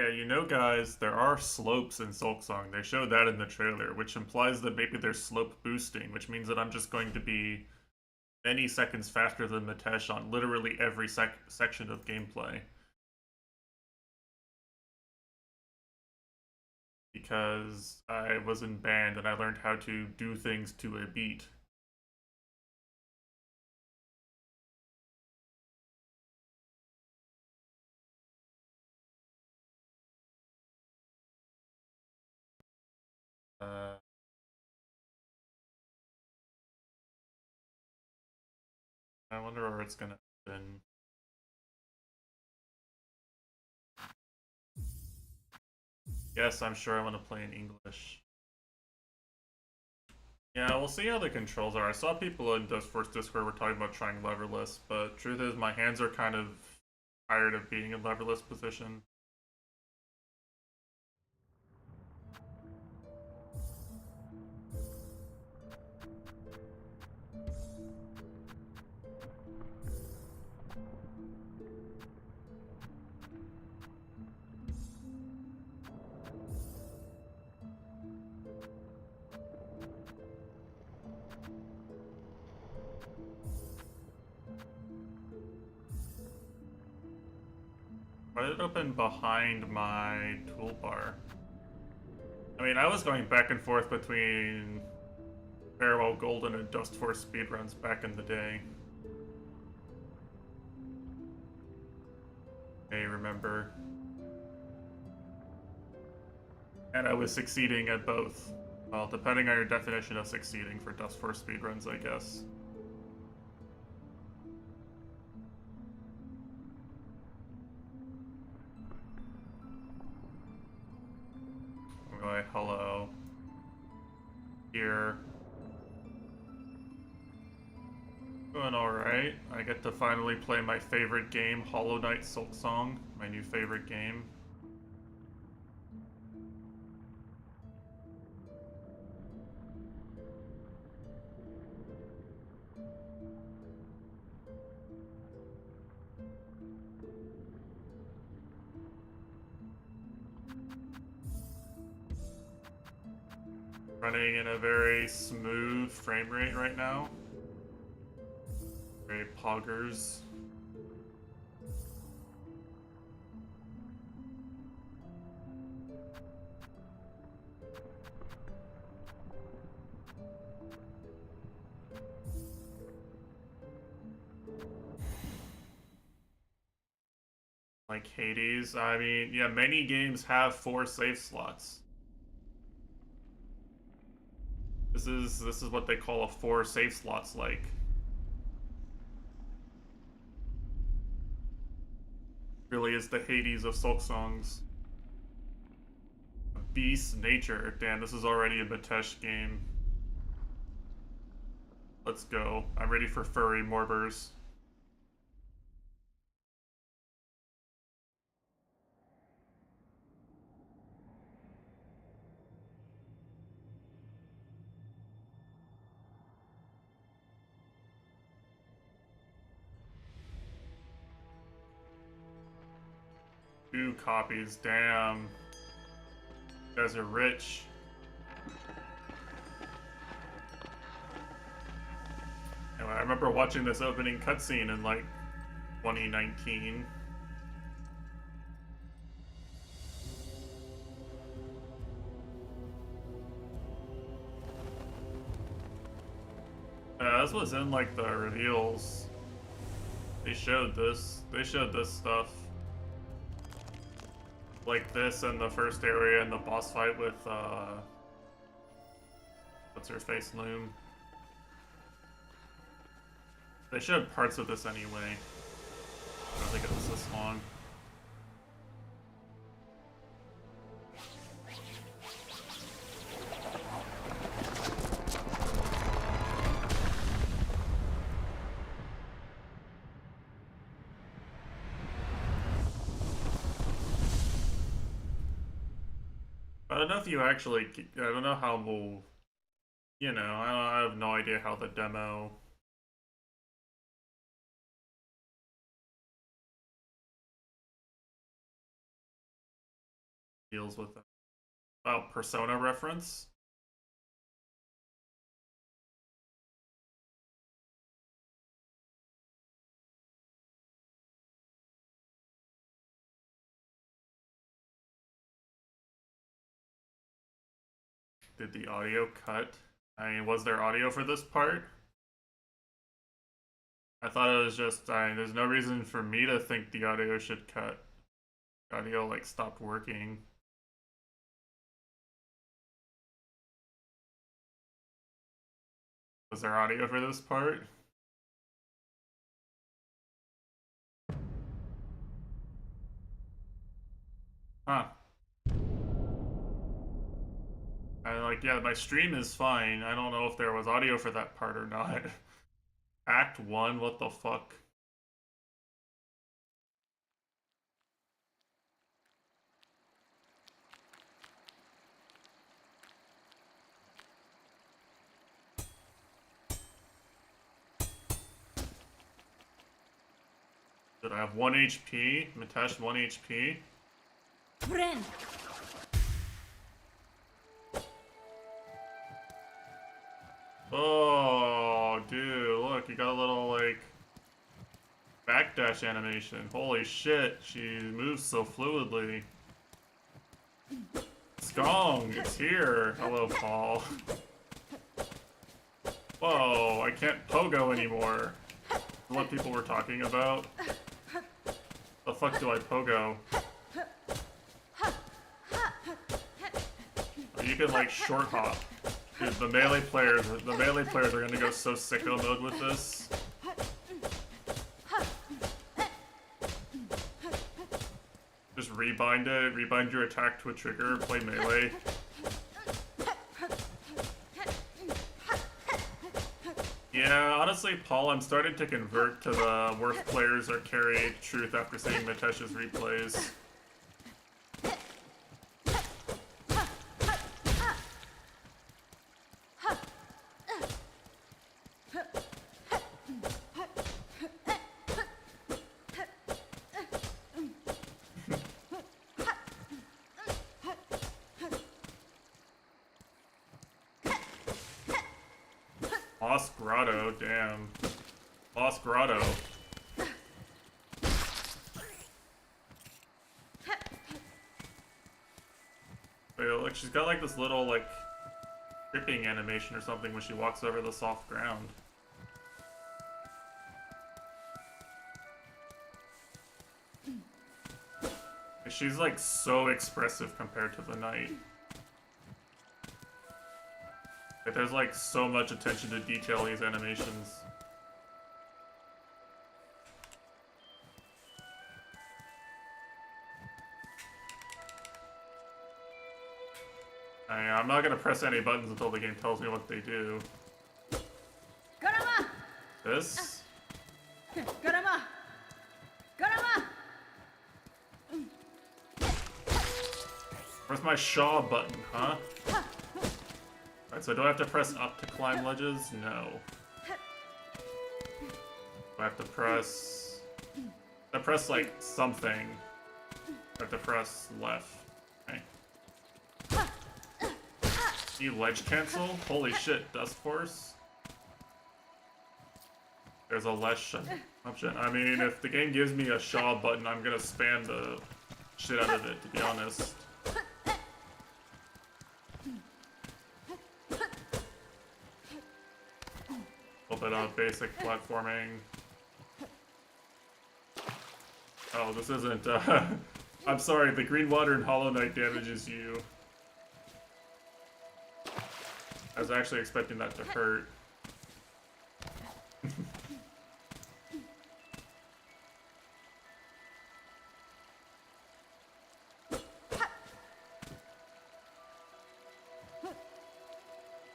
Yeah, you know, guys, there are slopes in Silksong. They showed that in the trailer, which implies that maybe there's slope boosting, which means that I'm just going to be many seconds faster than Mitesh on literally every section of gameplay. Because I was in band and I learned how to do things to a beat. Uh, I wonder where it's gonna happen. Yes, I'm sure I want to play in English. Yeah, we'll see how the controls are. I saw people in this first Discord were talking about trying leverless, but truth is my hands are kind of tired of being in leverless position. Why did it open behind my toolbar? I mean, I was going back and forth between Farewell Golden and Dust Force speedruns back in the day. I remember. And I was succeeding at both. Well, depending on your definition of succeeding for Dust Force speedruns, I guess. Anyway, hello. Here. Doing alright. I get to finally play my favorite game, Hollow Knight Silksong, my new favorite game. Running in a very smooth frame rate right now. Very poggers. Like Hades. I mean, yeah, many games have 4 save slots. This is what they call a 4 save slots like. Really is the Hades of Silksongs. Beast nature. Damn, this is already a Mitesh game. Let's go. I'm ready for furry morbers. Two copies, damn. You guys are rich. Anyway, I remember watching this opening cutscene in like 2019. This was in like the reveals. They showed this. They showed this stuff. Like this in the first area in the boss fight with what's her face, Loom. They showed parts of this anyway. I don't think it was this long. I don't know if you actually. I don't know how we'll. You know, I have no idea how the demo deals with that. Oh, Persona reference? Did the audio cut? I mean, was there audio for this part? I thought it was just, there's no reason for me to think the audio should cut. The audio, like, stopped working. Was there audio for this part? Huh. Yeah, my stream is fine. I don't know if there was audio for that part or not. Act 1, what the fuck? Did I have 1 HP? Mitesh 1 HP? Friend. Oh, dude, look, you got a little, like, backdash animation. Holy shit, she moves so fluidly. SKONG, it's here. Hello, Paul. Whoa, I can't pogo anymore. What people were talking about. The fuck do I pogo? Or you can, like, short hop. Dude, the melee players are gonna go so sicko mode with this. Just rebind it, rebind your attack to a trigger, play melee. Yeah, honestly, Paul, I'm starting to convert to the worst players are carry truth after seeing Mitesh's replays. Lost Grotto, damn. Lost Grotto. Wait, look, she's got like this little, like, tripping animation or something when she walks over the soft ground. She's like so expressive compared to the knight. Like, there's like so much attention to detail in these animations. I'm not gonna press any buttons until the game tells me what they do. Garama. This? Garama. Garama. Where's my Shaw button, huh? Alright, so do I have to press up to climb ledges? No. Do I have to press... like, something. I have to press left. Okay. You ledge cancel? Holy shit, Dust Force? There's a less option. I mean, if the game gives me a Shaw button, I'm gonna spam the shit out of it, to be honest. A little bit of basic platforming. Oh, this isn't, I'm sorry, the green water in Hollow Knight damages you. I was actually expecting that to hurt.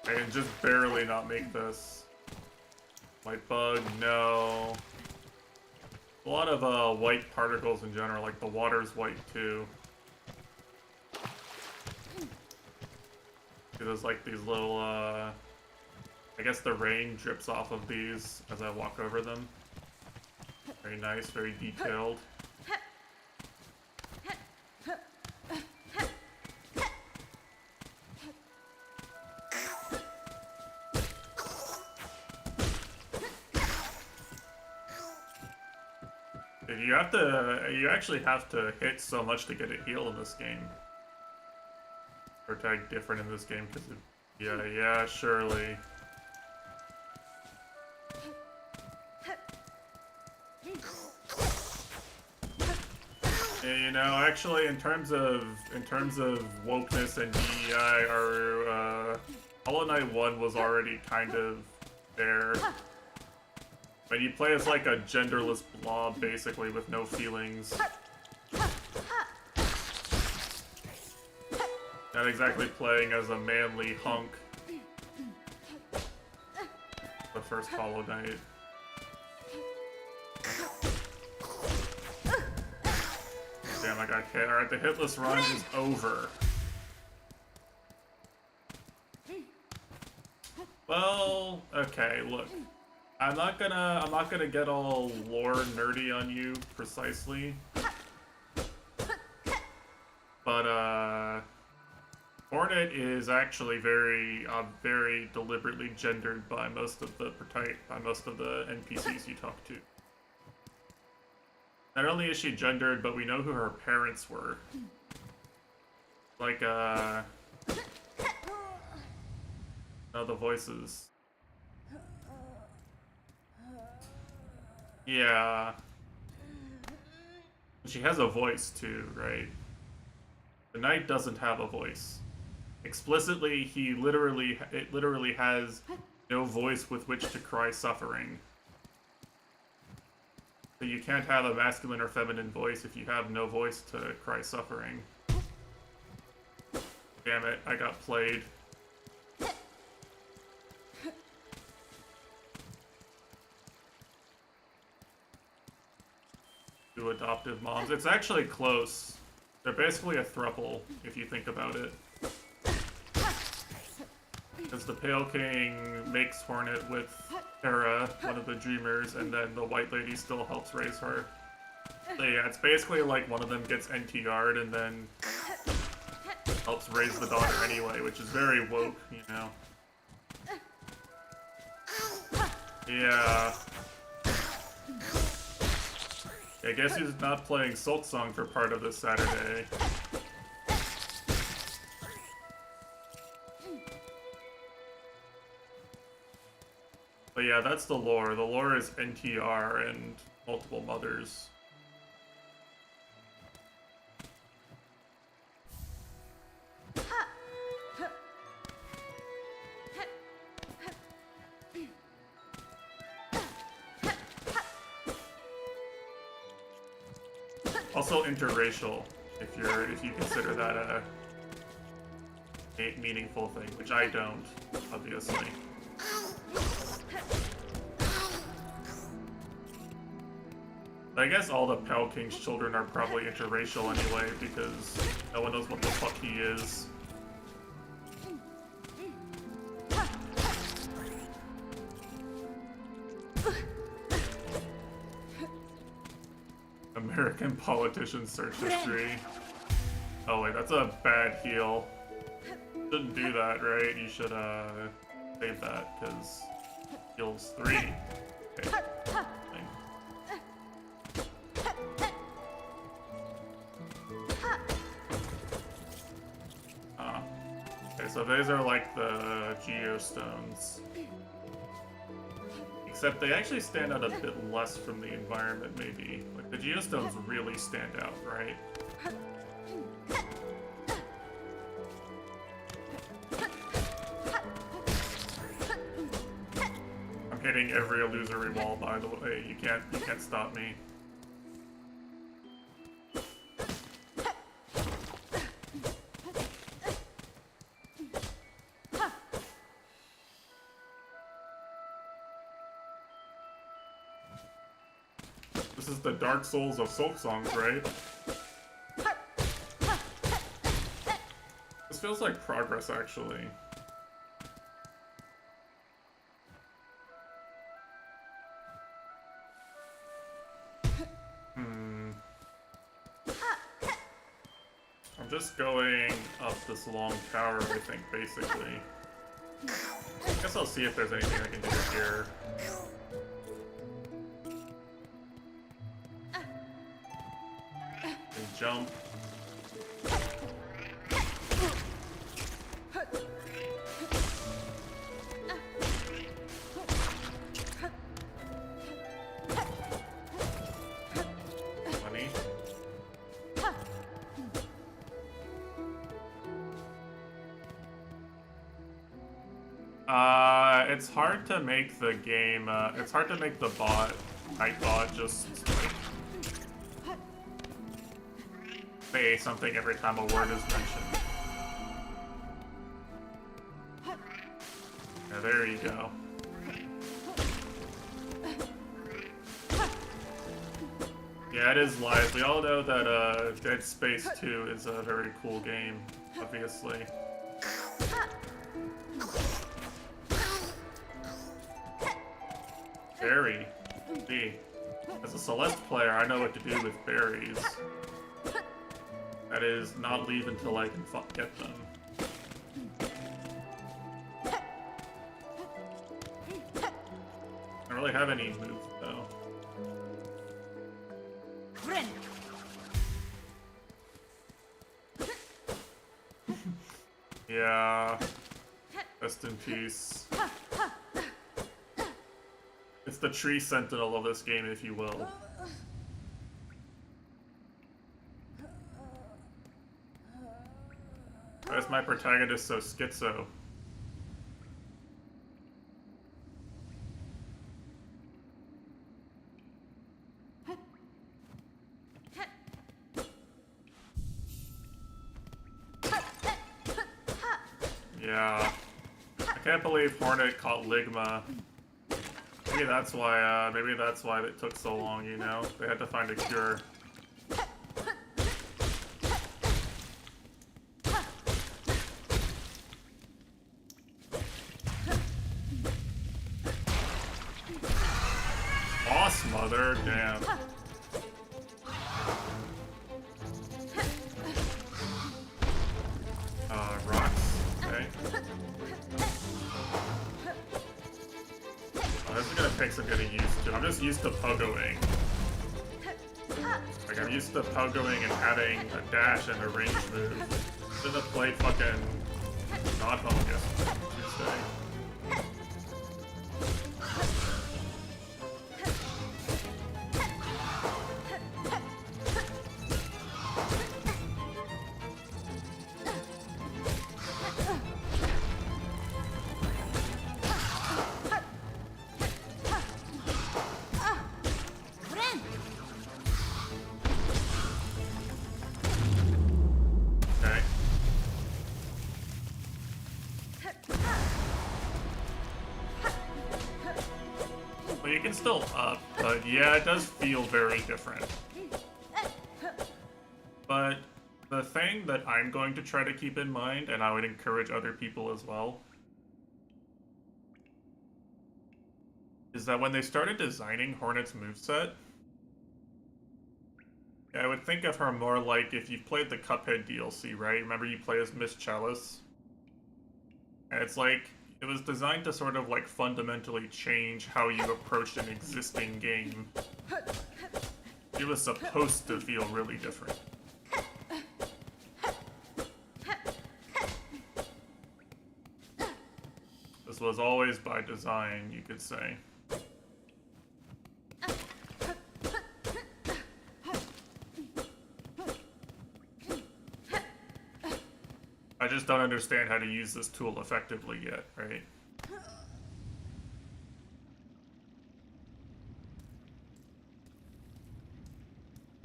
I can just barely not make this. White bug, no. A lot of white particles in general, like the water's white too. There's like these little, I guess the rain drips off of these as I walk over them. Very nice, very detailed. you actually have to hit so much to get a heal in this game. Or tag different in this game because yeah, surely. Yeah, you know, actually, in terms of wokeness and DEI, our Hollow Knight 1 was already kind of there. But you play as like a genderless blob, basically, with no feelings. Not exactly playing as a manly hunk. The first Hollow Knight. Damn, I got hit. Alright, the hitless run is over. Well, okay, look. I'm not gonna get all lore nerdy on you precisely. But Hornet is actually very deliberately gendered by most of the NPCs you talk to. Not only is she gendered, but we know who her parents were. Like, no, the voices. Yeah. She has a voice, too, right? The knight doesn't have a voice. Explicitly, it literally has no voice with which to cry suffering. So you can't have a masculine or feminine voice if you have no voice to cry suffering. Damn it, I got played. Two adoptive moms. It's actually close. They're basically a throuple, if you think about it. Because the Pale King makes Hornet with Terra, one of the Dreamers, and then the White Lady still helps raise her. So yeah, it's basically like one of them gets NTR'd and then helps raise the daughter anyway, which is very woke, you know. Yeah. I guess he's not playing Silksong for part of this Saturday. But yeah, that's the lore. The lore is NTR and multiple mothers. Also interracial, if you consider that a meaningful thing, which I don't, obviously. I guess all the Pale King's children are probably interracial anyway, because no one knows what the fuck he is. American politician search history. Oh wait, that's a bad heal. Shouldn't do that, right? You should save that, because heals 3. Okay. Okay, so these are like the geostones. Except they actually stand out a bit less from the environment, maybe. Like, the geostones really stand out, right? I'm hitting every illusory wall, by the way. You can't stop me. This is the Dark Souls of Silksongs, right? This feels like progress, actually. I'm just going up this long tower, I think, basically. I guess I'll see if there's anything I can do here. jump. Funny. It's hard to make the game, it's hard to make the bot, night bot, just, like, say something every time a word is mentioned. Yeah, there you go. Yeah, it is live. We all know that, Dead Space 2 is a very cool game, obviously. Berry. See, as a Celeste player, I know what to do with berries. That is, not leave until I can get them. I don't really have any moves, though. Yeah. Rest in peace. It's the tree sentinel of this game, if you will. Why is my protagonist so schizo? Yeah. I can't believe Hornet caught Ligma. Maybe that's why it took so long, you know? They had to find a cure. Boss mother, damn. Rocks, okay. This is gonna take some getting used to. I'm just used to pogoing. Like, I'm used to pogoing and having a dash and a range move. Should have played fucking not Home Tuesday. You can still up, but yeah, it does feel very different. But the thing that I'm going to try to keep in mind, and I would encourage other people as well, is that when they started designing Hornet's moveset, I would think of her more like if you've played the Cuphead DLC, right? Remember you play as Miss Chalice? And it's like, it was designed to sort of like fundamentally change how you approached an existing game. It was supposed to feel really different. This was always by design, you could say. I just don't understand how to use this tool effectively yet, right?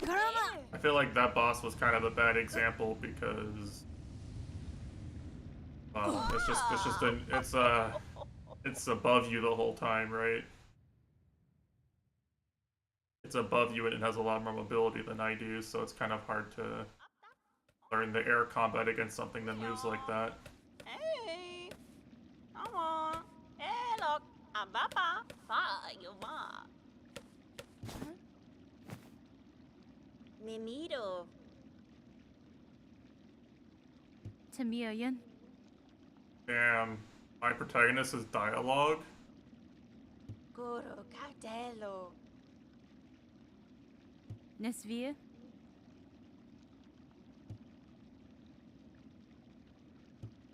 I feel like that boss was kind of a bad example because it's above you the whole time, right? It's above you and it has a lot more mobility than I do, so it's kind of hard to learn the air combat against something that moves like that. Hey, come on. Hey, look, I'm Papa. Your mom. Mimito. Tamiyan. Damn, my protagonist is dialogue? Guru Cartello. Nesvia.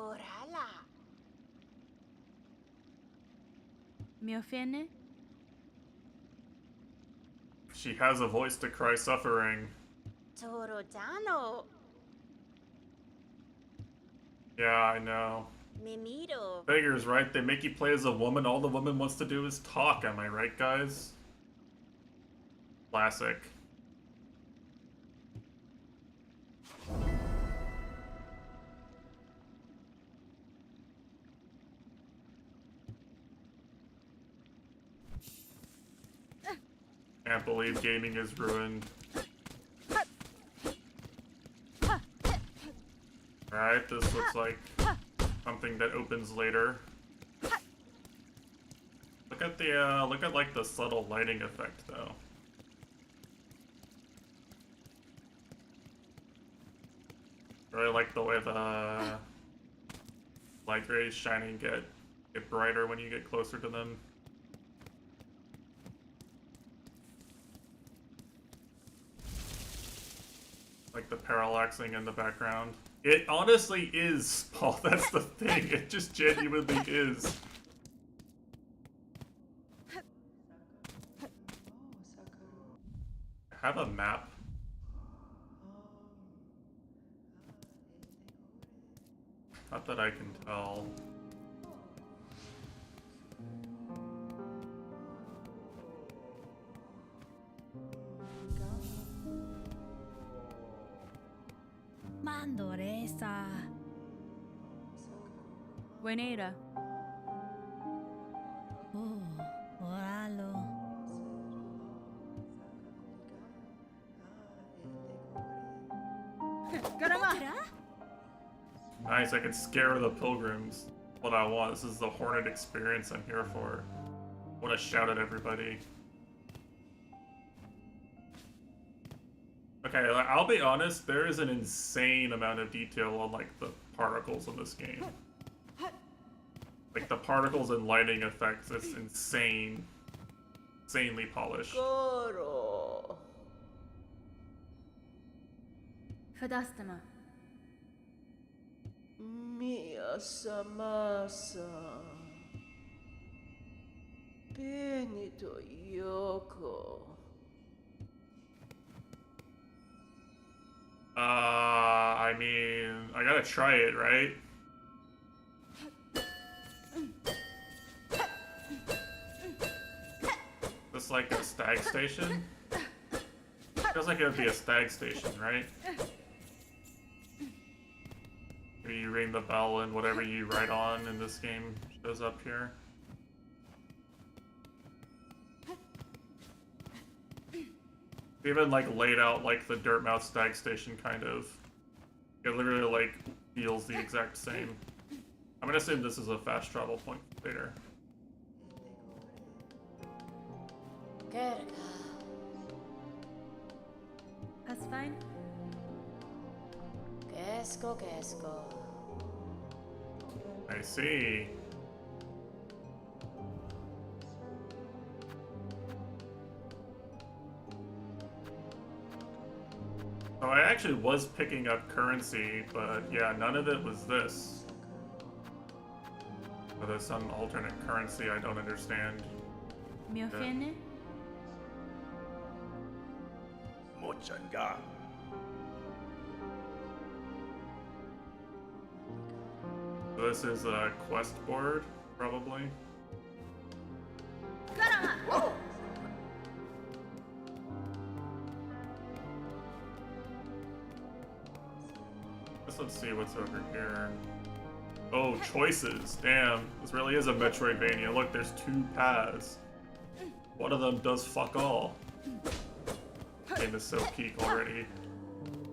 Orala. Mi offende? She has a voice to cry suffering. Torodano. Yeah, I know. Mimiro. Figures, right? They make you play as a woman. All the woman wants to do is talk. Am I right, guys? Classic. Can't believe gaming is ruined. Alright, this looks like something that opens later. Look at like the subtle lighting effect though. Really like the way the light rays shining get brighter when you get closer to them. Like the parallaxing in the background. It honestly is, Paul. That's the thing. It just genuinely is. I have a map. Not that I can tell. Mandoresa. Buenera. Oh, oralo. Caramba! Nice, I can scare the pilgrims. What I want. This is the Hornet experience I'm here for. I want to shout at everybody. Okay, I'll be honest, there is an insane amount of detail on like the particles in this game. Like the particles and lighting effects, it's insane. Insanely polished. Goro. Fadastama. Mia samasa. Benito Yoko. I mean, I gotta try it, right? This like a stag station? Feels like it would be a stag station, right? Maybe you ring the bell and whatever you write on in this game shows up here. Even like laid out like the Dirtmouth stag station kind of. It literally like feels the exact same. I'm gonna assume this is a fast travel point later. Kerga. That's fine. Kesko. I see. Oh, I actually was picking up currency, but yeah, none of it was this. So there's some alternate currency I don't understand. Mi offende? Mochanga. So this is a quest board, probably. Caramba! Let's see what's over here. Oh, choices. Damn, this really is a Metroidvania. Look, there's 2 paths. One of them does fuck all. Game is so peak already.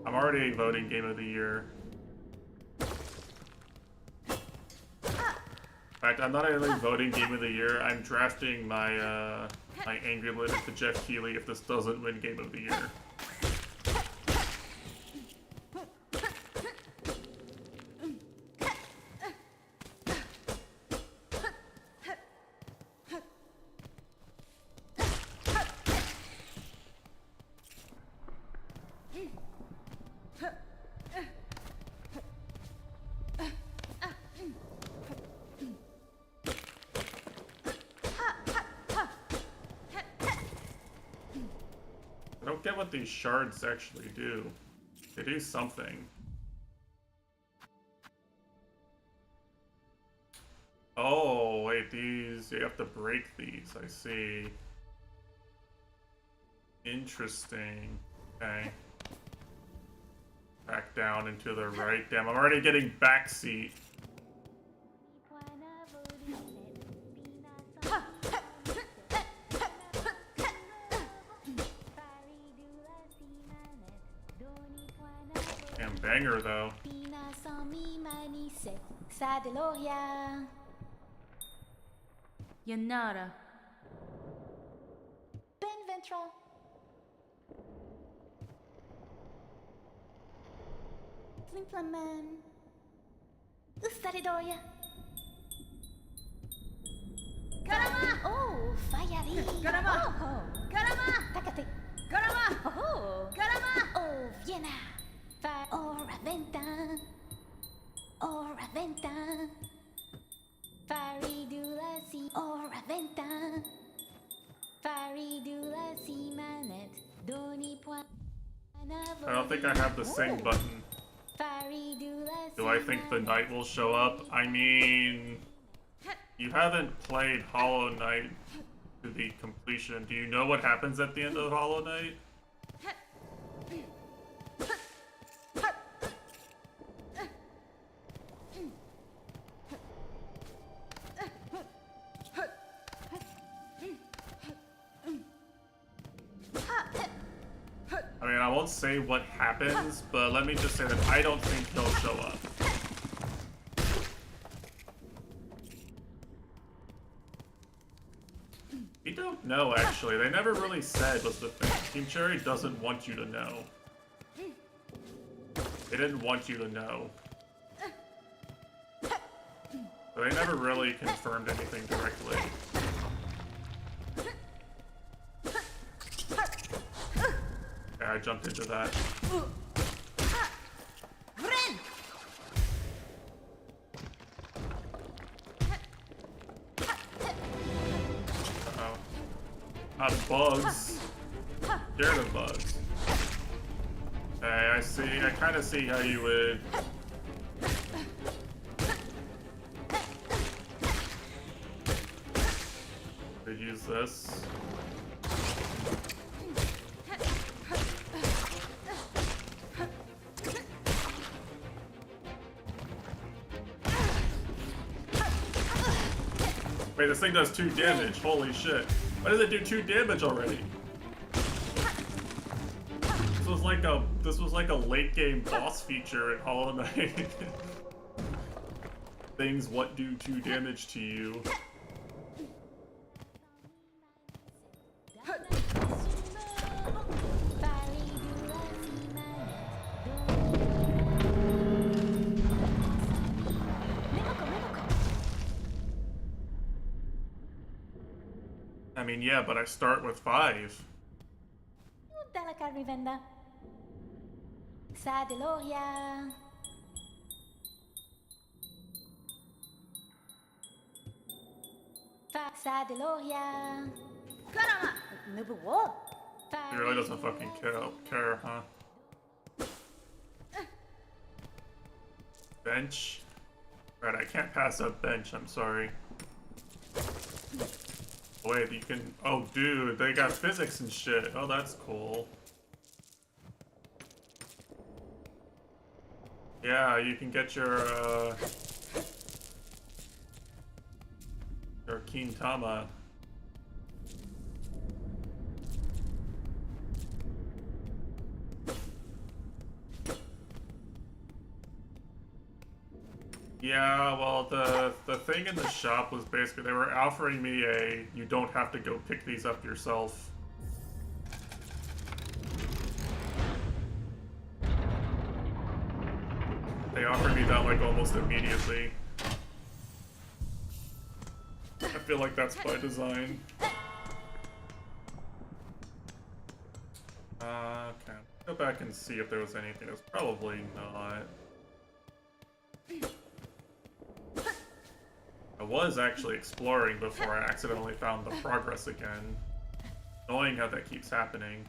I'm already voting Game of the Year. In fact, I'm not only voting Game of the Year, I'm drafting my my angry letter to Jeff Keighley if this doesn't win Game of the Year. what these shards actually do. They do something. Oh, wait, these... You have to break these, I see. Interesting. Okay. Back down into the right. Damn, I'm already getting backseat. Damn banger, though. Yanara. Ben ventral. Flimplaman. Ustaridoria. Garama! Oh, fiery. Garama! Oh, Garama! Takate. Garama! Oh, Garama! oh, Viena. Ora venta. Ora venta. Faridula si. Ora venta. Faridula si manet. Doni point. I don't think I have the sing button. Do I think the knight will show up? I mean... You haven't played Hollow Knight to the completion. Do you know what happens at the end of Hollow Knight? I mean, I won't say what happens, but let me just say that I don't think he'll show up. We don't know, actually. They never really said was the thing. Team Cherry doesn't want you to know. They didn't want you to know. But they never really confirmed anything directly. Yeah, I jumped into that. Uh-oh. Not bugs. Scared of bugs. Hey, I see. I kind of see how you would. Could use this. Wait, this thing does 2 damage. Holy shit. Why does it do 2 damage already? This was like a late game boss feature in Hollow Knight. Things what do 2 damage to you. I mean, yeah, but I start with 5. Dalla Carrivenda. Sadeloria. Sadeloria. Garama! Nubuwo. He really doesn't fucking care, huh? Bench? Right, I can't pass up bench, I'm sorry. Wait, you can... Oh, dude, they got physics and shit. Oh, that's cool. Yeah, you can get your Kintama. Yeah, well, the thing in the shop was basically they were offering me a you don't have to go pick these up yourself. They offered me that like almost immediately. I feel like that's by design. Okay. Go back and see if there was anything. There's probably not. I was actually exploring before I accidentally found the progress again. Annoying how that keeps happening.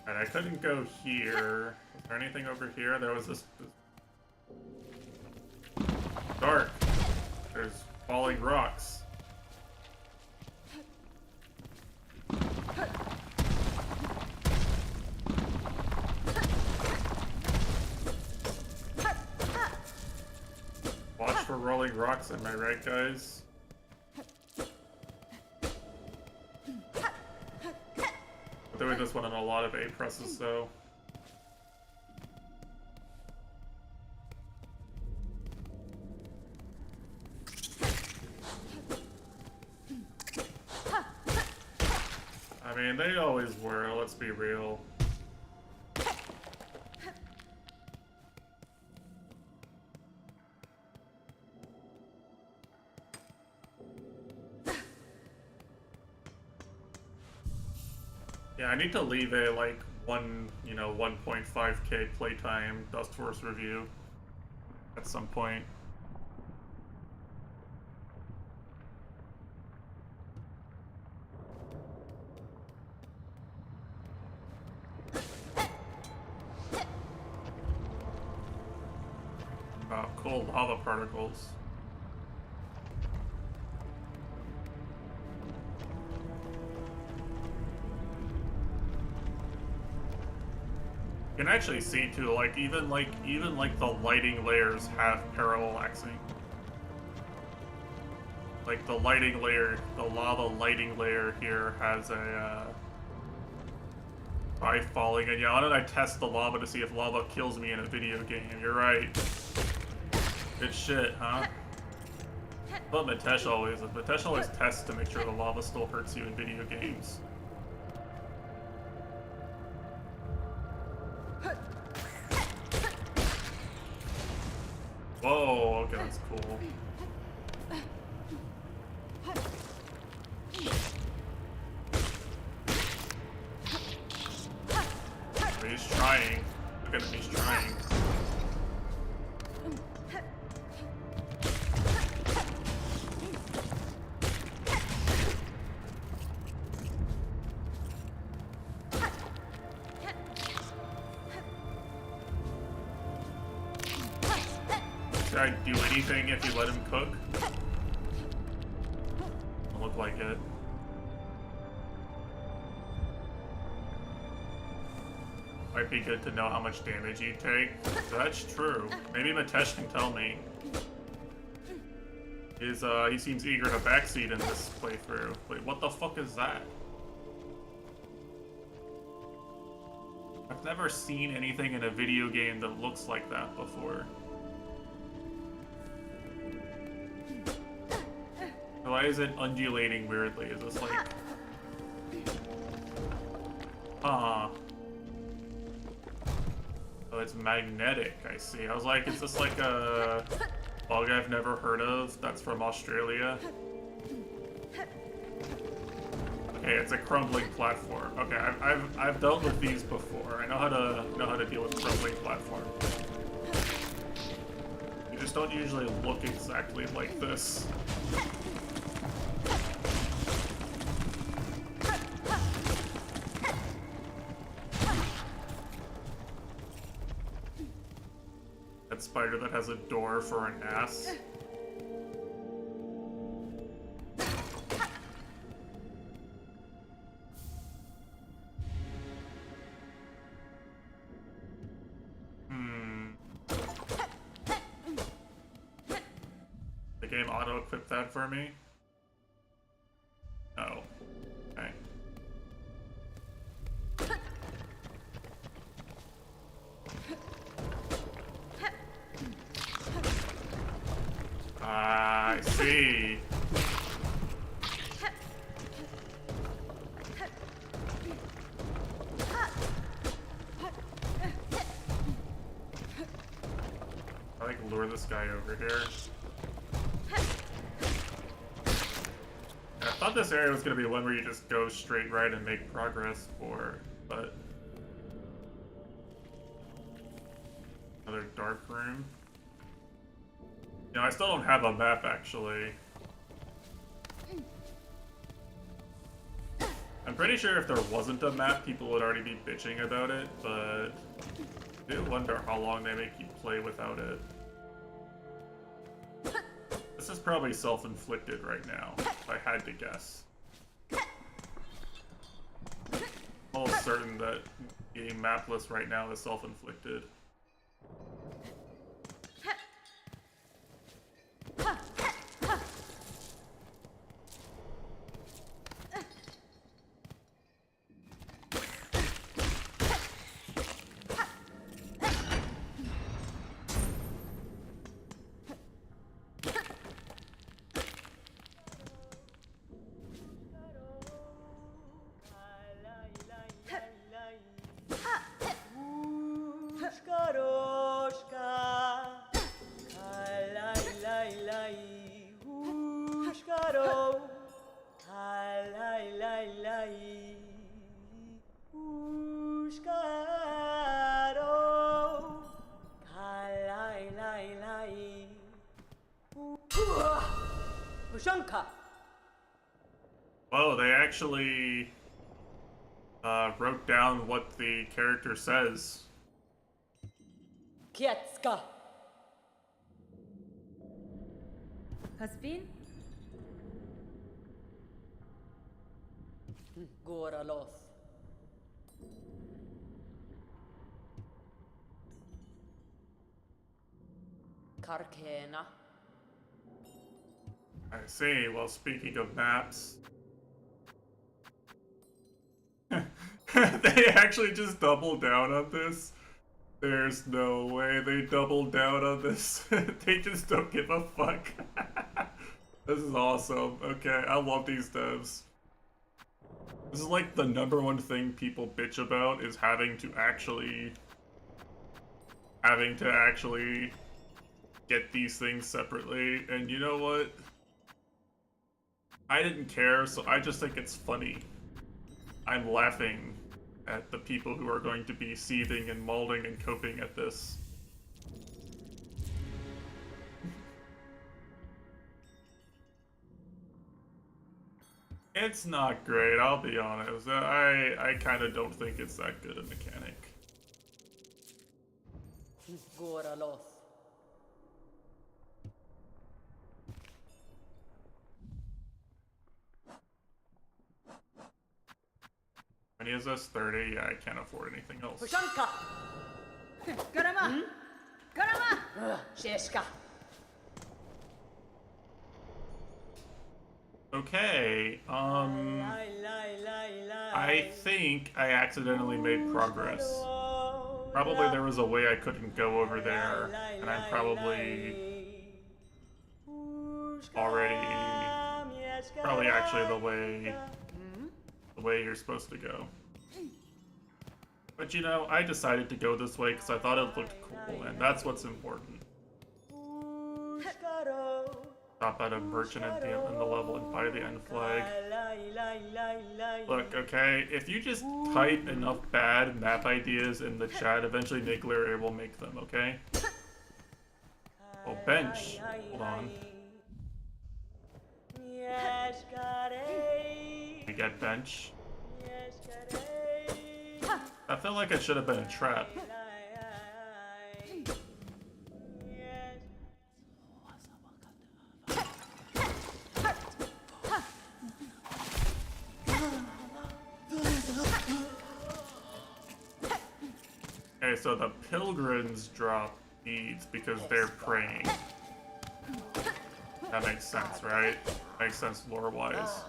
Alright, I couldn't go here. Was there anything over here? There was this dark. There's falling rocks. Watch for rolling rocks, am I right, guys? I'm doing this one on a lot of A presses, though. I mean, they always were, let's be real. Yeah, I need to leave a, like, 1.5k playtime Dust Force review at some point. Oh, cool lava particles. You can actually see too, like even the lighting layers have parallaxing. Like the lighting layer, the lava lighting layer here has a by falling. And yeah, why don't I test the lava to see if lava kills me in a video game? You're right. Good shit, huh? But Mitesh always tests to make sure the lava still hurts you in video games. Whoa, okay, that's cool. But he's trying. Look at him, he's trying. Should I do anything if you let him cook? Doesn't look like it. Might be good to know how much damage you take. That's true. Maybe Mitesh can tell me. He seems eager to backseat in this playthrough. Wait, what the fuck is that? I've never seen anything in a video game that looks like that before. Why is it undulating weirdly? Is this like... Huh. Oh, it's magnetic, I see. I was like, is this like a bug I've never heard of that's from Australia? Okay, it's a crumbling platform. Okay, I've dealt with these before. I know how to deal with crumbling platforms. You just don't usually look exactly like this. That spider that has a door for an ass. The game auto-equipped that for me? Oh. Okay. I see. I like lure this guy over here. I thought this area was gonna be one where you just go straight right and make progress for, but another dark room. You know, I still don't have a map, actually. I'm Pretty sure if there wasn't a map, people would already be bitching about it, but I do wonder how long they make you play without it. This is probably self-inflicted right now, if I had to guess. Almost certain that being mapless right now is self-inflicted. Whoa, they actually wrote down what the character says. Kietska. Haspin? Goralos. Karkena. I see. Well, speaking of maps, they actually just doubled down on this. There's no way they doubled down on this. They just don't give a fuck. This is awesome. Okay, I love these devs. This is like the #1 thing people bitch about is having to actually get these things separately. And you know what? I didn't care, so I just think it's funny. I'm laughing at the people who are going to be seething and molding and coping at this. It's not great, I'll be honest. I kind of don't think it's that good a mechanic. Goralos. How many is this? 30? Yeah, I can't afford anything else. Pushanka. Karama! Karama! Sheska. Okay, I think I accidentally made progress. Probably there was a way I couldn't go over there, and I'm probably actually the way you're supposed to go. But you know, I decided to go this way because I thought it looked cool, and that's what's important. Stop at a merchant at the end of the level and buy the end flag. Look, okay, if you just type enough bad map ideas in the chat, eventually Niggler will make them, okay? Oh, bench. Hold on. We get bench. I feel like it should have been a trap. Okay, so the pilgrims drop beads because they're praying. That makes sense, right? Makes sense lore-wise.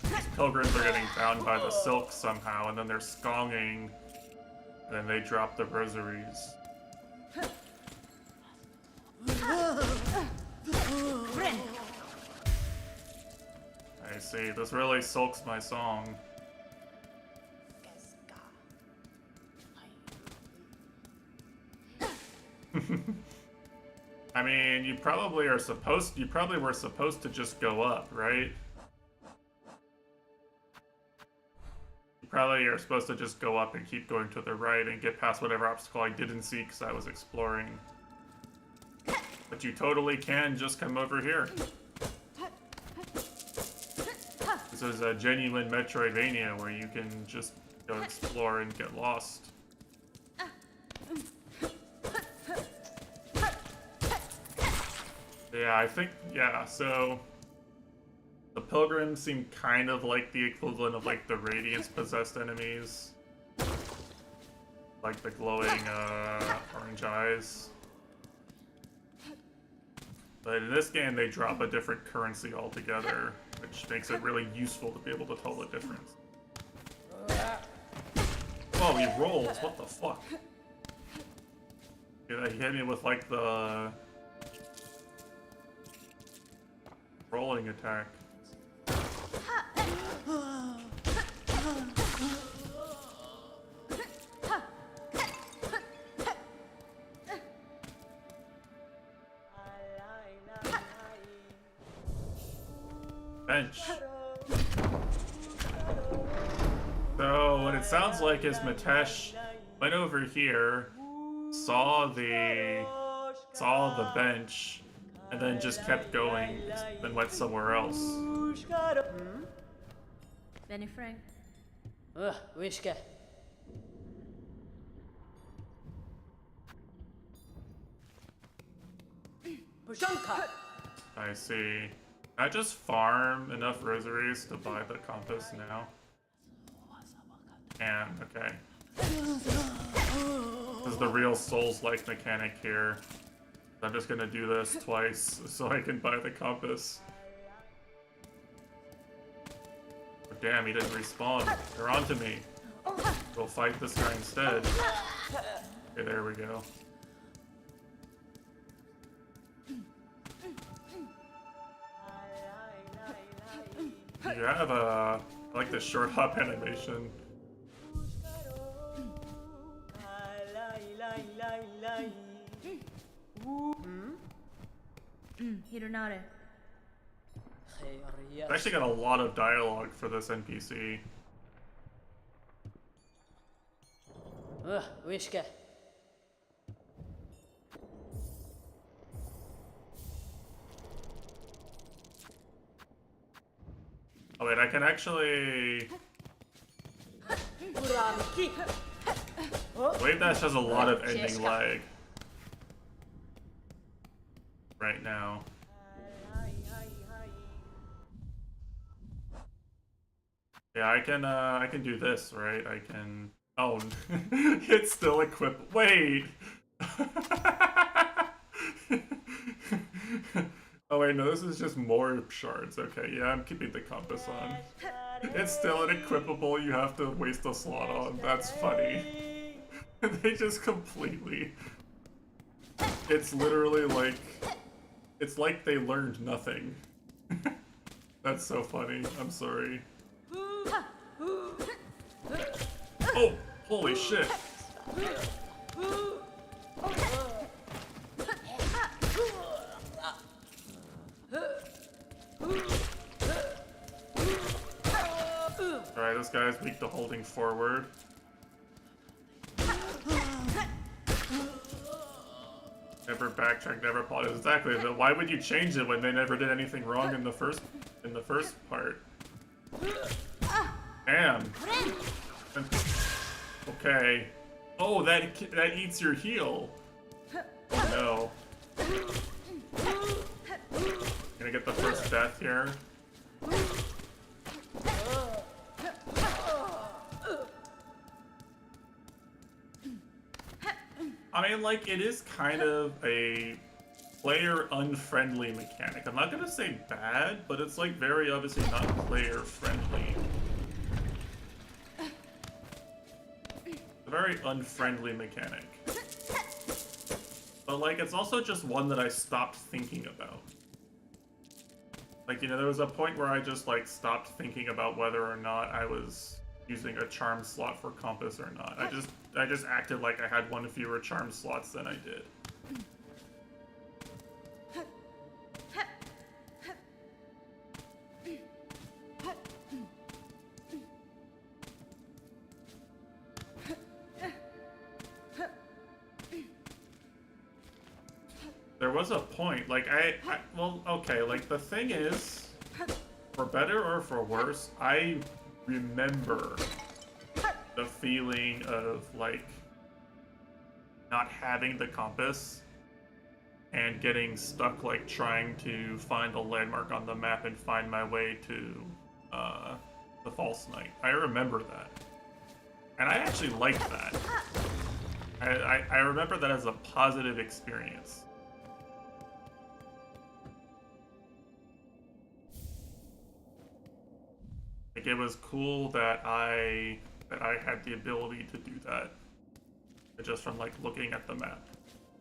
These pilgrims are getting bound by the silk somehow, and then they're skonging, and then they drop the rosaries. I see, this really sulks my song. I mean, you probably were supposed to just go up, right? You probably are supposed to just go up and keep going to the right and get past whatever obstacle I didn't see because I was exploring. But you totally can just come over here. This is a genuine Metroidvania where you can just go explore and get lost. Yeah, I think, yeah, so the pilgrims seem kind of like the equivalent of like the Radiance possessed enemies. Like the glowing orange eyes. But in this game they drop a different currency altogether, which makes it really useful to be able to tell the difference. Oh, he rolls, what the fuck? Yeah, he hit me with like the rolling attack. Bench. So what it sounds like is Mitesh went over here, saw the bench, and then just kept going and went somewhere else. Benny Frank. Wishke. Pushanka. I see. I just farm enough rosaries to buy the compass now. And okay. This is the real Souls-like mechanic here. I'm just gonna do this twice so I can buy the compass. Oh, damn, he didn't respawn. They're onto me. We'll fight this guy instead. Okay, there we go. You have I like the short hop animation. Hironare. I actually got a lot of dialogue for this NPC. Wishke. Oh wait, I can actually... Wave Dash has a lot of ending lag. Right now. Yeah, I can do this, right? I can... Oh, it's still equipped. Wait! Oh wait, no, this is just more shards. Okay, yeah, I'm keeping the compass on. It's still an equipable you have to waste a slot on. That's funny. They just completely... It's literally like... It's like they learned nothing. That's so funny. I'm sorry. Oh! Holy shit! Alright, this guy's weak to holding forward. Never backtrack, never apologize. Exactly. But why would you change it when they never did anything wrong in the first part? Damn. Okay. Oh, that eats your heal. No. Gonna get the first death here. I mean, like, it is kind of a player-unfriendly mechanic. I'm not gonna say bad, but it's, like, very obviously not player-friendly. It's a very unfriendly mechanic. But, like, it's also just one that I stopped thinking about. Like, you know, there was a point where I just, like, stopped thinking about whether or not I was using a charm slot for compass or not. I just acted like I had one fewer charm slots than I did. There was a point, like, well, okay, like, the thing is, For better or for worse, I remember the feeling of, like, not having the compass and getting stuck, like, trying to find a landmark on the map and find my way to the False Knight. I remember that. And I actually liked that. I remember that as a positive experience. Like, it was cool that I had the ability to do that just from, like, looking at the map.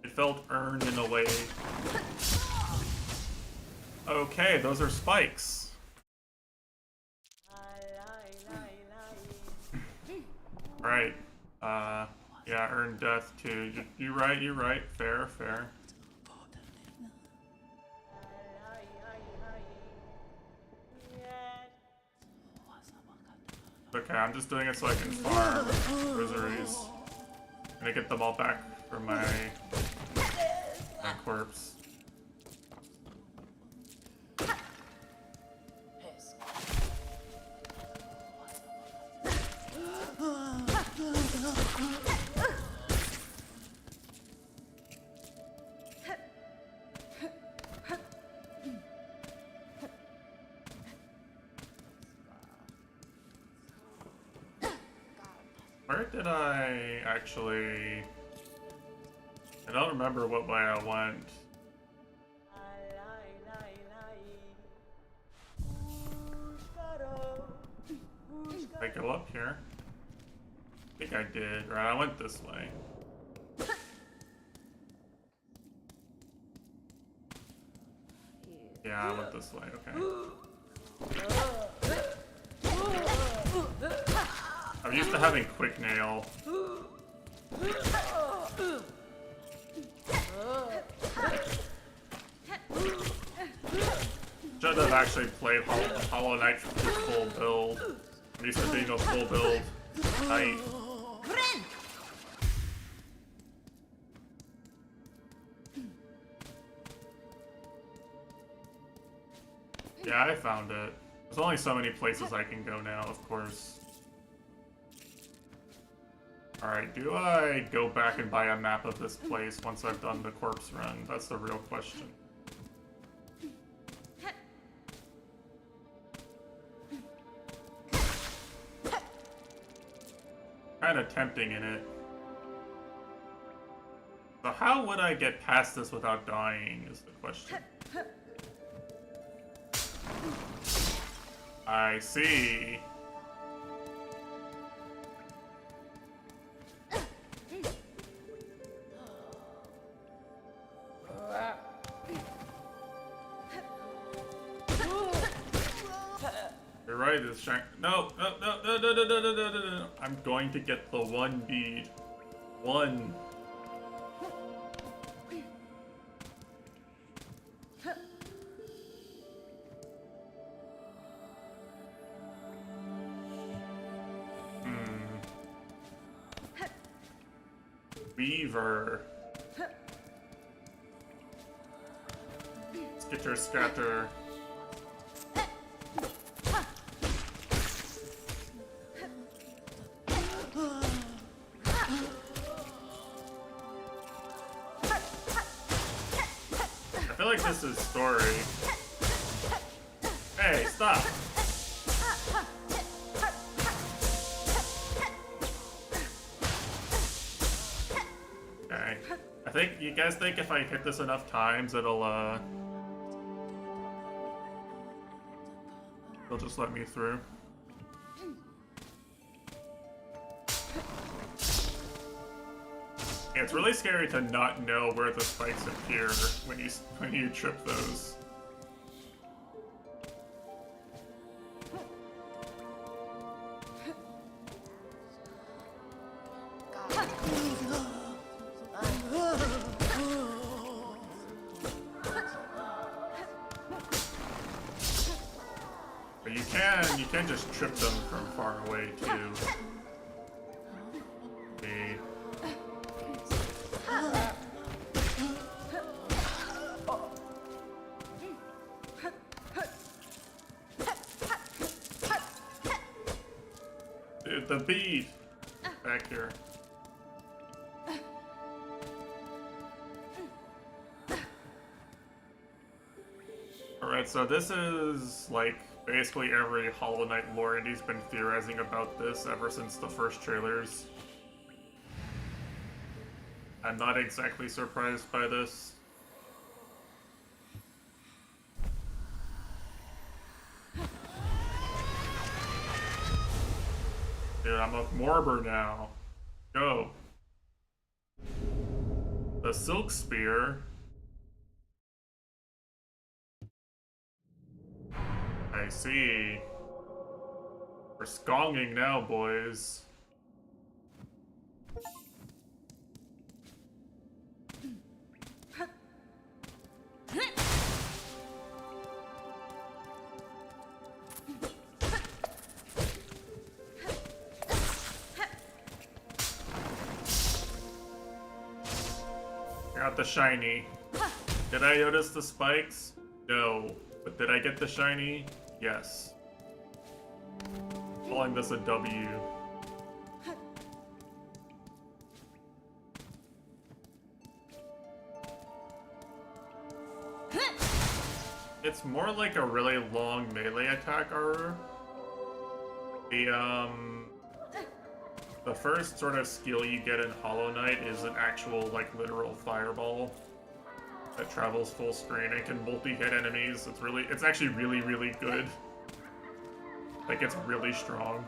It felt earned in a way. Okay, those are spikes. Right. Yeah, earned death too. You're right. Fair. Okay, I'm just doing it so I can farm rosaries. I'm gonna get them all back from my corpse. Where did I actually... I don't remember what way I went. Did I go up here? I think I did. Right, I went this way. Yeah, I went this way, okay. I'm used to having quick nail. Should have actually played Hollow Knight with full build. I'm used to being a full build knight. Yeah, I found it. There's only so many places I can go now, of course. Alright, do I go back and buy a map of this place once I've done the corpse run? That's the real question. Kinda tempting in it. So how would I get past this without dying is the question. I see. You're right, it's shank. No. I'm going to get the one bead. One. Weaver. Skitter scatter. I feel like this is story. Hey, stop! Okay. You guys think if I hit this enough times, it'll just let me through? Yeah, it's really scary to not know where the spikes appear when you trip those. But you can just trip them from far away too. Okay. The bead! Back here. Alright, so this is like basically every Hollow Knight lore, and he's been theorizing about this ever since the first trailers. I'm not exactly surprised by this. Dude, I'm a Morber now. Go. The Silk Spear. I see. We're skonging now, boys. Got the shiny. Did I notice the spikes? No. But did I get the shiny? Yes. Calling this a W. It's more like a really long melee attack aura. The first sort of skill you get in Hollow Knight is an actual, like, literal fireball that travels full screen and can multi-hit enemies. It's actually really, really good. Like, it's really strong.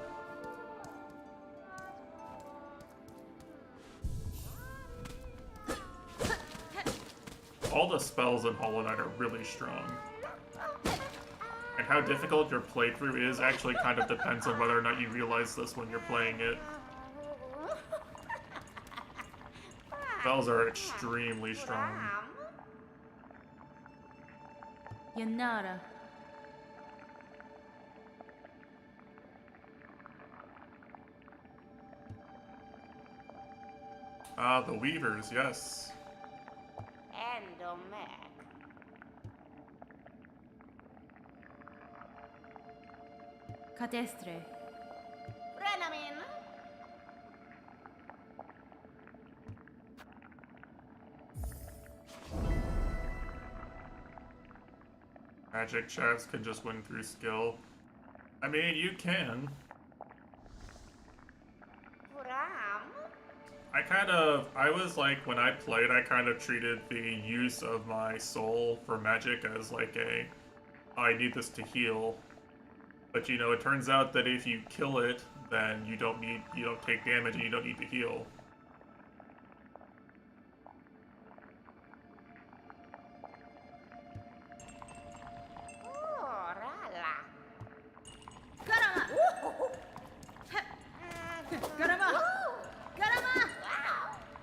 All the spells in Hollow Knight are really strong. And how difficult your playthrough is actually kind of depends on whether or not you realize this when you're playing it. Spells are extremely strong. Yanara. Ah, the Weavers, yes. Cadestre. Magic chats can just win through skill. I mean, you can. I was like, when I played, I kind of treated the use of my soul for magic as like oh, I need this to heal. But you know, it turns out that if you kill it, then you don't take damage and you don't need to heal.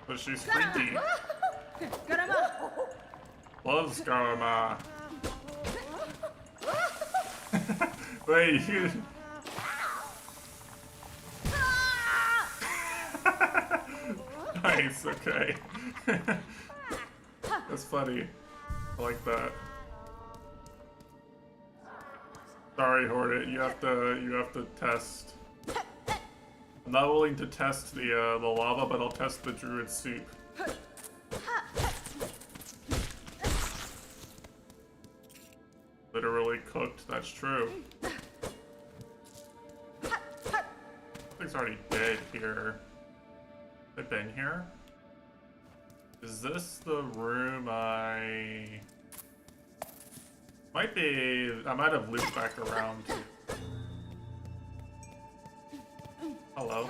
But she's freaky. Loves Garama. Wait, you... Nice, okay. That's funny. I like that. Sorry, Hornet, you have to test. I'm not willing to test the lava, but I'll test the druid soup. Literally cooked, that's true. Something's already dead here. Have I been here? Is this the room I might be? I might have looped back around. Hello.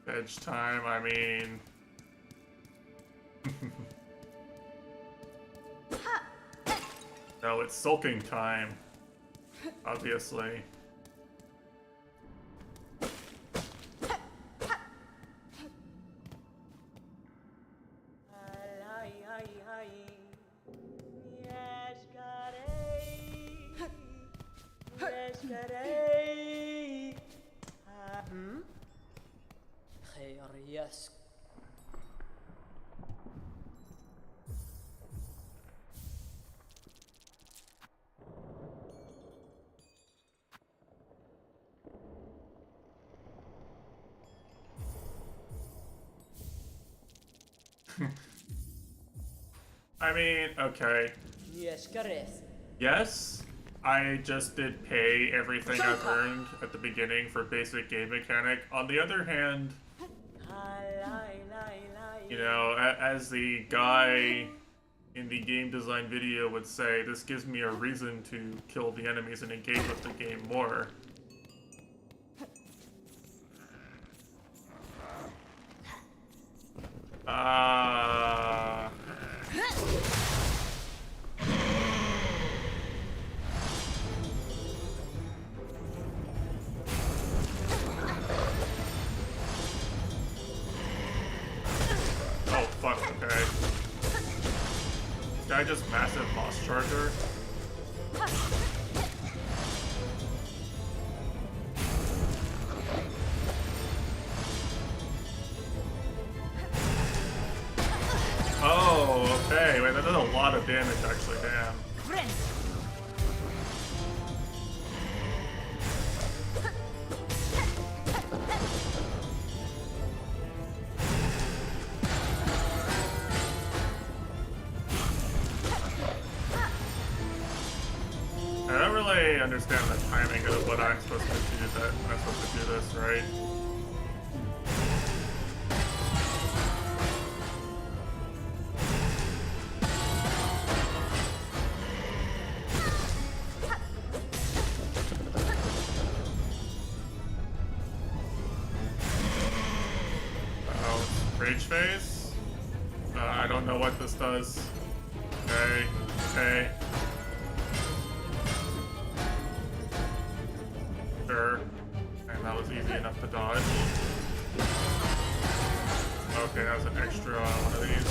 Edge time, I mean... No, it's sulking time. Obviously. خير يسك. I mean, okay. يشكرس. Yes, I just did pay everything I've earned at the beginning for basic game mechanic. On the other hand, you know, as the guy in the game design video would say, this gives me a reason to kill the enemies and engage with the game more. Oh, fuck, okay. This guy just massive boss charger. Oh, okay. Wait, that does a lot of damage, actually. Damn. I don't really understand the timing of what I'm supposed to do. That I'm supposed to do this, right? Rage phase? I don't know what this does. Okay, okay. Sure. And that was easy enough to dodge. Okay, that was an extra one of these.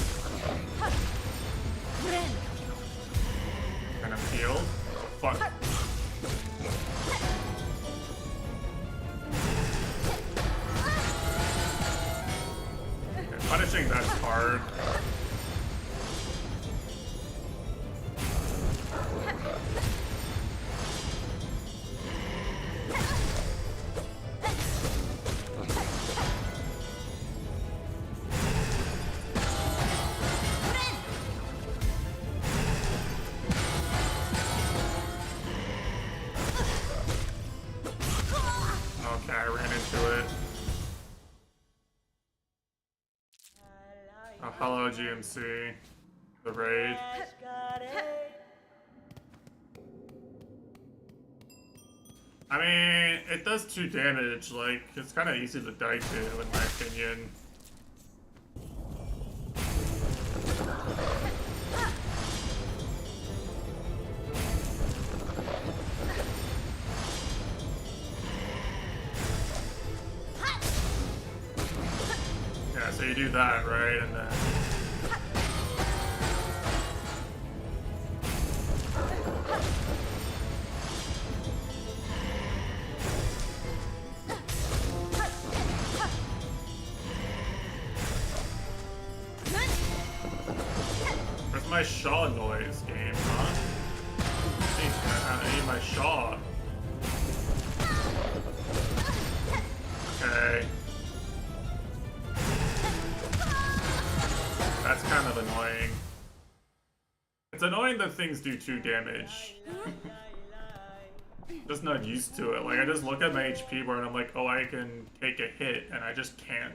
And I'm healed. Oh, fuck. Punishing that's hard. Okay, I ran into it. Oh, hello, GMC. The raid. I mean, it does 2 damage. Like, it's kind of easy to die to, in my opinion. Yeah, so you do that, right? And then... Where's my Shaw noise game, huh? I need my Shaw. Okay. That's kind of annoying. It's annoying that things do 2 damage. Just not used to it. Like, I just look at my HP bar and I'm like, oh, I can take a hit, and I just can't.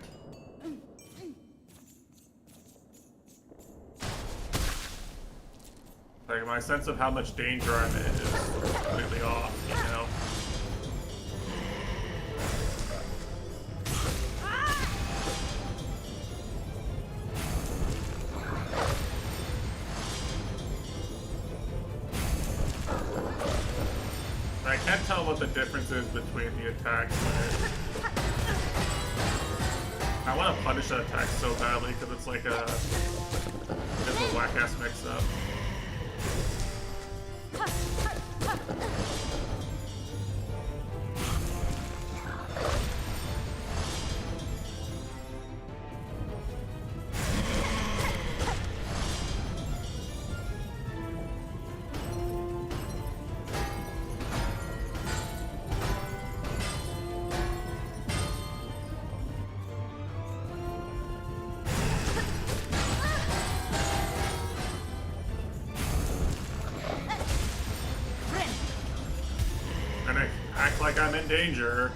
Like, my sense of how much danger I'm in is completely off, you know? I can't tell what the difference is between the attacks. I want to punish that attack so badly because it's like a whack-ass mix-up. act like I'm in danger.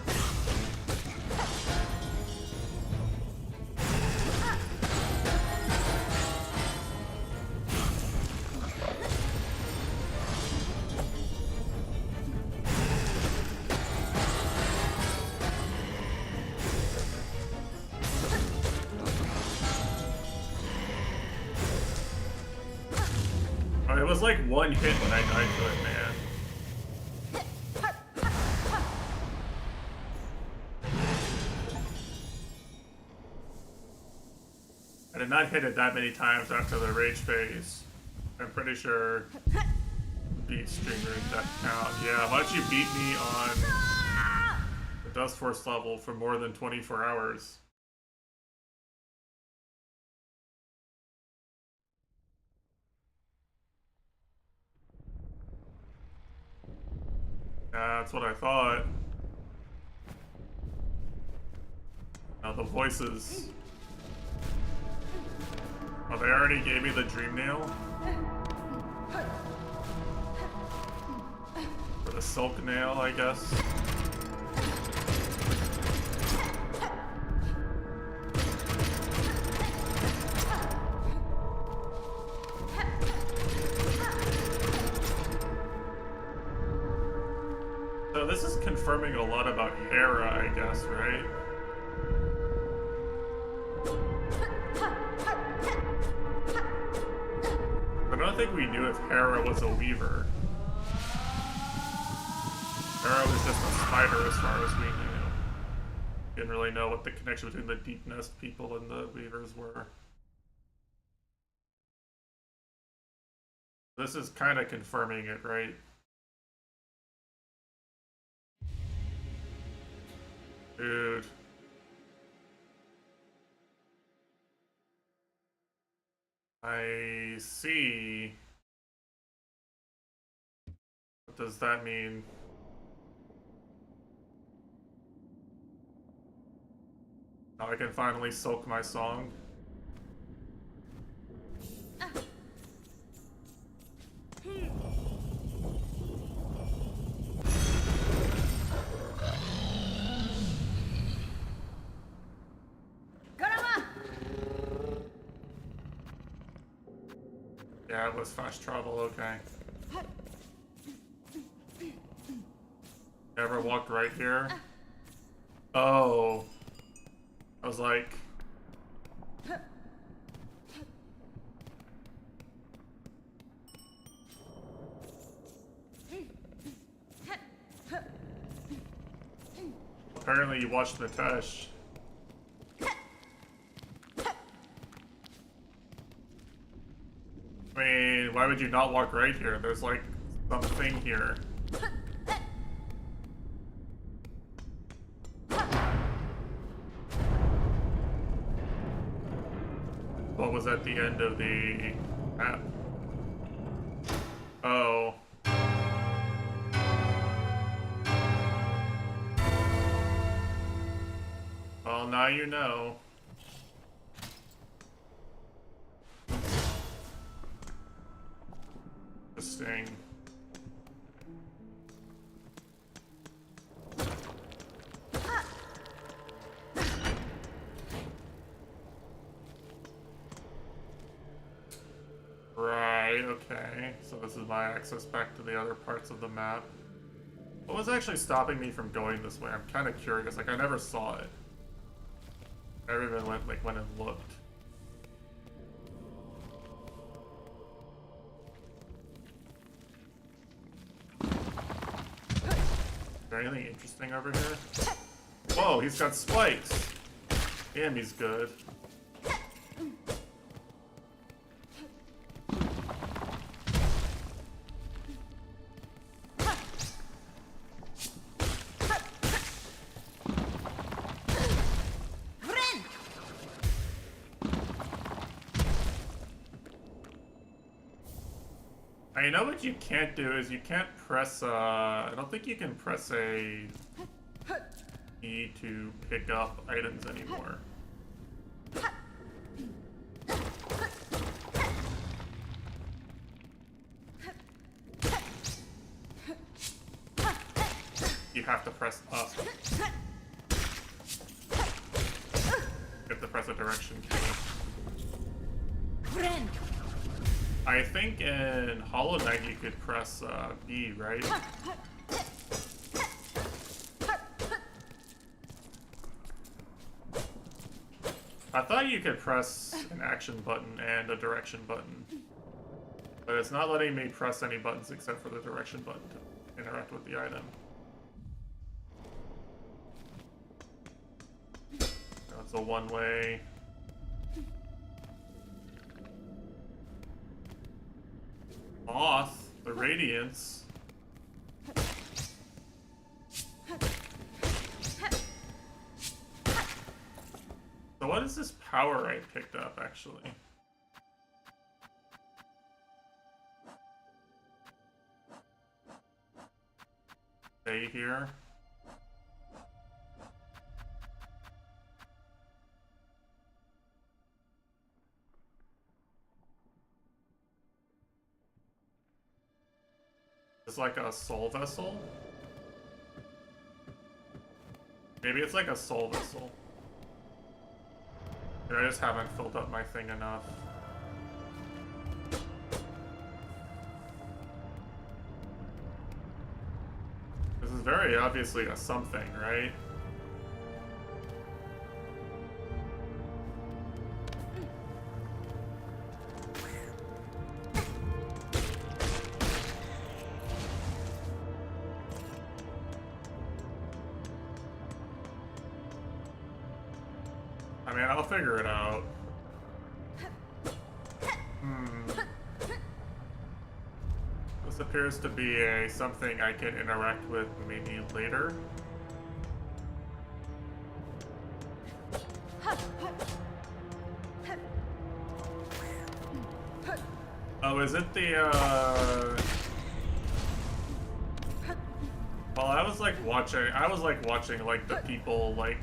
Oh, it was like one hit when I died to it, man. I did not hit it that many times after the rage phase. I'm pretty sure beat Streamer death count. Yeah, why don't you beat me on the Dust Force level for more than 24 hours? That's what I thought. Now the voices. Oh, they already gave me the dream nail? Or the silk nail, I guess. So this is confirming a lot about Hera, I guess, right? I don't think we knew if Hera was a weaver. Hera was just a spider as far as we knew. Didn't really know what the connection between the Deep Nest people and the weavers were. This is kind of confirming it, right? Dude. I see. What does that mean? Now I can finally sulk my song. Yeah, it was fast travel, okay. Ever walked right here? Oh. I was like... Apparently you watched Mitesh. I mean, why would you not walk right here? There's like something here. What was at the end of the map? Oh. Well, now you know. Interesting. Right, okay. So this is my access back to the other parts of the map. What was actually stopping me from going this way? I'm kind of curious. Like, I never saw it. I never even went and looked. Is there anything interesting over here? Whoa, he's got spikes! Damn, he's good. You know what you can't do is you can't press, I don't think you can press a E to pick up items anymore. You have to press up. You have to press a direction key. Friend. I think in Hollow Knight you could press B, right? I thought you could press an action button and a direction button. But it's not letting me press any buttons except for the direction button to interact with the item. That's a one-way. Moth, the Radiance. So what is this power I picked up, actually? Stay here. It's like a soul vessel? Maybe it's like a soul vessel. I just haven't filled up my thing enough. This is very obviously a something, right? I mean, I'll figure it out. This appears to be a something I can interact with maybe later. Oh, is it the, well, I was watching, like, the people, like,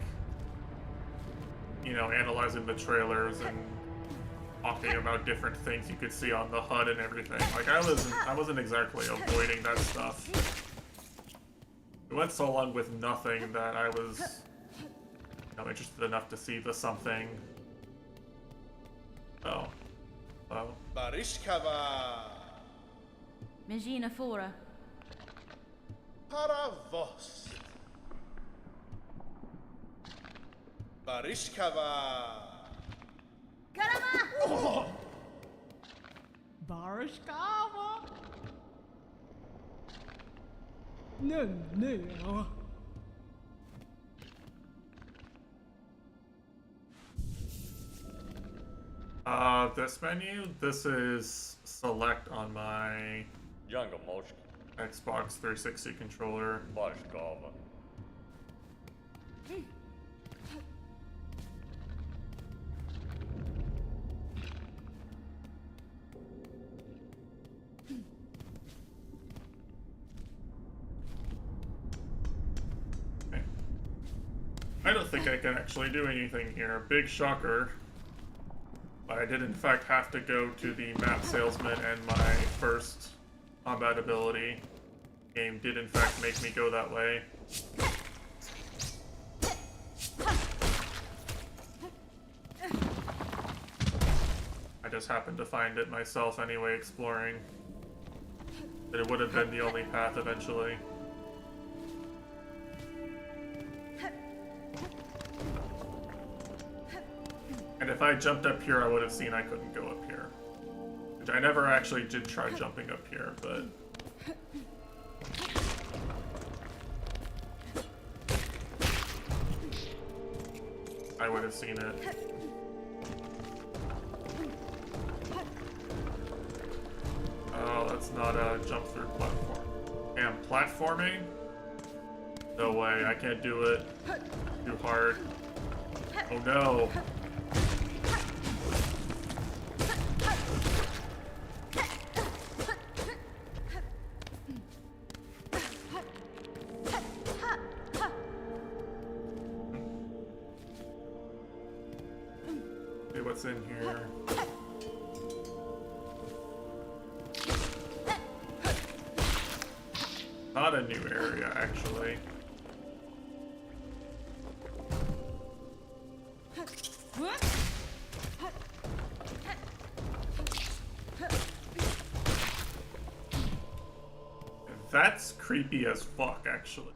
you know, analyzing the trailers and talking about different things you could see on the HUD and everything. Like, I wasn't exactly avoiding that stuff. It went so long with nothing that I was, you know, interested enough to see the something. Oh. Oh. Barishkava. Mejina Fora. Para vos. Barishkava. Karama! Barishkava. No. This menu, this is select on my Younger Moshki, Xbox 360 controller. Barishkava. Okay. I don't think I can actually do anything here. Big shocker. But I did in fact have to go to the map salesman, and my first combat ability game did in fact make me go that way. I just happened to find it myself anyway, exploring. But it would have been the only path eventually. And if I jumped up here, I would have seen I couldn't go up here. Which I never actually did try jumping up here, but... I would have seen it. Oh, that's not a jump through platform. Damn, platforming? No way, I can't do it. Too hard. Oh no. See what's in here. Not a new area, actually. That's creepy as fuck, actually.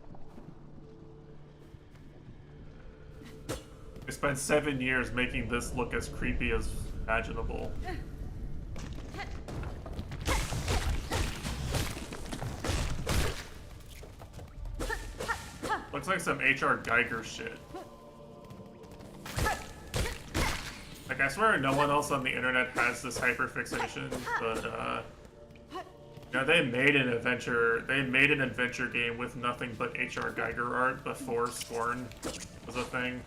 I spent 7 years making this look as creepy as imaginable. Looks like some H.R. Geiger shit. Like, I swear no one else on the internet has this hyperfixation, but, you know, they made an adventure game with nothing but H.R. Geiger art before Scorn was a thing.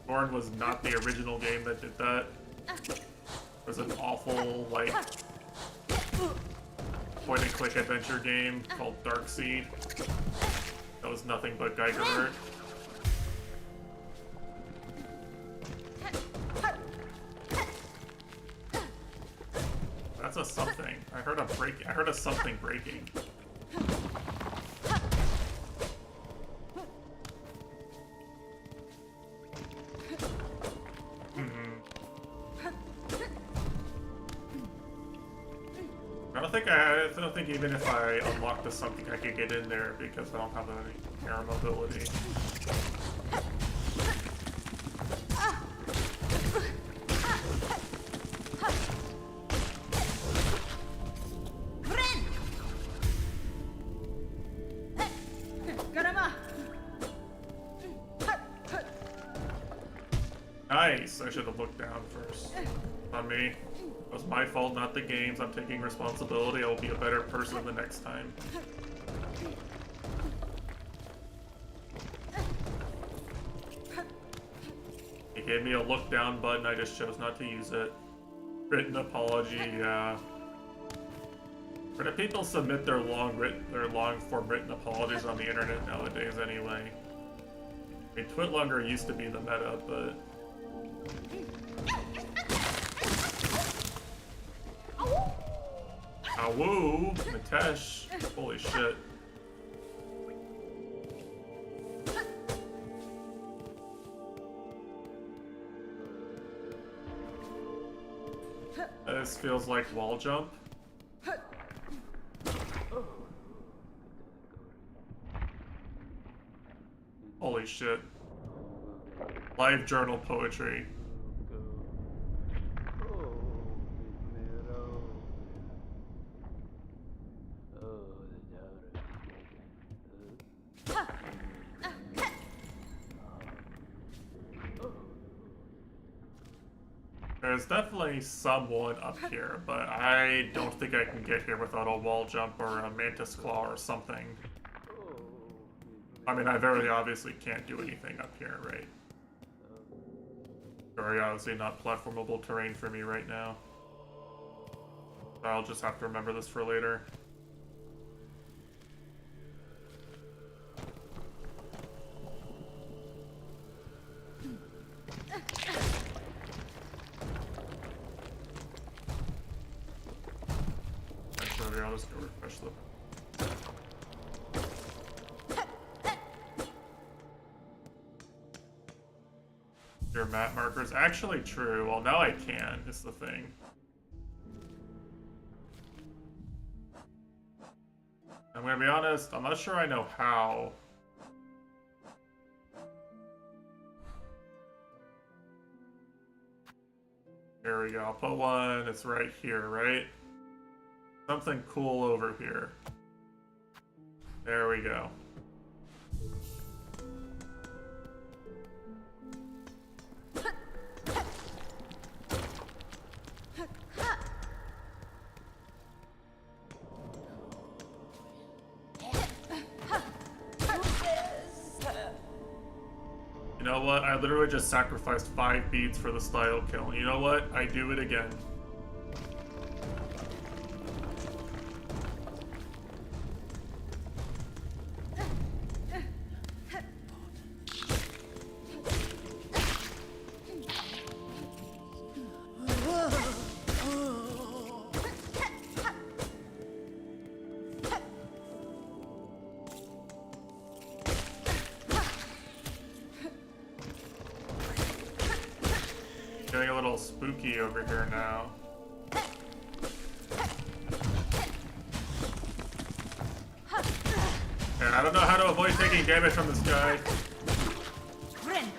Scorn was not the original game that did that. It was an awful, like, point-and-click adventure game called Darkseed. That was nothing but Geiger art. That's a something. I heard a something breaking. I don't think even if I unlock the something I could get in there because I don't have any air mobility. Nice! I should have looked down first. On me. It was my fault, not the game's. I'm taking responsibility. I will be a better person the next time. He gave me a look down button, I just chose not to use it. Written apology, yeah. Where do people submit their long form written apologies on the internet nowadays anyway? I mean, Twitlonger used to be the meta, but... Awoo! Mitesh. Holy shit. This feels like wall jump. Holy shit. Live journal poetry. There's definitely someone up here, but I don't think I can get here without a wall jump or a mantis claw or something. I mean, I very obviously can't do anything up here, right? Very obviously not platformable terrain for me right now. I'll just have to remember this for later. Actually, I'll just go refresh them. Your map markers actually true. Well, now I can, is the thing. I'm gonna be honest, I'm not sure I know how. There we go. I'll put one. It's right here, right? Something cool over here. There we go. You know what? I literally just sacrificed 5 beads for the style kill. And you know what? I do it again. spooky over here now. And I don't know how to avoid taking damage from this guy. Ren.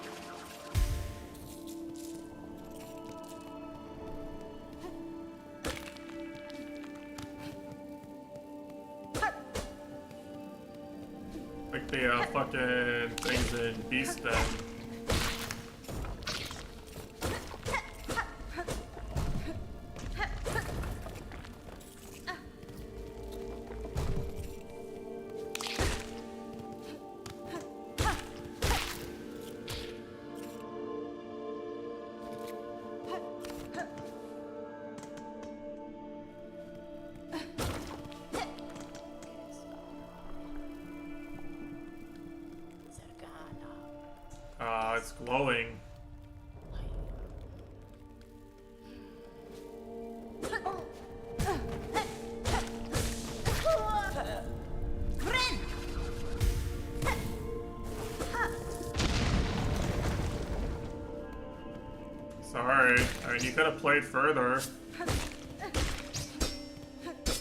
Like the fucking things in Beast Den. It's glowing. Sorry. I mean, you could have played further.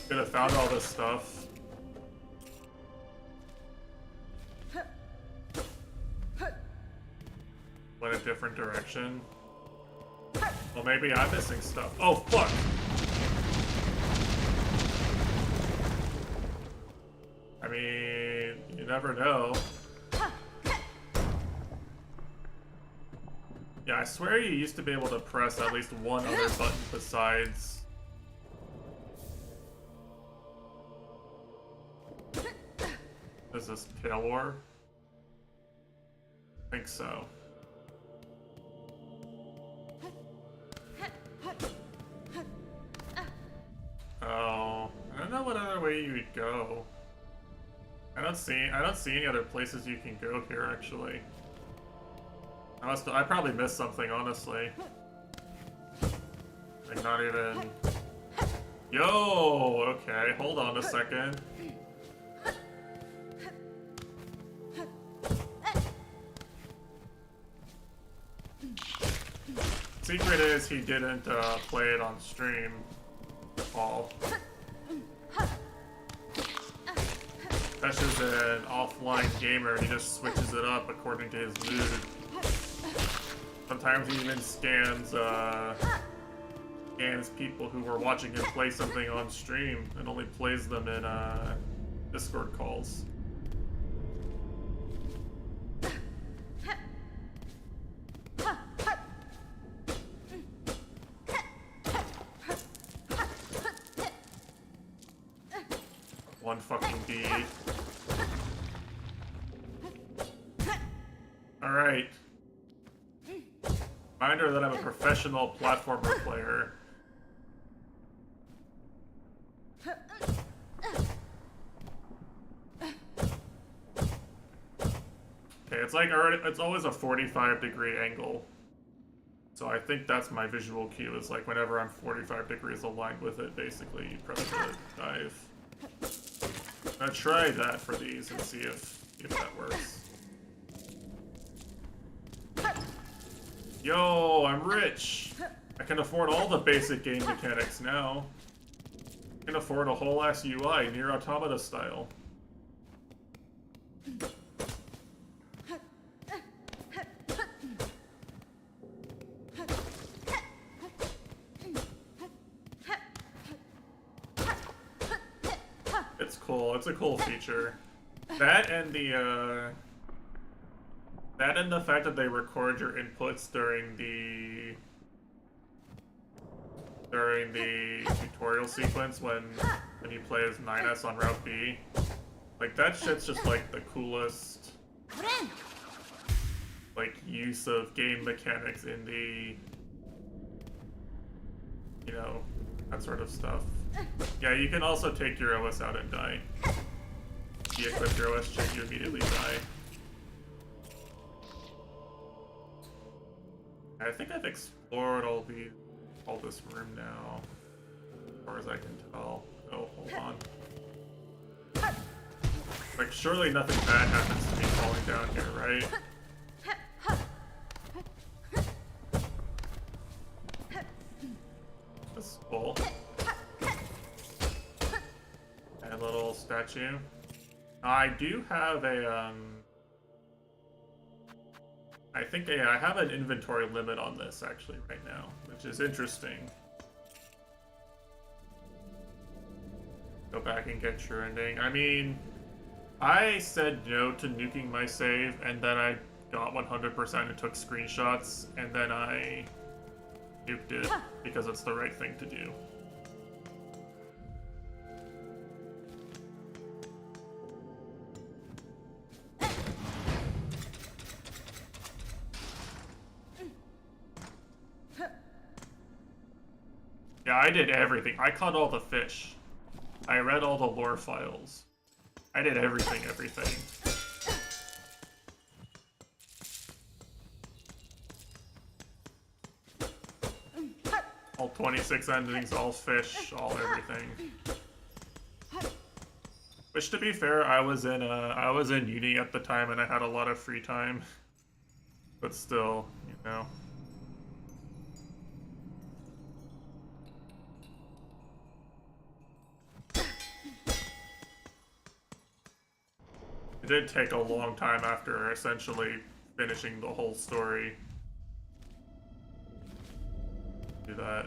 Could have found all this stuff. Went a different direction. Well, maybe I'm missing stuff. Oh, fuck! I mean, you never know. Yeah, I swear you used to be able to press at least one other button besides... Is this Pale War? I think so. Oh, I don't know what other way you would go. I don't see any other places you can go here actually. I probably missed something, honestly. Like not even. Yo, okay, hold on a second. Secret is he didn't play it on stream. Paul. That's just an offline gamer, and he just switches it up according to his mood. Sometimes he even scans people who were watching him play something on stream and only plays them in Discord calls. One fucking beat. Alright. Reminder that I'm a professional platformer player. Okay, it's always a 45-degree angle. So I think that's my visual cue, is like whenever I'm 45 degrees aligned with it, basically you press the dive. I'm gonna try that for these and see if that works. Yo, I'm rich! I can afford all the basic game mechanics now. I can afford a whole ass UI, Nier Automata style. It's cool. It's a cool feature. That and the fact that they record your inputs during the tutorial sequence when you play as 9S on Route B. Like that shit's just like the coolest like use of game mechanics in the, you know, that sort of stuff. Yeah, you can also take your OS out and die. De-equip your OS chip, you immediately die. I think I've explored all this room now, as far as I can tell. Oh, hold on. Like, surely nothing bad happens to me falling down here, right? Cool. And a little statue. I do have a, I think I have an inventory limit on this actually right now, which is interesting. Go back and get your ending. I mean, I said no to nuking my save, and then I got 100% and took screenshots, and then I nuked it because it's the right thing to do. Yeah, I did everything. I caught all the fish. I read all the lore files. I did everything. All 26 endings, all fish, all everything. Which, to be fair, I was in uni at the time and I had a lot of free time. But still, you know. It did take a long time after essentially finishing the whole story. Do that.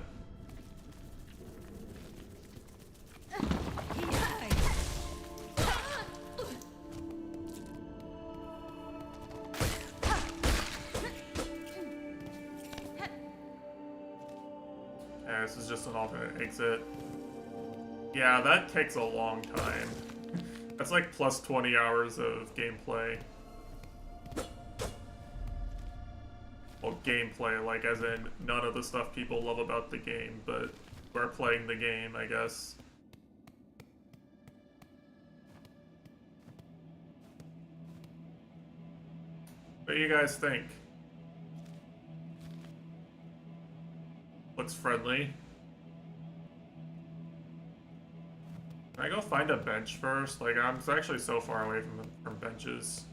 Yeah, this is just an alternate exit. Yeah, that takes a long time. That's like plus 20 hours of gameplay. Well, gameplay, like as in none of the stuff people love about the game, but we're playing the game, I guess. What do you guys think? Looks friendly. Can I go find a bench first? Like, I'm actually so far away from benches.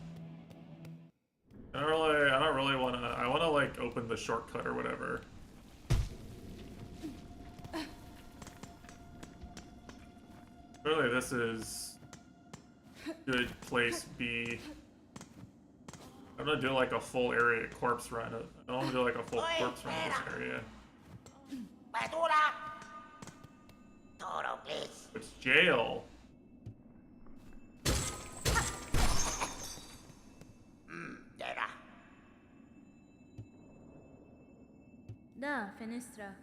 I don't really wanna, I wanna like open the shortcut or whatever. Clearly this is good place B. I'm gonna do like a full area corpse run. I don't wanna do like a full corpse run in this area. It's jail. Da, fenestra.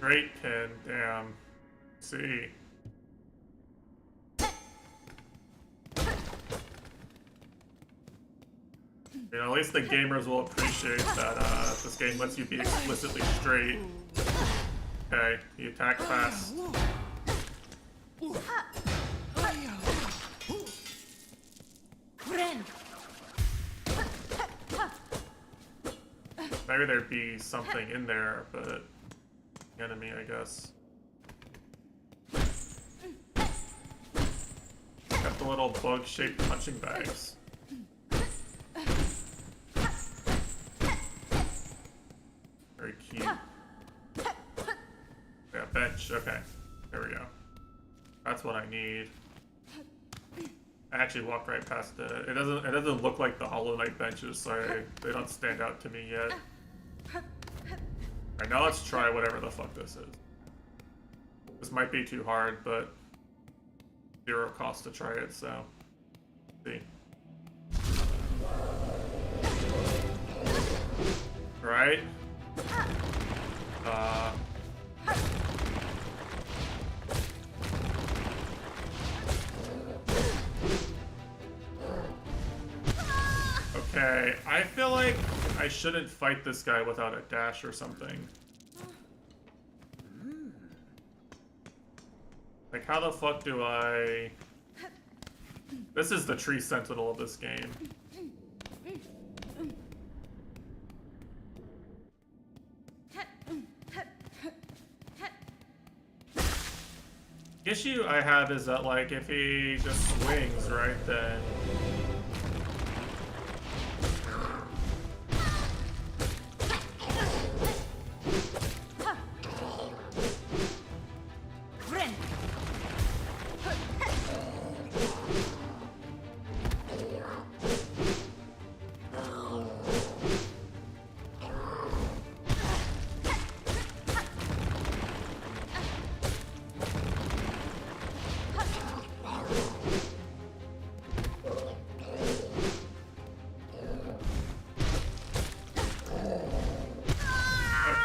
Great pin, damn. See. You know, at least the gamers will appreciate that this game lets you be explicitly straight. Okay, he attacked fast. Maybe there'd be something in there, but enemy, I guess. Got the little bug-shaped punching bags. Very cute. Yeah, bench. Okay, there we go. That's what I need. I actually walked right past it. It doesn't look like the Hollow Knight benches, so they don't stand out to me yet. Alright, now let's try whatever the fuck this is. This might be too hard, but 0 cost to try it, so let's see. Right? Okay, I feel like I shouldn't fight this guy without a dash or something. Like, how the fuck do I... This is the tree sentinel of this game. issue I have is that, like, if he just swings, right, then...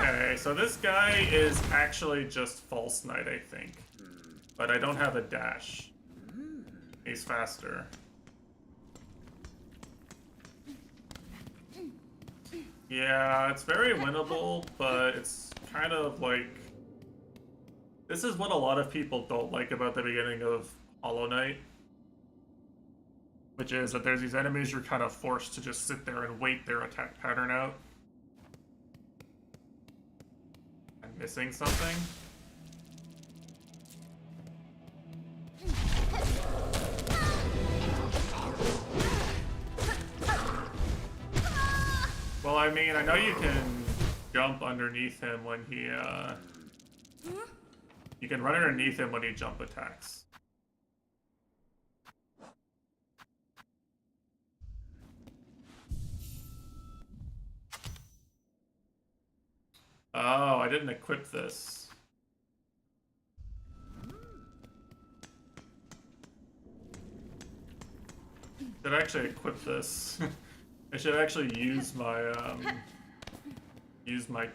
Okay, so this guy is actually just False Knight, I think. But I don't have a dash. He's faster. Yeah, it's very winnable, but it's kind of like... This is what a lot of people don't like about the beginning of Hollow Knight. Which is that there's these enemies you're kind of forced to just sit there and wait their attack pattern out. I'm missing something. Well, I mean, I know you can jump underneath him when he, You can run underneath him when he jump attacks. Oh, I didn't equip this. Should actually equip this. I should actually use my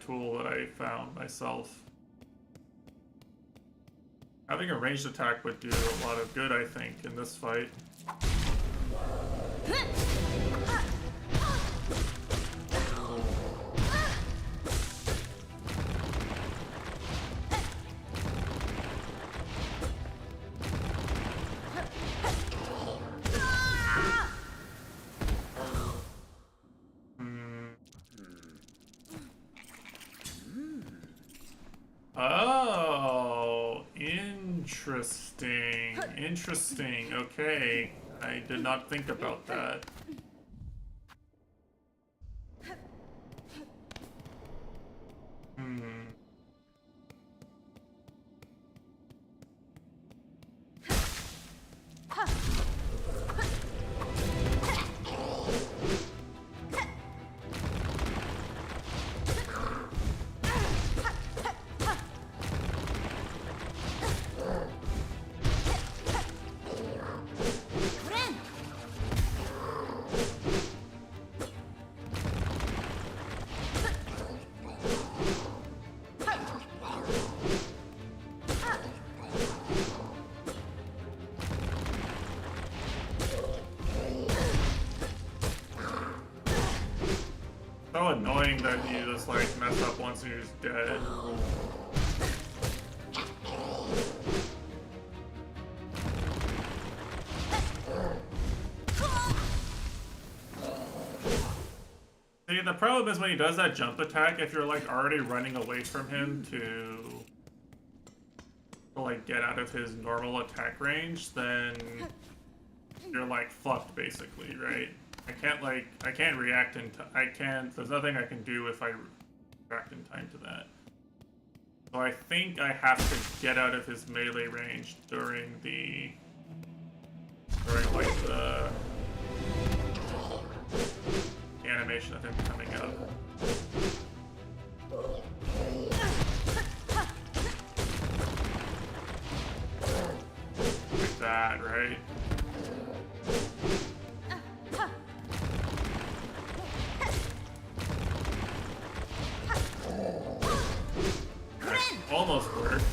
tool that I found myself. Having a ranged attack would do a lot of good, I think, in this fight. Oh, interesting. Interesting. Okay. I did not think about that. So annoying that you just like mess up once and you're just dead. See, the problem is when he does that jump attack, if you're like already running away from him to like get out of his normal attack range, then you're like fucked basically, right? I can't react there's nothing I can do if I react in time to that. So I think I have to get out of his melee range during like the animation of him coming up. Like that, right? Almost worked.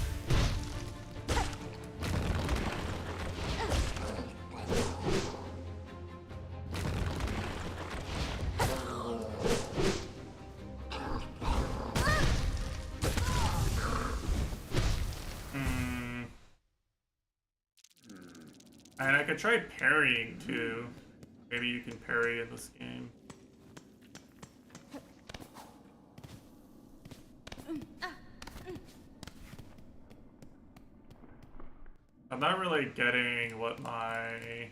And I could try parrying too. Maybe you can parry in this game. like getting what my...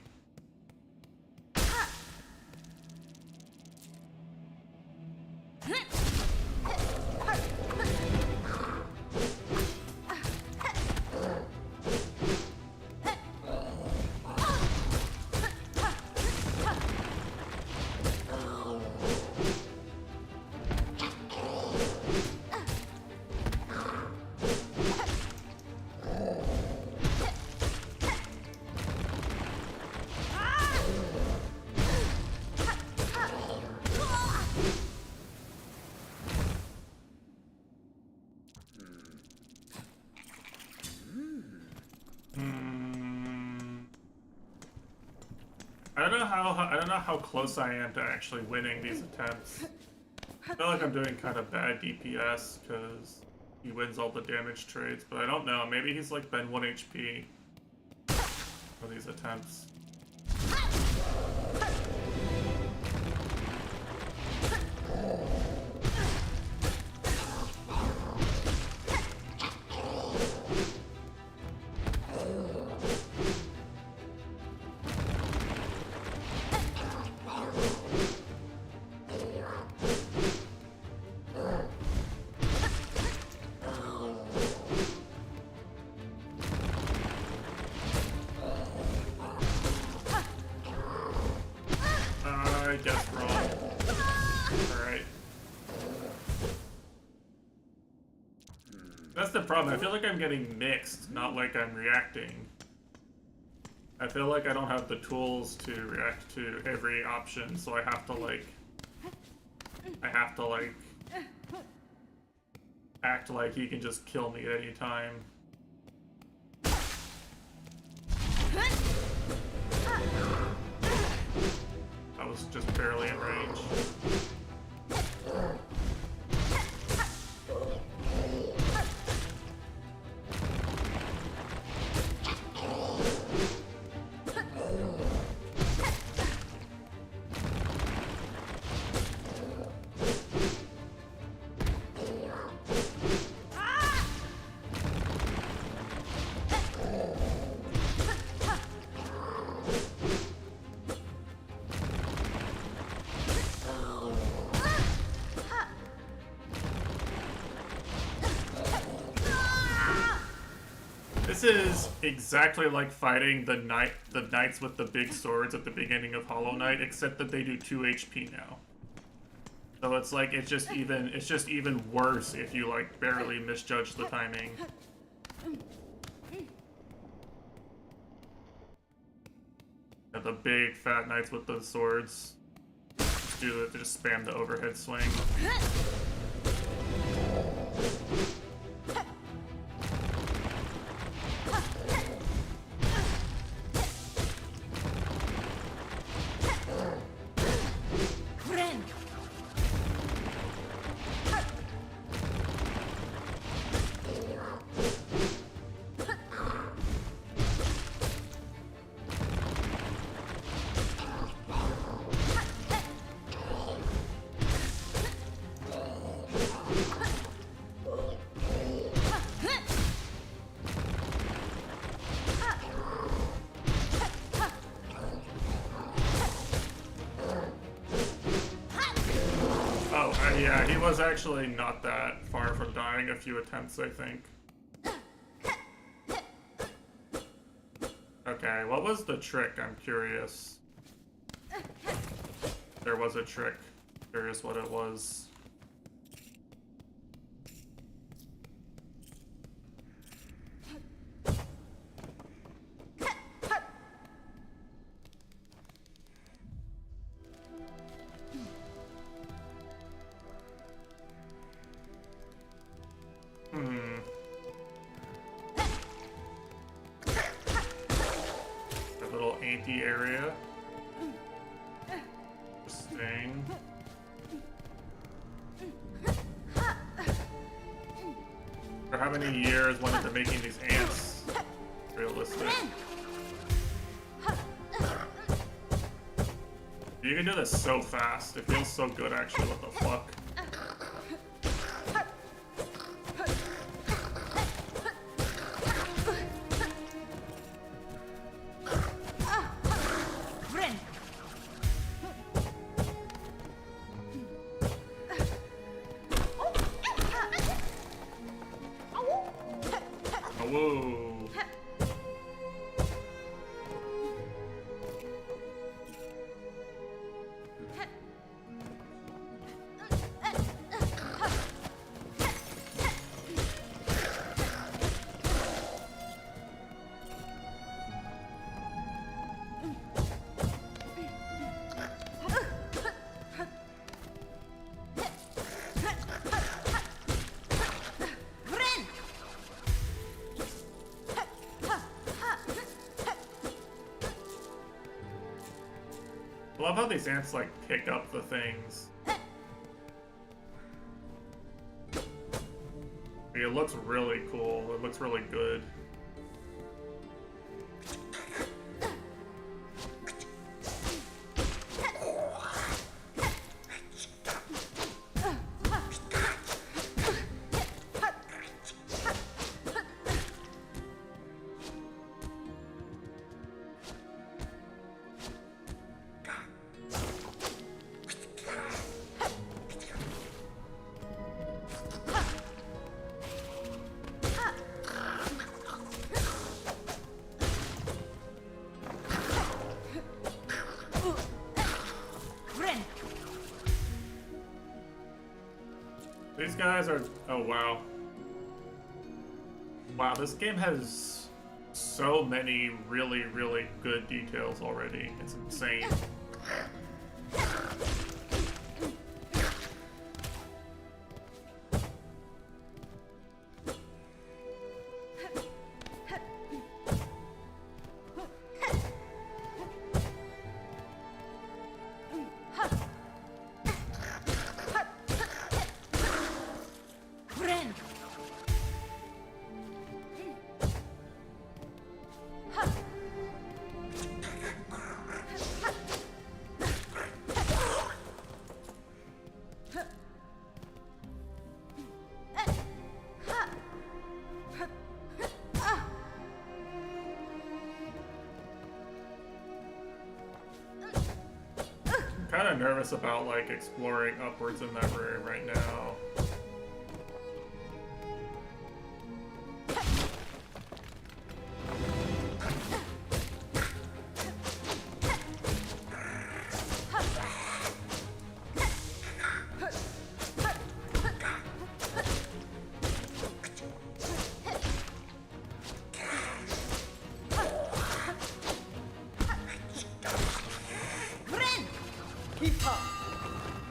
I don't know how close I am to actually winning these attempts. I feel like I'm doing kind of bad DPS because he wins all the damage trades, but I don't know. Maybe he's like been 1 HP for these attempts. I guess wrong. Alright. That's the problem. I feel like I'm getting mixed, not like I'm reacting. I feel like I don't have the tools to react to every option, so I have to like act like he can just kill me at any time. I was just barely in range. This is exactly like fighting the knights with the big swords at the beginning of Hollow Knight, except that they do 2 HP now. So it's like it's just even worse if you like barely misjudge the timing. Yeah, the big fat knights with the swords do it. They just spam the overhead swing. Yeah, he was actually not that far from dying. A few attempts, I think. Okay, what was the trick? I'm curious. There was a trick. Curious what it was. Area. Interesting. For how many years went into making these ants realistic? You can do this so fast. It feels so good, actually. What the fuck? I love how these ants like pick up the things. It looks really cool. It looks really good. These guys are... oh, wow. Wow, this game has so many really, really good details already. It's insane. Kind of nervous about like exploring upwards in that room right now.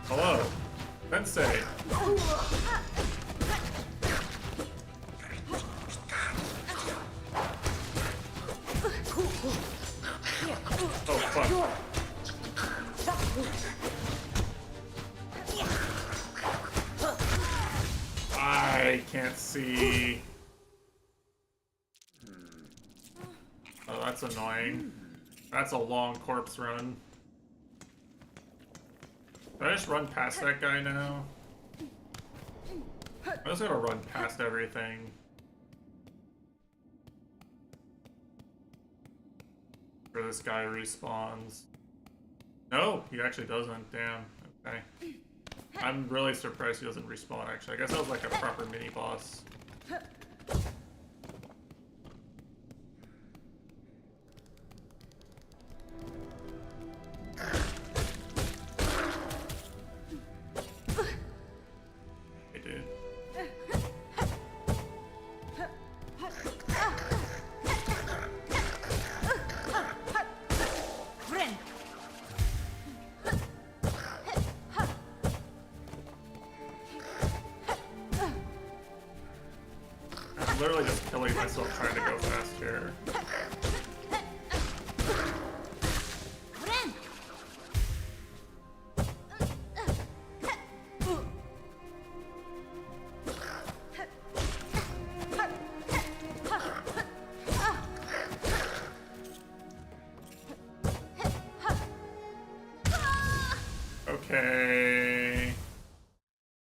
Hello, Sensei. Oh fuck. I can't see. Oh, that's annoying. That's a long corpse run. Did I just run past that guy now? I just gotta run past everything. Where this guy respawns. No, he actually doesn't. Damn. Okay. I'm really surprised he doesn't respawn, actually. I guess that was like a proper mini-boss. I'm literally just killing myself trying to go fast here. Okay.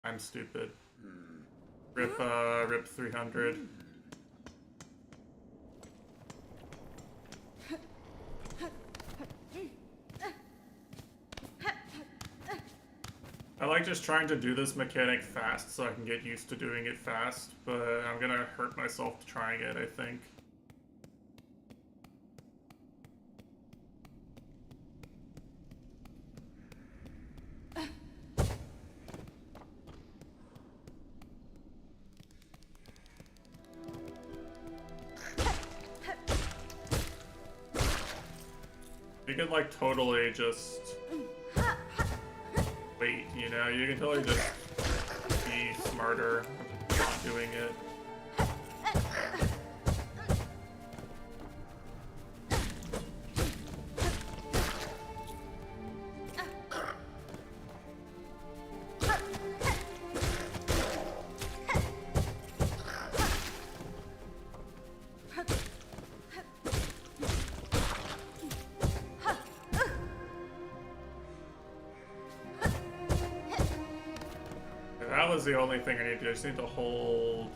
I'm stupid. Rip 300. I like just trying to do this mechanic fast so I can get used to doing it fast, but I'm gonna hurt myself trying it, I think. You can like totally just wait, you know, you can totally just be smarter not doing it. was the only thing I need to do. I just need to hold.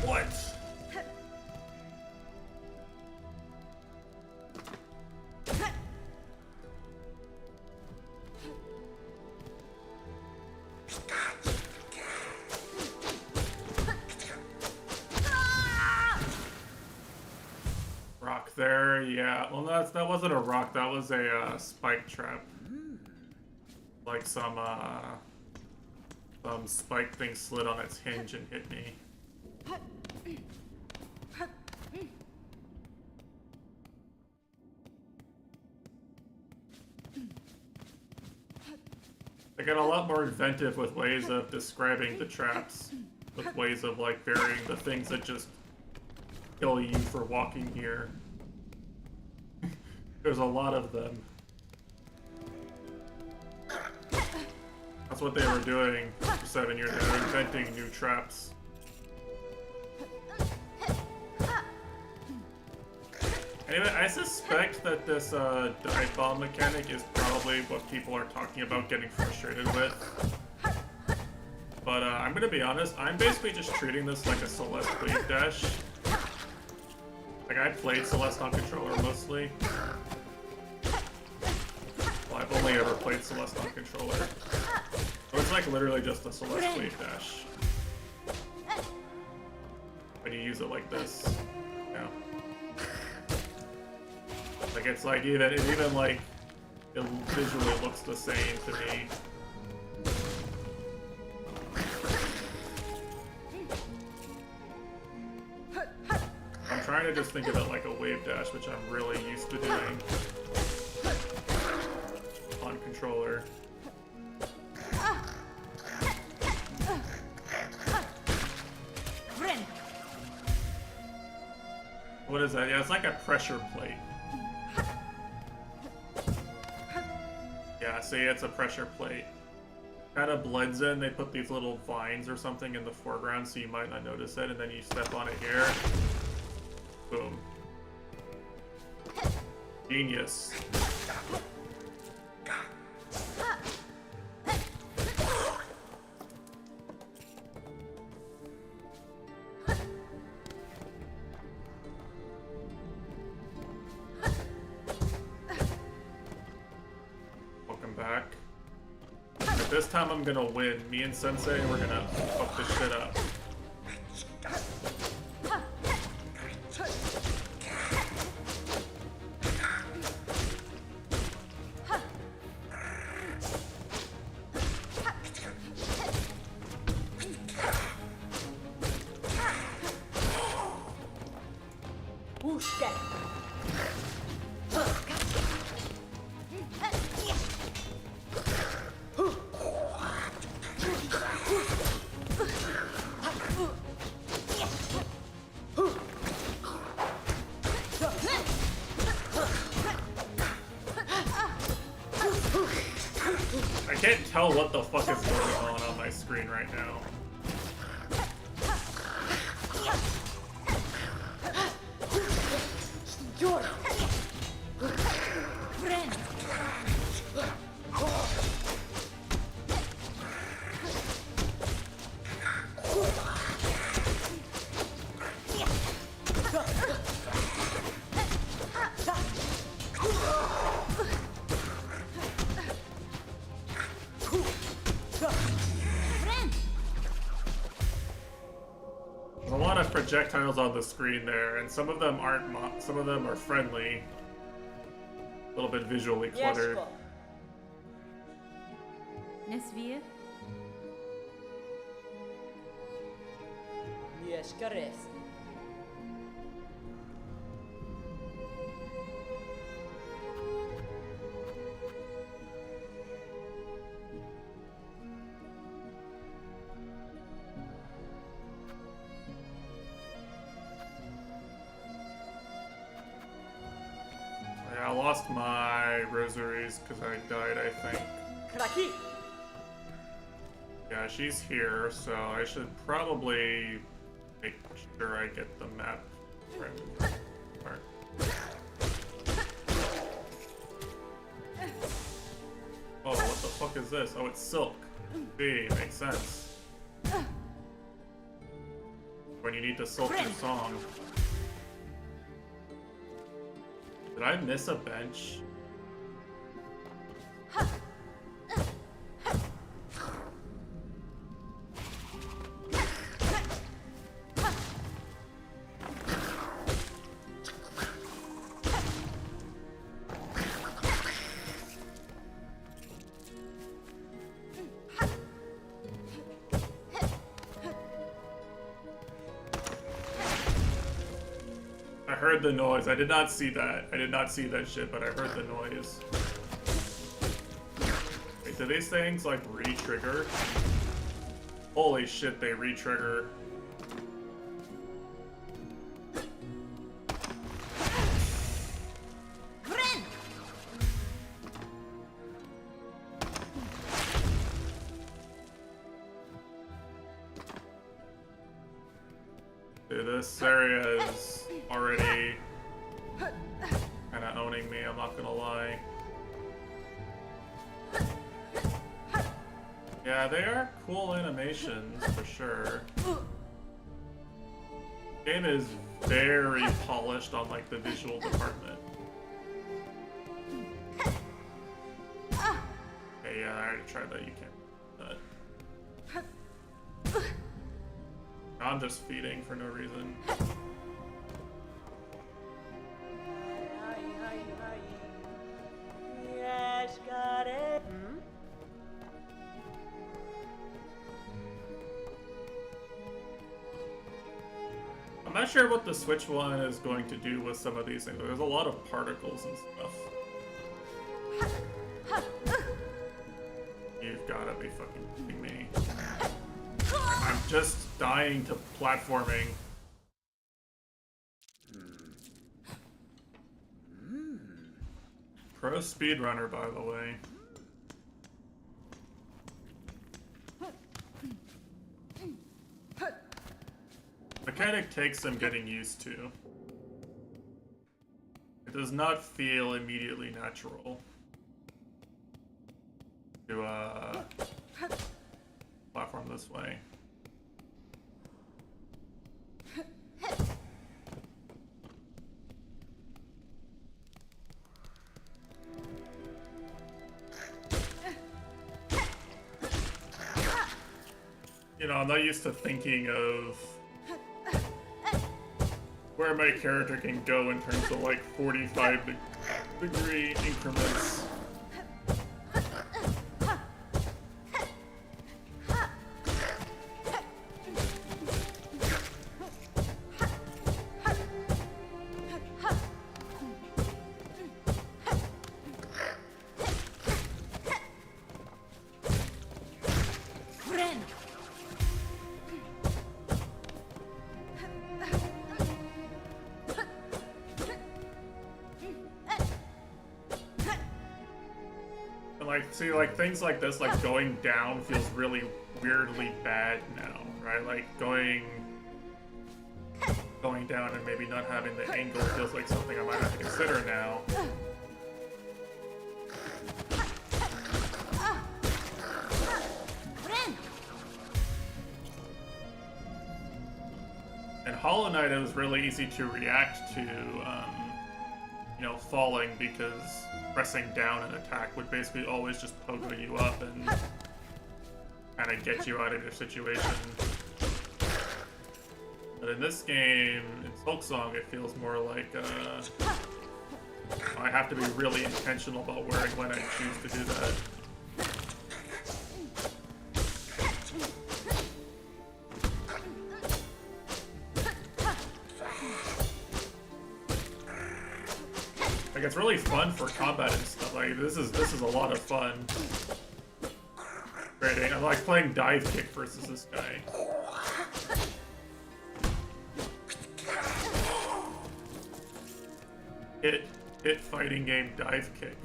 What? Rock there, yeah. Well, that wasn't a rock. That was a spike trap. Like some spike thing slid on its hinge and hit me. I got a lot more inventive with ways of describing the traps, with ways of like varying the things that just kill you for walking here. There's a lot of them. That's what they were doing for 7 years. They were inventing new traps. Anyway, I suspect that this dive bomb mechanic is probably what people are talking about getting frustrated with. But I'm gonna be honest, I'm basically just treating this like a Celeste wave dash. Like, I played Celeste on controller mostly. Well, I've only ever played Celeste on controller. So it's like literally just a Celeste wave dash. When you use it like this. Yeah. Like, it's like it even like it visually looks the same to me. I'm trying to just think of it like a wave dash, which I'm really used to doing on controller. What is that? Yeah, it's like a pressure plate. Yeah, see, it's a pressure plate. Kind of blends in. They put these little vines or something in the foreground so you might not notice it, and then you step on it here. Boom. Genius. Welcome back. But this time I'm gonna win. Me and Sensei, we're gonna fuck this shit up. I can't tell what the fuck is going on my screen right now. There's a lot of projectiles on the screen there, and some of them aren't. Some of them are friendly. A little bit visually cluttered. Nesvia? Yes, caress. lost my rosaries because I died, I think. Kraki. Yeah, she's here, so I should probably make sure I get the map right. Oh, what the fuck is this? Oh, it's silk. B, makes sense. When you need to silk your song. Did I miss a bench? I heard the noise. I did not see that. I did not see that shit, but I heard the noise. Wait, do these things, like, re-trigger? Holy shit, they re-trigger. Dude, this area is already kind of owning me, I'm not gonna lie. Yeah, they are cool animations, for sure. Game is very polished on, like, the visual department. Okay, yeah, I already tried that, you can't do that. I'm just feeding for no reason. Yes, got it. Hmm? I'm not sure what the Switch one is going to do with some of these things. There's a lot of particles and stuff. You've gotta be fucking kidding me. I'm just dying to platforming. Pro speedrunner, by the way. Mechanic takes some getting used to. It does not feel immediately natural to platform this way. You know, I'm not used to thinking of where my character can go in terms of like 45-degree increments. See, like, things like this, like, going down feels really weirdly bad now, right? Like, going down and maybe not having the angle feels like something I might have to consider now. And Hollow Knight, it was really easy to react to, you know, falling, because pressing down an attack would basically always just pogo you up and kind of get you out of your situation. But in this game, in SKONG, it feels more like I have to be really intentional about where and when I choose to do that. Like, it's really fun for combat and stuff. Like, this is a lot of fun. Great, I'm like playing dive kick versus this guy. Hit fighting game dive kick.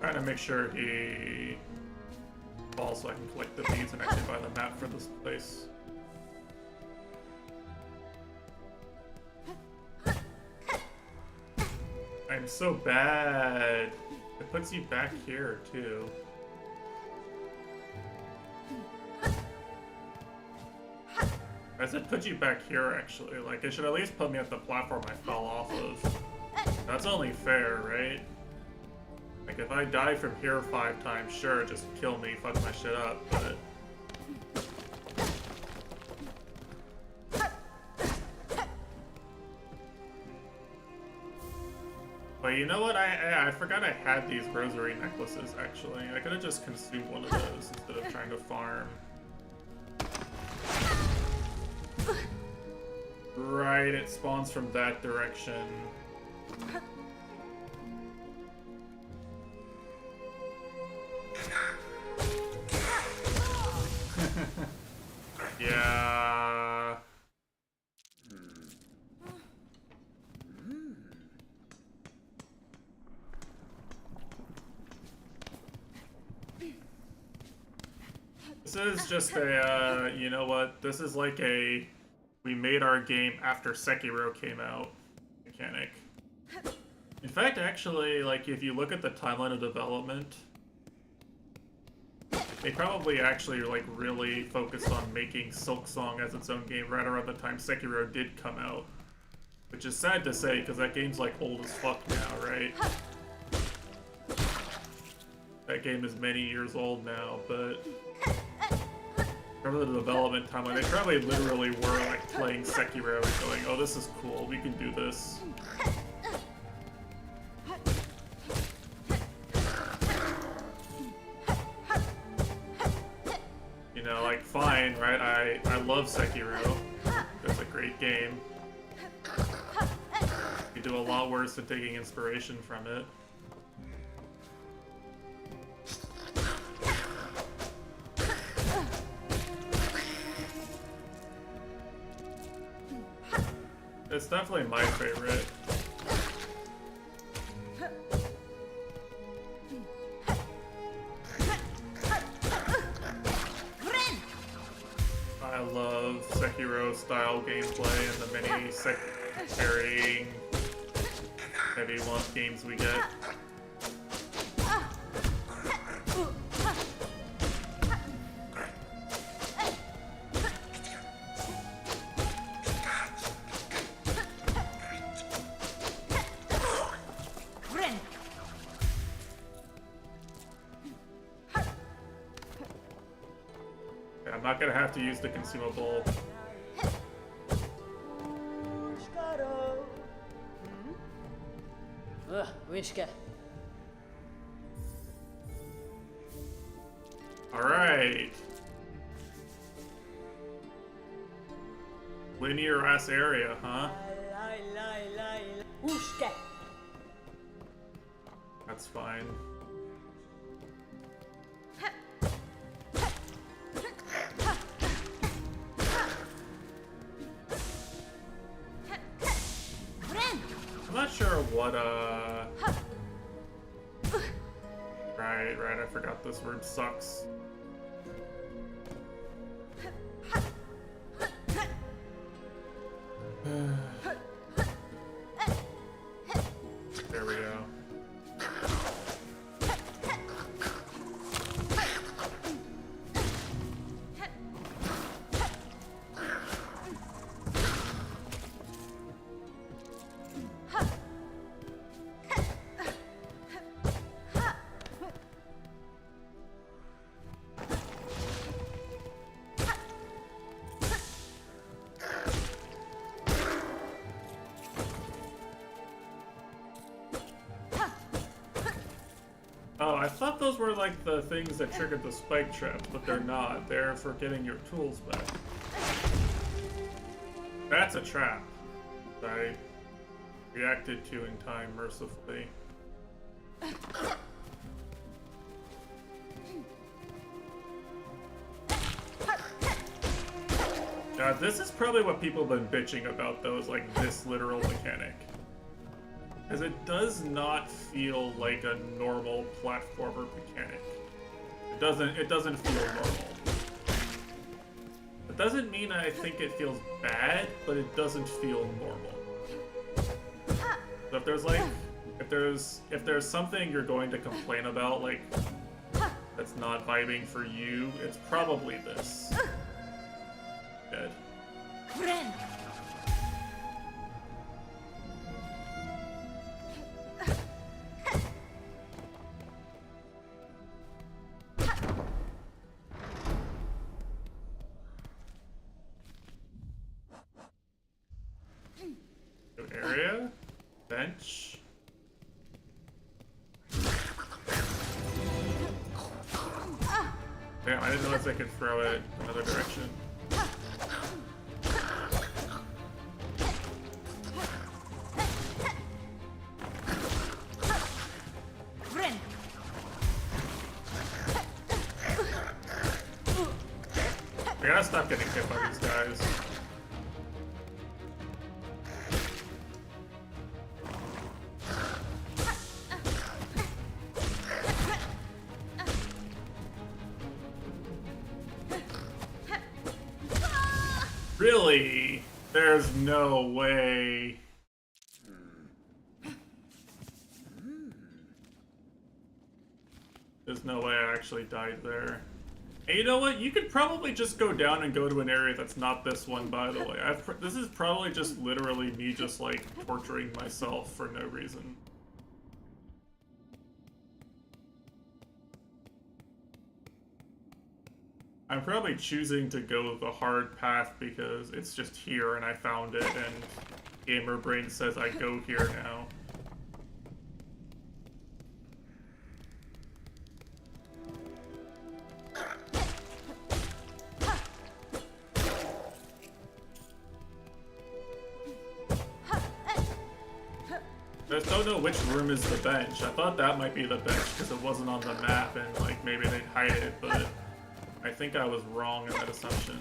Trying to make sure he falls so I can collect the beads and actually buy the map for this place. I'm so bad. It puts you back here too. I said put you back here actually. Like it should at least put me at the platform I fell off of. That's only fair, right? Like, if I die from here 5 times, sure, just kill me, fuck my shit up, but... But you know what? I forgot I had these rosary necklaces, actually. I could've just consumed one of those instead of trying to farm. Right, it spawns from that direction. Yeah. This is just a, you know what? This is like a, we made our game after Sekiro came out mechanic. In fact, actually, like, if you look at the timeline of development, they probably actually, like, really focused on making Silksong as its own game right around the time Sekiro did come out. Which is sad to say, because that game's, like, old as fuck now, right? That game is many years old now, but... Remember the development timeline, they probably literally were, like, playing Sekiro and going, oh, this is cool, we can do this. You know, like, fine, right? I love Sekiro. That's a great game. You do a lot worse than taking inspiration from it. It's definitely my favorite. I love Sekiro-style gameplay and the many carrying heavy one games we get. I'm not gonna have to use the consumable. Wishka. Alright. Linear ass area, huh? Ushka. That's fine. I'm not sure what, Right, I forgot this word sucks. There we go. I thought those were like the things that triggered the spike traps, but they're not. They're for getting your tools back. That's a trap. I reacted to in time, mercifully. God, this is probably what people have been bitching about, though, is like this literal mechanic. Because it does not feel like a normal platformer mechanic. It doesn't feel normal. It doesn't mean I think it feels bad, but it doesn't feel normal. So if there's like, if there's something you're going to complain about, like, that's not vibing for you, it's probably this. Dead. New area? Bench? Damn, I didn't realize I could throw it another direction. I gotta stop getting hit by these guys. Really? There's no way. There's no way I actually died there. And you know what? You could probably just go down and go to an area that's not this one, by the way. This is probably just literally me just, like, torturing myself for no reason. I'm probably choosing to go the hard path because it's just here and I found it and Gamer Brain says I go here now. I just don't know which room is the bench. I thought that might be the bench because it wasn't on the map and like maybe they'd hide it, but I think I was wrong in that assumption.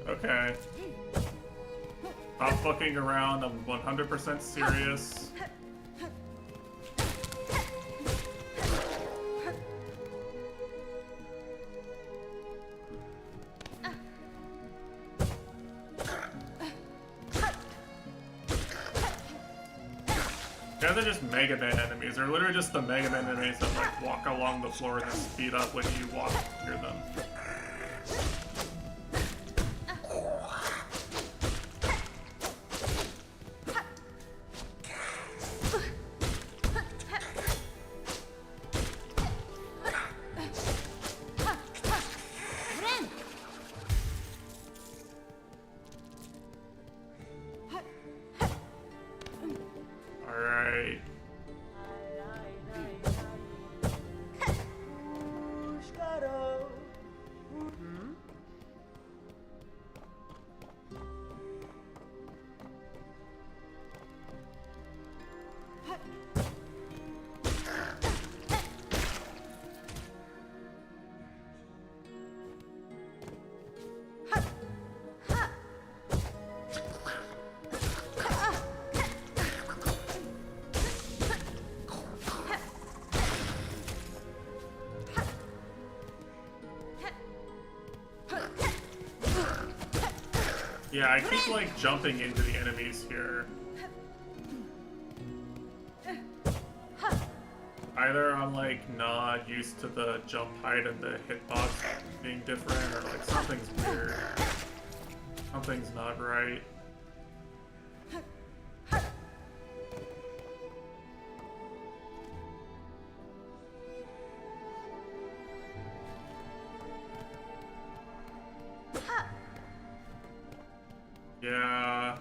Okay. Stop fucking around, I'm 100% serious. Guys are just Mega Man enemies. They're literally just the Mega Man enemies that like walk along the floor and then speed up when you walk near them. Alright. Yeah, I keep like jumping into the enemies here. Either I'm like not used to the jump height and the hitbox being different, or like something's weird. Something's not right. Yeah.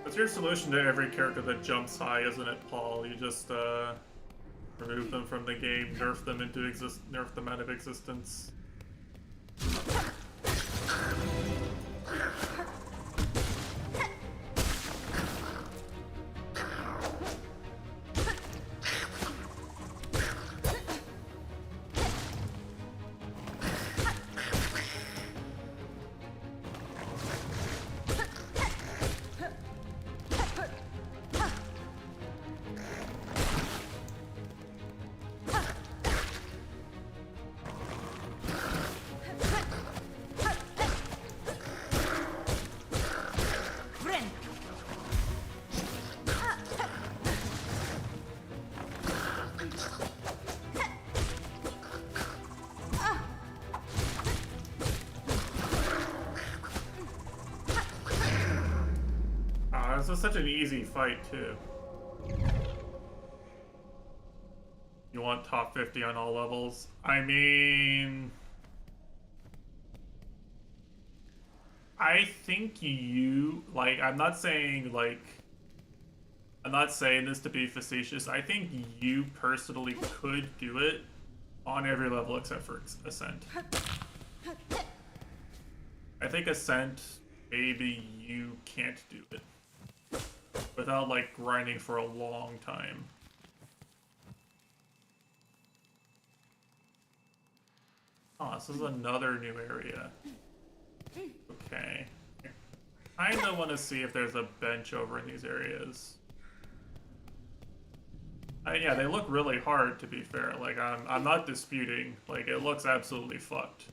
What's your solution to every character that jumps high, isn't it, Paul? You just remove them from the game, nerf them out of existence. This was such an easy fight, too. You want top 50 on all levels? I mean... I think you... Like, I'm not saying, like... I'm not saying this to be facetious. I think you personally could do it on every level except for Ascent. I think Ascent, maybe you can't do it without, like, grinding for a long time. Oh, this is another new area. Okay. I kinda want to see if there's a bench over in these areas. Yeah, they look really hard, to be fair. Like, I'm not disputing. Like, it looks absolutely fucked.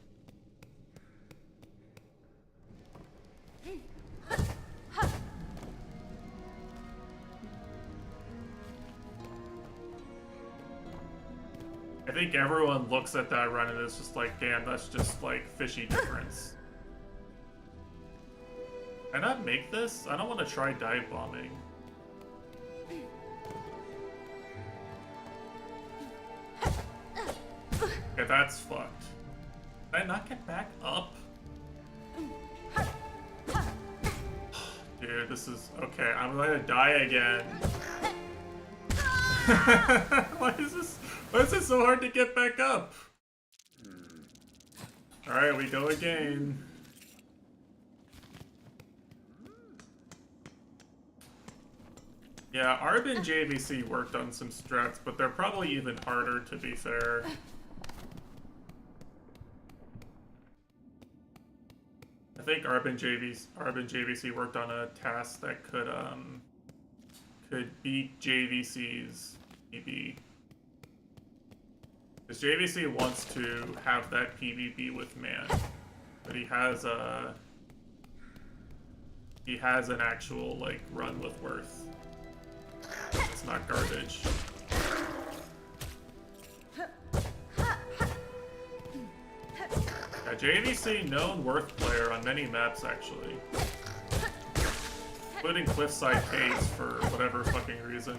I think everyone looks at that run and is just like, damn, that's just like fishy difference. Can I make this? I don't want to try dive bombing. Okay, that's fucked. Did I not get back up? Dude, this is... Okay, I'm gonna die again. Why is it so hard to get back up? Alright, we go again. Yeah, Arb and JVC worked on some strats, but they're probably even harder, to be fair. I think Arb and JVC worked on a task that could beat JVC's PB. Because JVC wants to have that PvP with Man, but he has an actual, like, run with worth. It's not garbage. Yeah, JVC, known worth player on many maps, actually. Including Cliffside Haze for whatever fucking reason.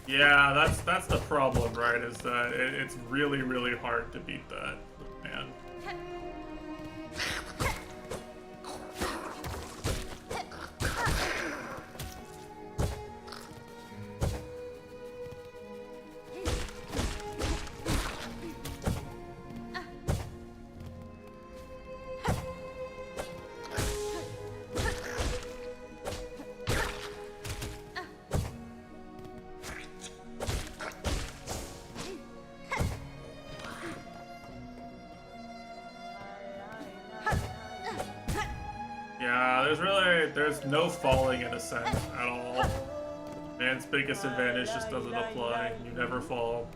Yeah, that's the problem, right? Is that it's really, really hard to beat that, man. right? There's no falling in Ascent at all. Man's biggest advantage just doesn't apply. You never fall.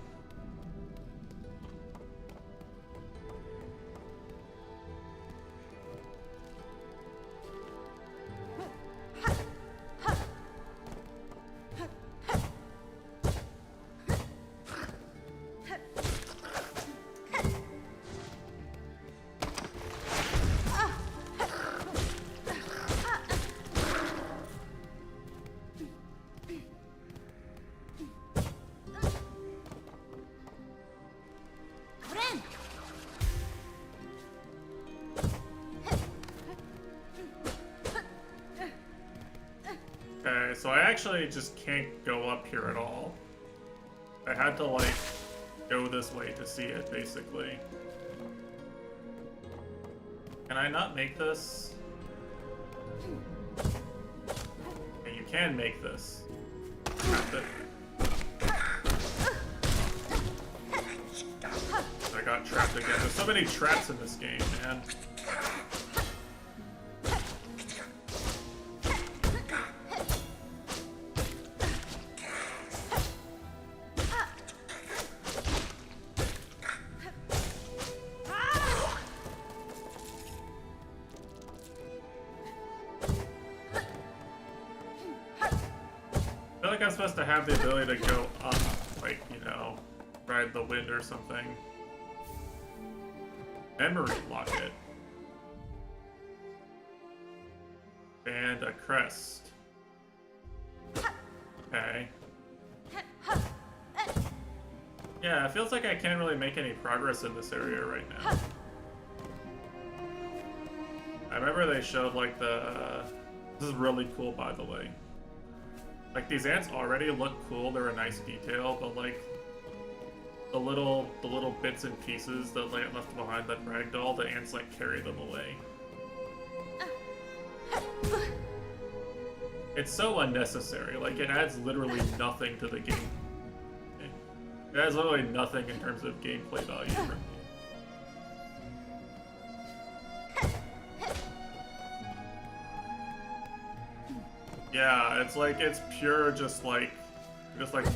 Okay, so I actually just can't go up here at all. I had to, like, go this way to see it, basically. Can I not make this? Okay, you can make this. I got trapped again. There's so many traps in this game, man. I feel like I'm supposed to have the ability to go up, like, you know, ride the wind or something. Memory locket. And a crest. Okay. Yeah, it feels like I can't really make any progress in this area right now. I remember they showed, like, this is really cool, by the way. Like, these ants already look cool, they're a nice detail, but, like, the little bits and pieces that like left behind that ragdoll, the ants, like, carry them away. It's so unnecessary, like, it adds literally nothing to the game. It adds literally nothing in terms of gameplay value for me. Yeah, it's like, it's pure just like,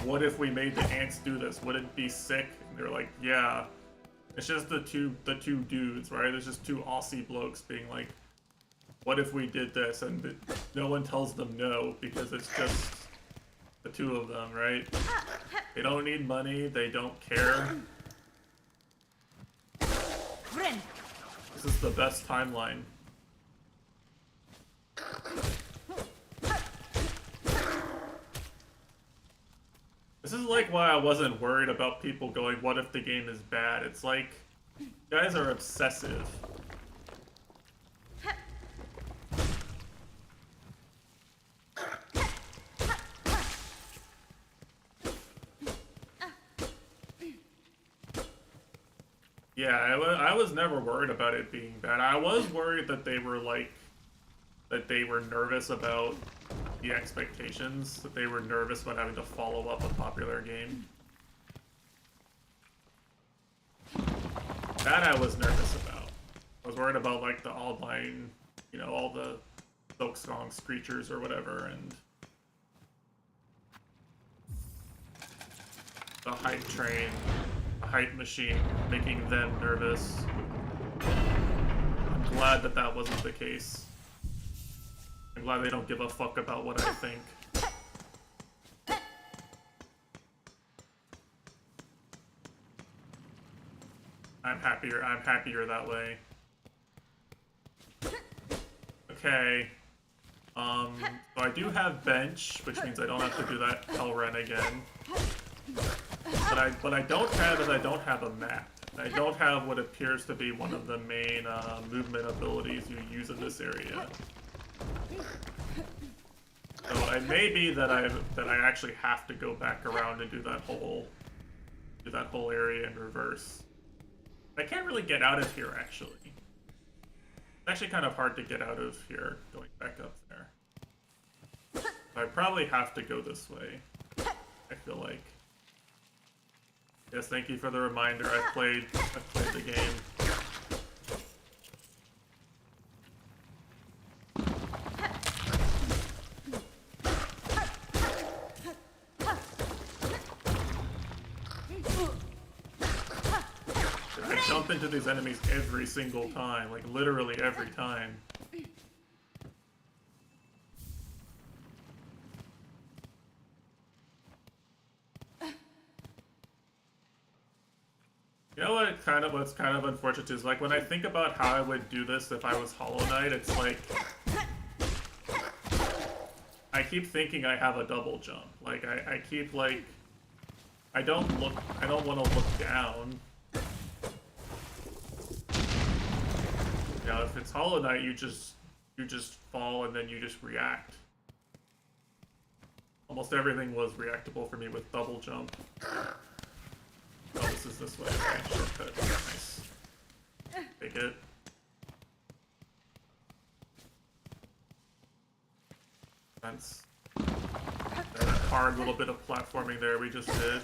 what if we made the ants do this? Would it be sick? And they're like, yeah. It's just the two dudes, right? It's just two Aussie blokes being like, what if we did this? And no one tells them no, because it's just the two of them, right? They don't need money, they don't care. This is the best timeline. This is like why I wasn't worried about people going, what if the game is bad? It's like, you guys are obsessive. Yeah, I was never worried about it being bad. I was worried that they were like, that they were nervous about the expectations, that they were nervous about having to follow up a popular game. That I was nervous about. I was worried about, like, the online, you know, all the SKONG screechers or whatever, and the hype train, the hype machine, making them nervous. I'm glad that that wasn't the case. I'm glad they don't give a fuck about what I think. I'm happier that way. So I do have bench, which means I don't have to do that hell run again. What I don't have is I don't have a map. I don't have what appears to be one of the main movement abilities you use in this area. So it may be that I actually have to go back around and do that whole area in reverse. I can't really get out of here, actually. It's actually kind of hard to get out of here going back up there. So I probably have to go this way, I feel like. Yes, thank you for the reminder. I've played the game. I jump into these enemies every single time, like literally every time. You know what's kind of unfortunate is, like, when I think about how I would do this if I was Hollow Knight, it's like I keep thinking I have a double jump. Like I keep like I don't want to look down. You know, if it's Hollow Knight, you just fall and then you just react. Almost everything was reactable for me with double jump. Oh, this is this way. Okay, shortcut. Nice. Take it. That's a hard little bit of platforming there we just did.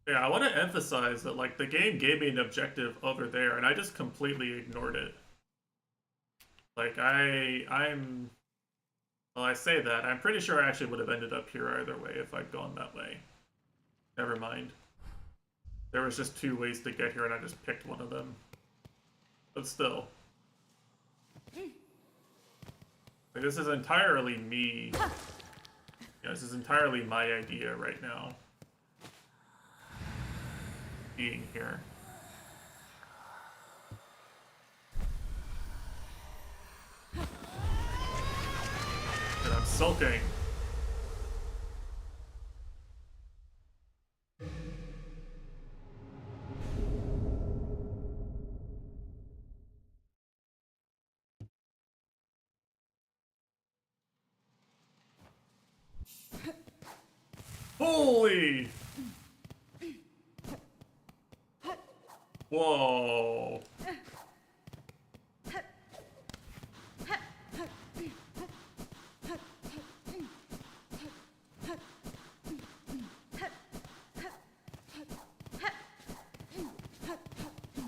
Yeah, I want to emphasize that, like, the game gave me an objective over there, and I just completely ignored it. Like, well, I say that. I'm pretty sure I actually would have ended up here either way if I'd gone that way. Never mind. There was just 2 ways to get here, and I just picked one of them. But still. Like, this is entirely me. Yeah, this is entirely my idea right now. Being here. And I'm sulking. Holy! Whoa.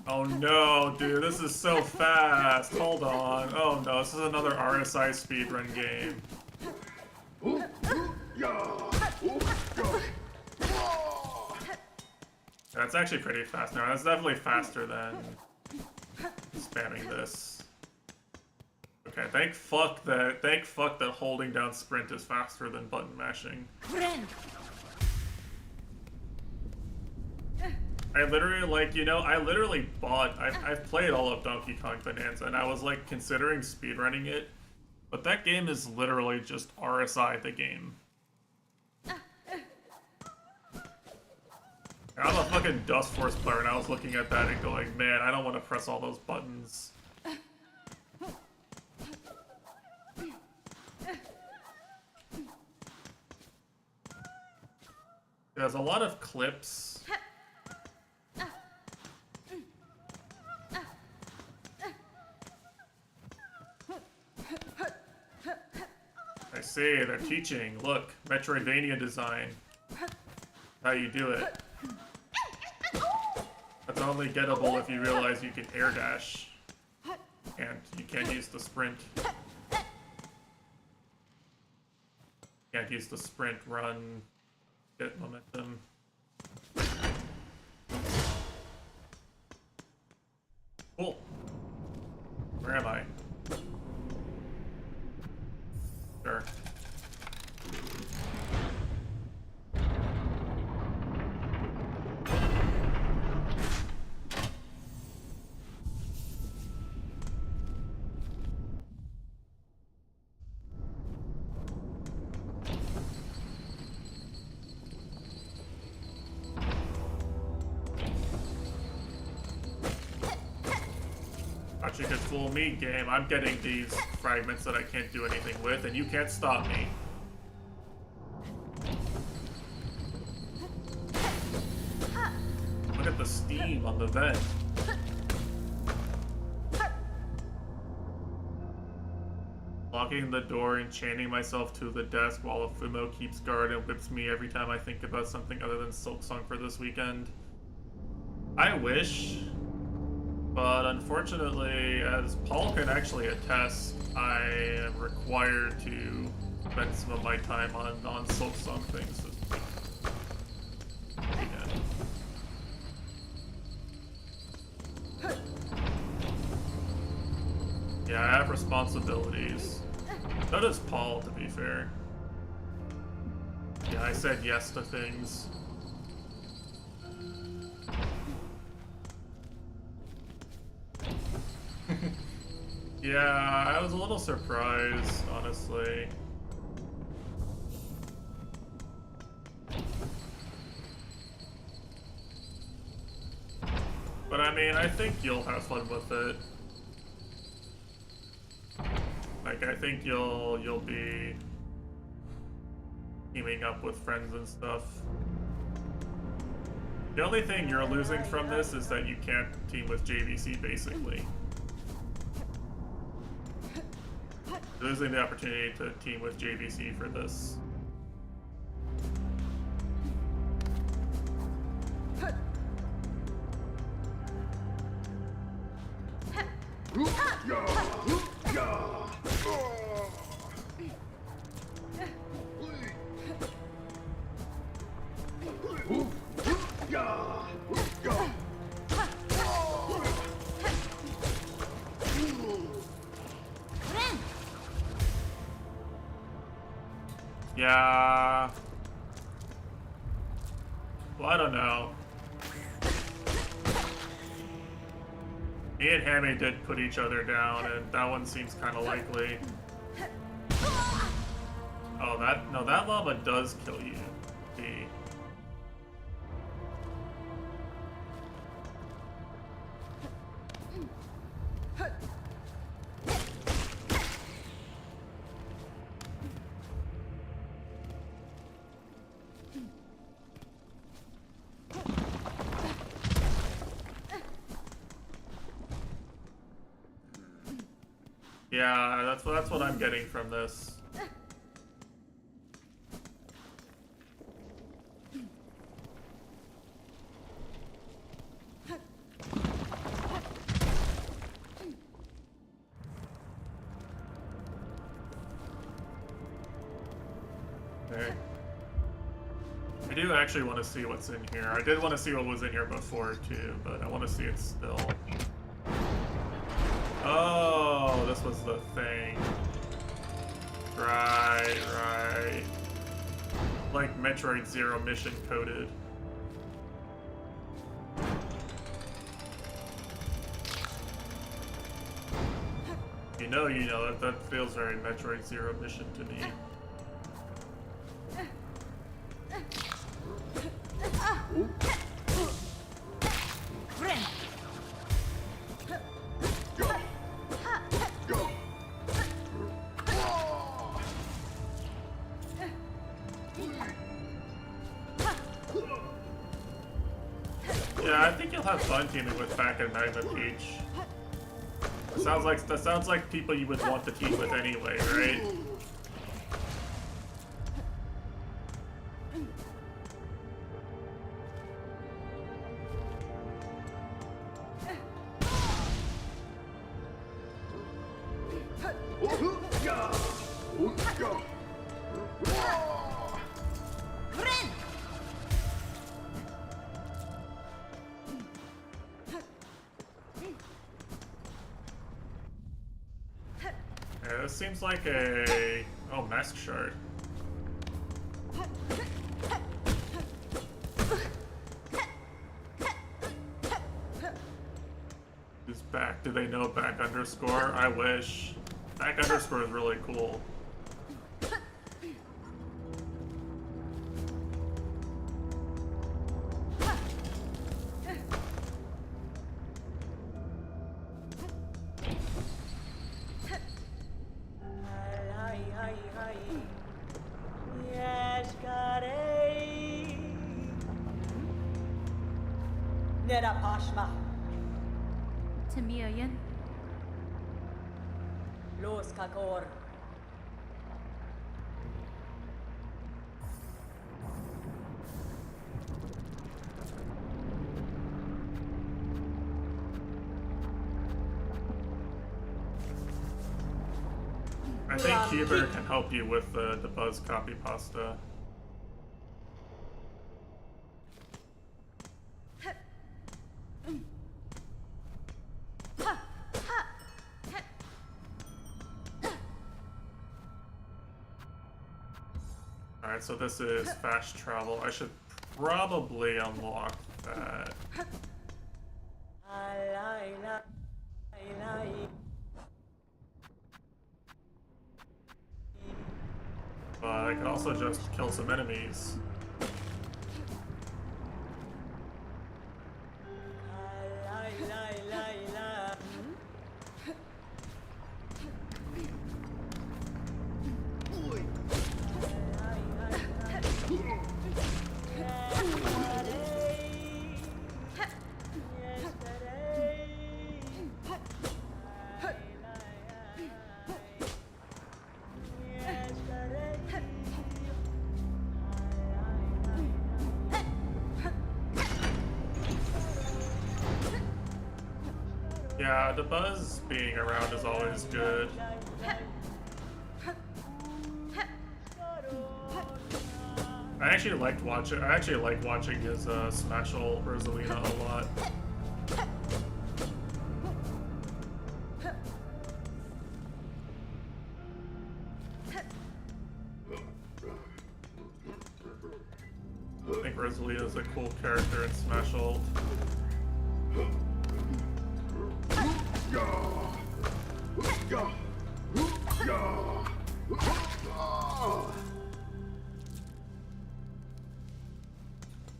Oh no, dude, this is so fast. Hold on. Oh no, this is another RSI speedrun game. That's actually pretty fast now. That's definitely faster than spamming this. Okay, thank fuck that holding down sprint is faster than button mashing. I literally, like, you know, I literally I've played all of Donkey Kong Bonanza, and I was, like, considering speedrunning it, but that game is literally just RSI the game. I'm a fucking Dust Force player, and I was looking at that and going, man, I don't want to press all those buttons. There's a lot of clips. I see, they're teaching. Look, Metroidvania design. How you do it. That's only gettable if you realize you can air dash. And you can't use the sprint. Can't use the sprint, run, get momentum. Cool. Where am I? Sure. You could fool me, game. I'm getting these fragments that I can't do anything with, and you can't stop me. Look at the steam on the vent. Locking the door and chaining myself to the desk while a Fumo keeps guard and whips me every time I think about something other than Silksong for this weekend. I wish. But unfortunately, as Paul can actually attest, I am required to spend some of my time on Silksong things. Yeah, I have responsibilities. So does Paul, to be fair. Yeah, I said yes to things. Yeah, I was a little surprised, honestly. But I mean, I think you'll have fun with it. Like, I think you'll be teaming up with friends and stuff. The only thing you're losing from this is that you can't team with JVC, basically. You're losing the opportunity to team with JVC for this. Yeah. Well, I don't know. Me and Hammy did put each other down, and that one seems kind of likely. Oh, that lava does kill you. See. Yeah, that's what I'm getting from this. Okay. I do actually want to see what's in here. I did want to see what was in here before too, but I want to see it still. Oh, this was the thing. Right. Like Metroid Zero mission coded. You know, that feels very Metroid Zero mission to me. Yeah, I think you'll have fun teaming with Pac and Magma Peach. That sounds like people you would want to team with anyway, right? Yeah, this seems like a... Oh, Mask Shard. Who's back? Do they know back underscore? I wish. Back underscore is really cool. Nera Pashma, Tamiyan. Los Kakor. I think Huber can help you with the Buzz copy pasta. Alright, so this is fast travel. I should probably unlock that. But I can also just kill some enemies. Yeah, the Buzz being around is always good. I actually like watching his Smashel Rosalina a lot. I think Rosalina is a cool character in Smashel.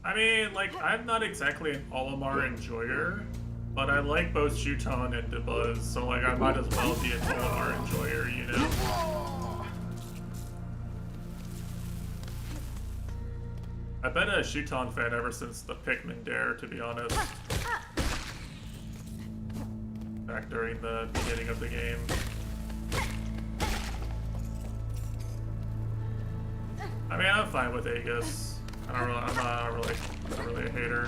I mean, like, I'm not exactly an Olimar enjoyer, but I like both Shuton and Debuzz, so like I might as well be an Olimar enjoyer, you know? I've been a Shuton fan ever since the Pikmin Dare, to be honest. Back during the beginning of the game. I mean, I'm fine with Aegis. I'm not really a hater.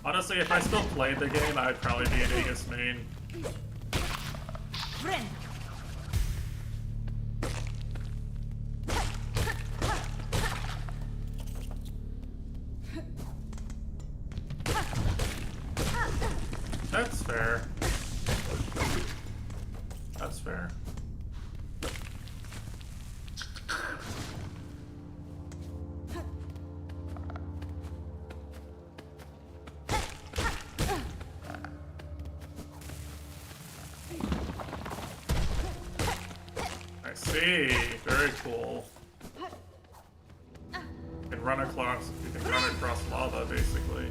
Honestly, if I still played the game, I'd probably be an Aegis main. That's fair. That's fair. I see. Very cool. You can run across lava, basically.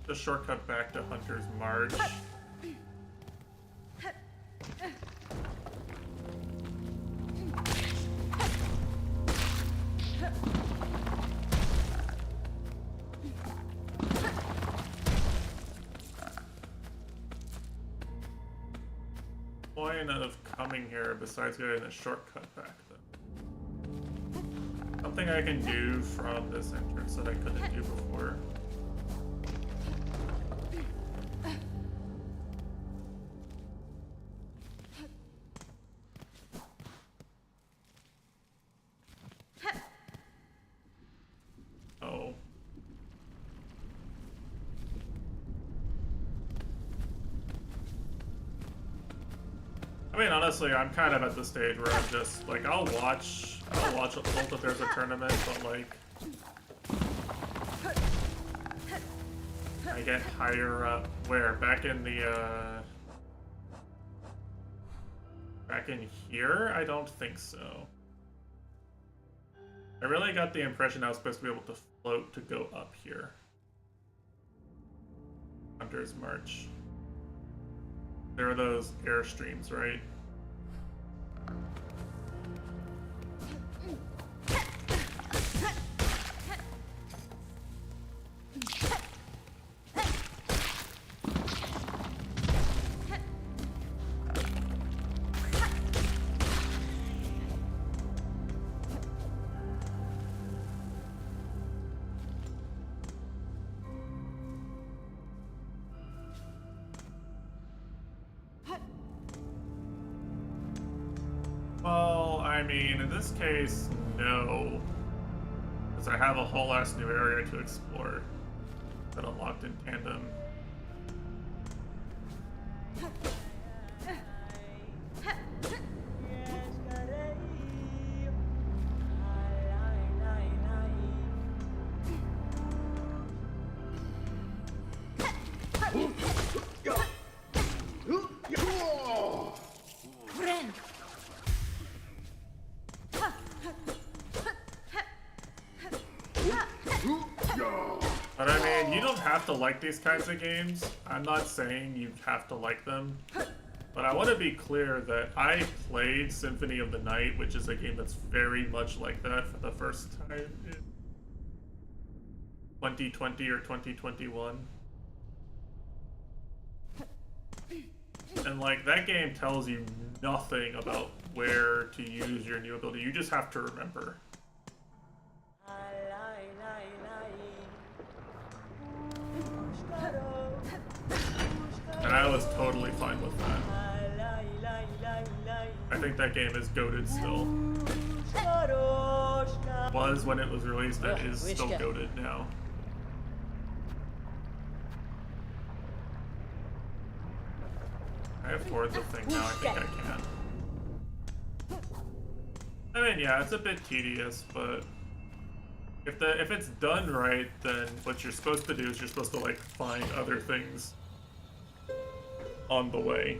The shortcut back to Hunter's March. Point of coming here besides getting the shortcut back though? Something I can do from this entrance that I couldn't do before. Oh. I mean, honestly, I'm kind of at the stage where I'm just like, I'll watch both if there's a tournament, but like, I get higher up. Where? Back in here? I don't think so. I really got the impression I was supposed to be able to float to go up here. Hunter's March. There are those airstreams, right? I mean, in this case, no. Because I have a whole ass new area to explore that unlocked in tandem. But I mean, you don't have to like these kinds of games. I'm not saying you have to like them. But I want to be clear that I played Symphony of the Night, which is a game that's very much like that for the first time in 2020 or 2021. And like, that game tells you nothing about where to use your new ability. You just have to remember. And I was totally fine with that. I think that game is goated still. Was when it was released, and is still goated now. I have towards the thing now, I think I can. I mean, yeah, it's a bit tedious, but if it's done right, then what you're supposed to do is you're supposed to like find other things on the way.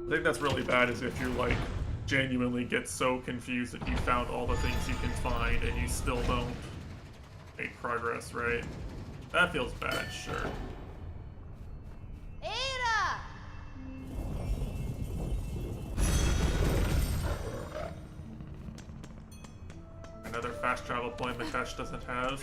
I think that's really bad is if you like genuinely get so confused that you found all the things you can find and you still don't make progress, right? That feels bad, sure. Era! Another fast travel point the cache doesn't have.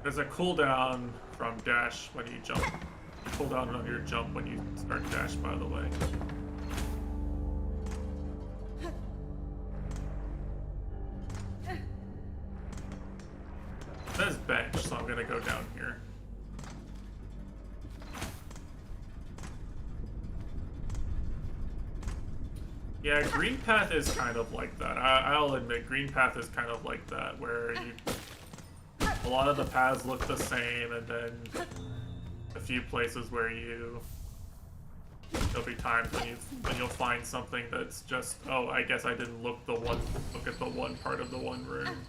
There's a cooldown from dash when you jump. Cooldown on your jump when you start dash, by the way. It says bench, so I'm gonna go down here. Yeah, Green Path is kind of like that. I'll admit, Green Path is kind of like that, where a lot of the paths look the same, and then a few places where there'll be times when you'll find something that's just, oh, I guess I didn't look at the one part of the one room.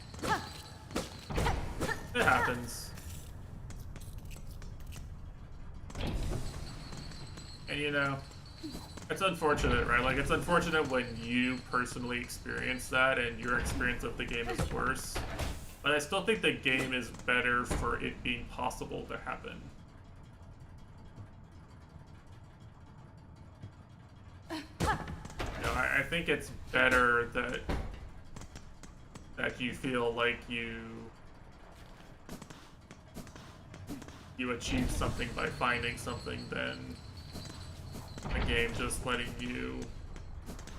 It happens. And you know, it's unfortunate, right? Like, it's unfortunate when you personally experience that and your experience of the game is worse. But I still think the game is better for it being possible to happen. You know, I think it's better that you feel like you achieved something by finding something than a game just letting you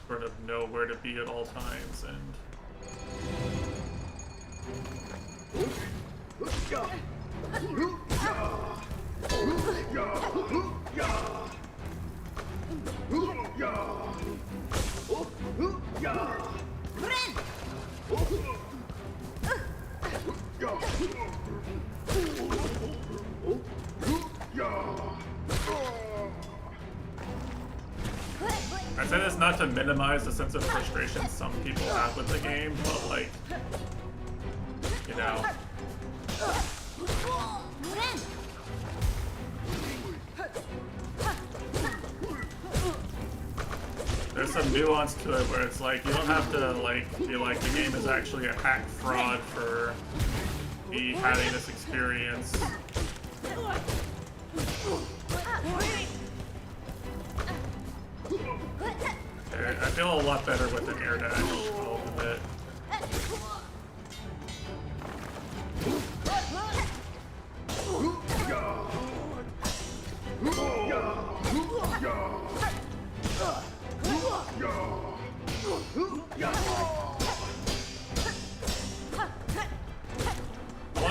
sort of know where to be at all times and I say this not to minimize the sense of frustration some people have with the game, but like, you know. There's some nuance to it where it's like, you don't have to like be like the game is actually a hack fraud for me having this experience. I feel a lot better with an air dash, I'll admit.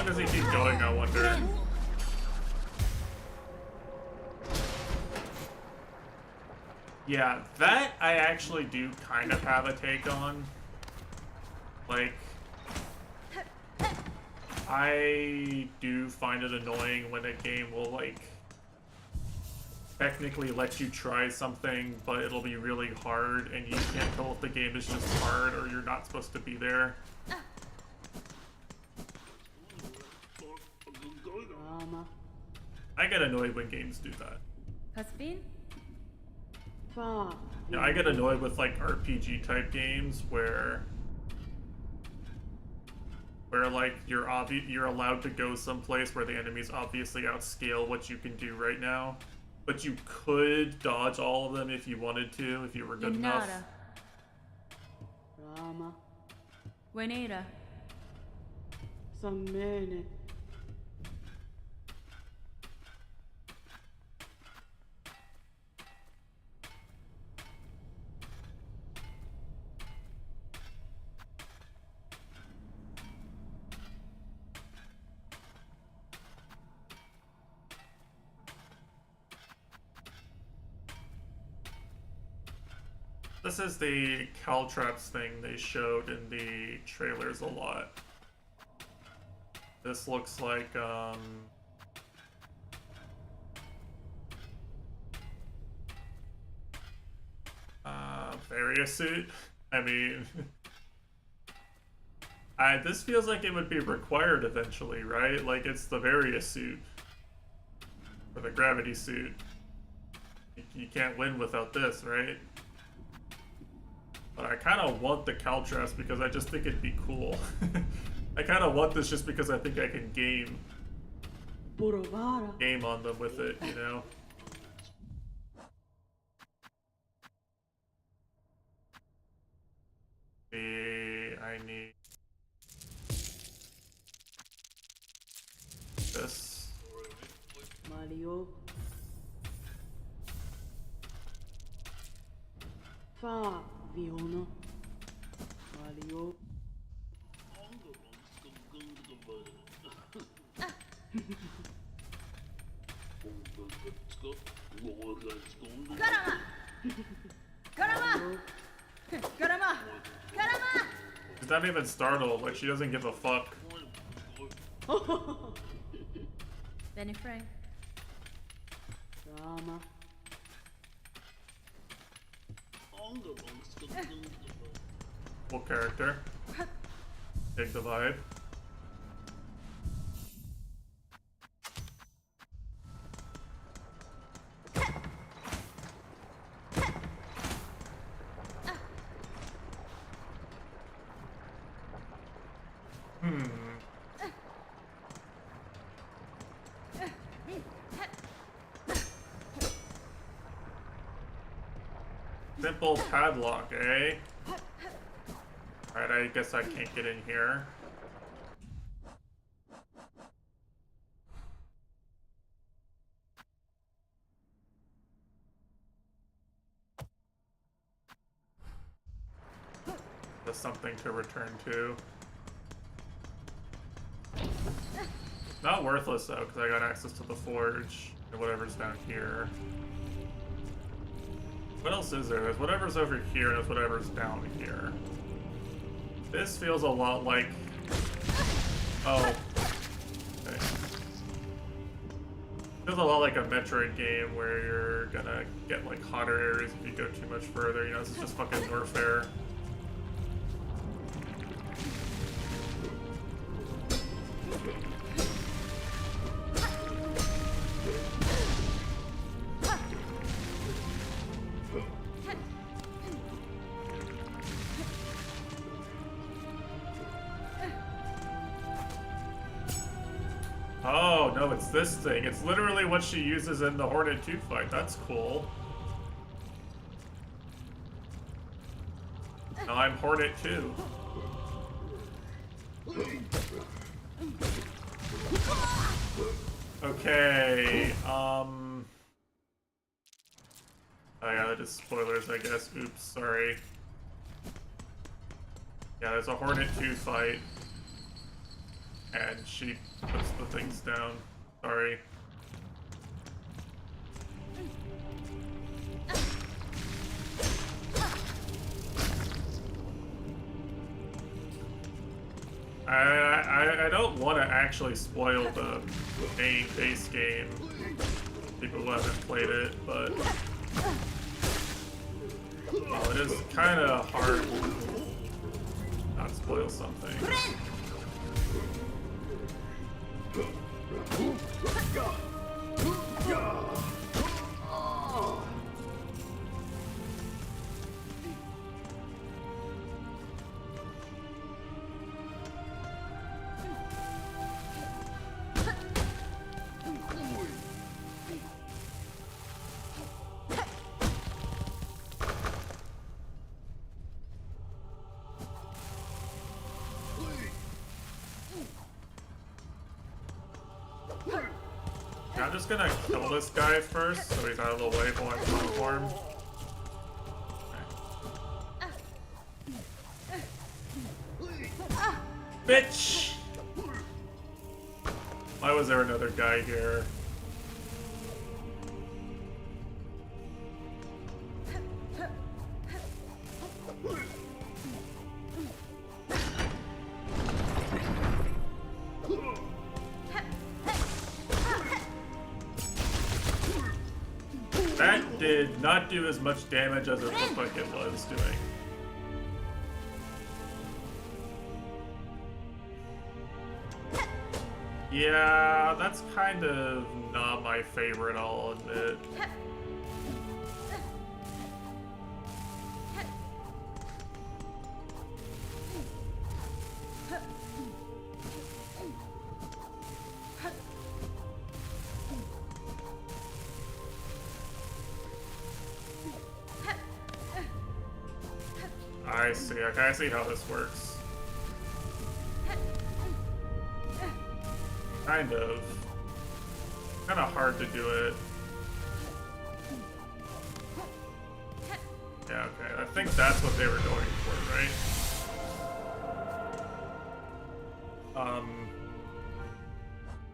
long does he keep going, I wonder? Yeah, that I actually do kind of have a take on. Like, I do find it annoying when a game will, like, technically let you try something, but it'll be really hard, and you can't tell if the game is just hard or you're not supposed to be there. I get annoyed when games do that. Caspin? You know, I get annoyed with like RPG type games where like you're allowed to go someplace where the enemies obviously outscale what you can do right now, but you could dodge all of them if you wanted to, if you were good enough. Rama, Wenera. Sammene. This is the Caltraps thing they showed in the trailers a lot. This looks like, Varia suit. I mean, this feels like it would be required eventually, right? Like, it's the Varia suit. Or the gravity suit. You can't win without this, right? But I kind of want the Caltraps because I just think it'd be cool. I kind of want this just because I think I can game on them with it, you know? I need this. Mario. Fiona. Mario. Karama! Karama! Karama! Karama! She's not even startled, like she doesn't give a fuck. Benny Frank. Rama. Cool character. Dig the vibe. Simple padlock, eh? Alright, I guess I can't get in here. There's something to return to. Not worthless though, because I got access to the forge and whatever's down here. What else is there? There's whatever's over here and there's whatever's down here. This feels a lot like... Oh. Okay. Feels a lot like a Metroid game where you're gonna get like hotter areas if you go too much further. You know, this is just fucking warfare. Oh, no, it's this thing. It's literally what she uses in the Hornet 2 fight. That's cool. Now I'm Hornet 2. Okay, oh yeah, that is spoilers, I guess. Oops, sorry. Yeah, there's a Hornet 2 fight. And she puts the things down. Sorry. I don't want to actually spoil the main base game. People who haven't played it, but well, it is kind of hard to not spoil something. I'm just gonna kill this guy first, so he's out of the way while I'm platform. Bitch! Why was there another guy here? That did not do as much damage as it looked like it was doing. Yeah, that's kind of not my favorite, I'll admit. I see. Okay, I see how this works. Kind of hard to do it. Yeah, okay. I think that's what they were going for, right?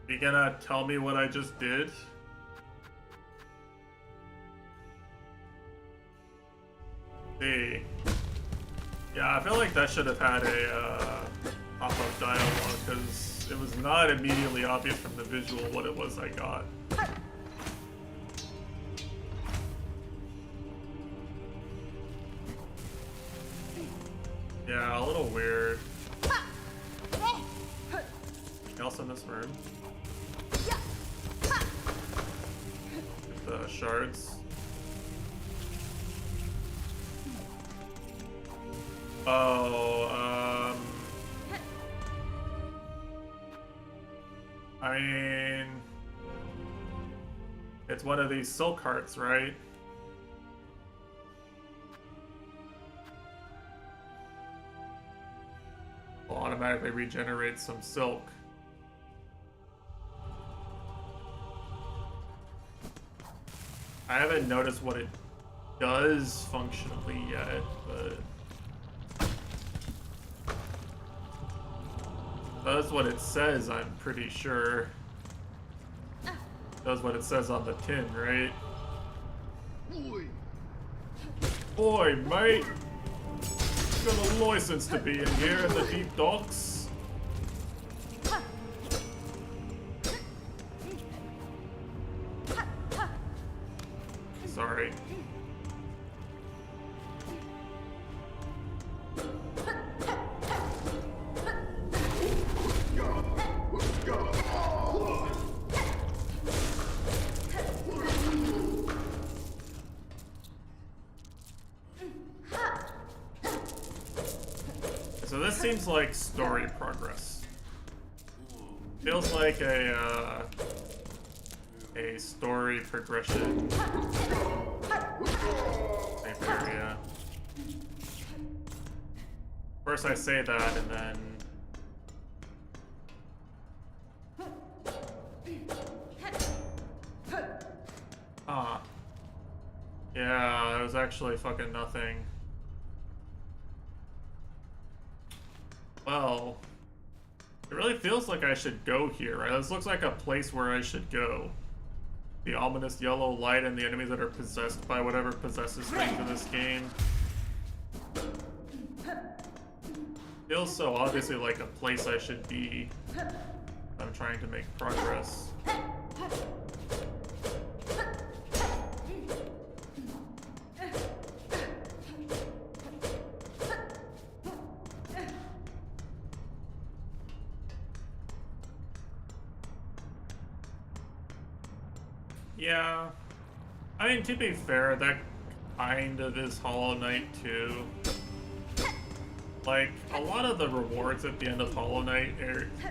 You gonna tell me what I just did? See. Yeah, I feel like that should have had a pop-up dialogue, because it was not immediately obvious from the visual what it was I got. Yeah, a little weird. Anything else in this room? The shards. Oh, I mean, it's one of these silk hearts, right? Will automatically regenerate some silk. I haven't noticed what it does functionally yet, but does what it says, I'm pretty sure. Does what it says on the tin, right? Boy, mate! Got a license to be in here in the deep docks. Sorry. So this seems like story progress. Feels like a story progression type area. First I say that, and then yeah, it was actually fucking nothing. Well, it really feels like I should go here, right? This looks like a place where I should go. The ominous yellow light and the enemies that are possessed by whatever possesses things in this game. Feels so obviously like a place I should be. I'm trying to make progress. Yeah. I mean, to be fair, that kind of is Hollow Knight too. Like, a lot of the rewards at the end of Hollow Knight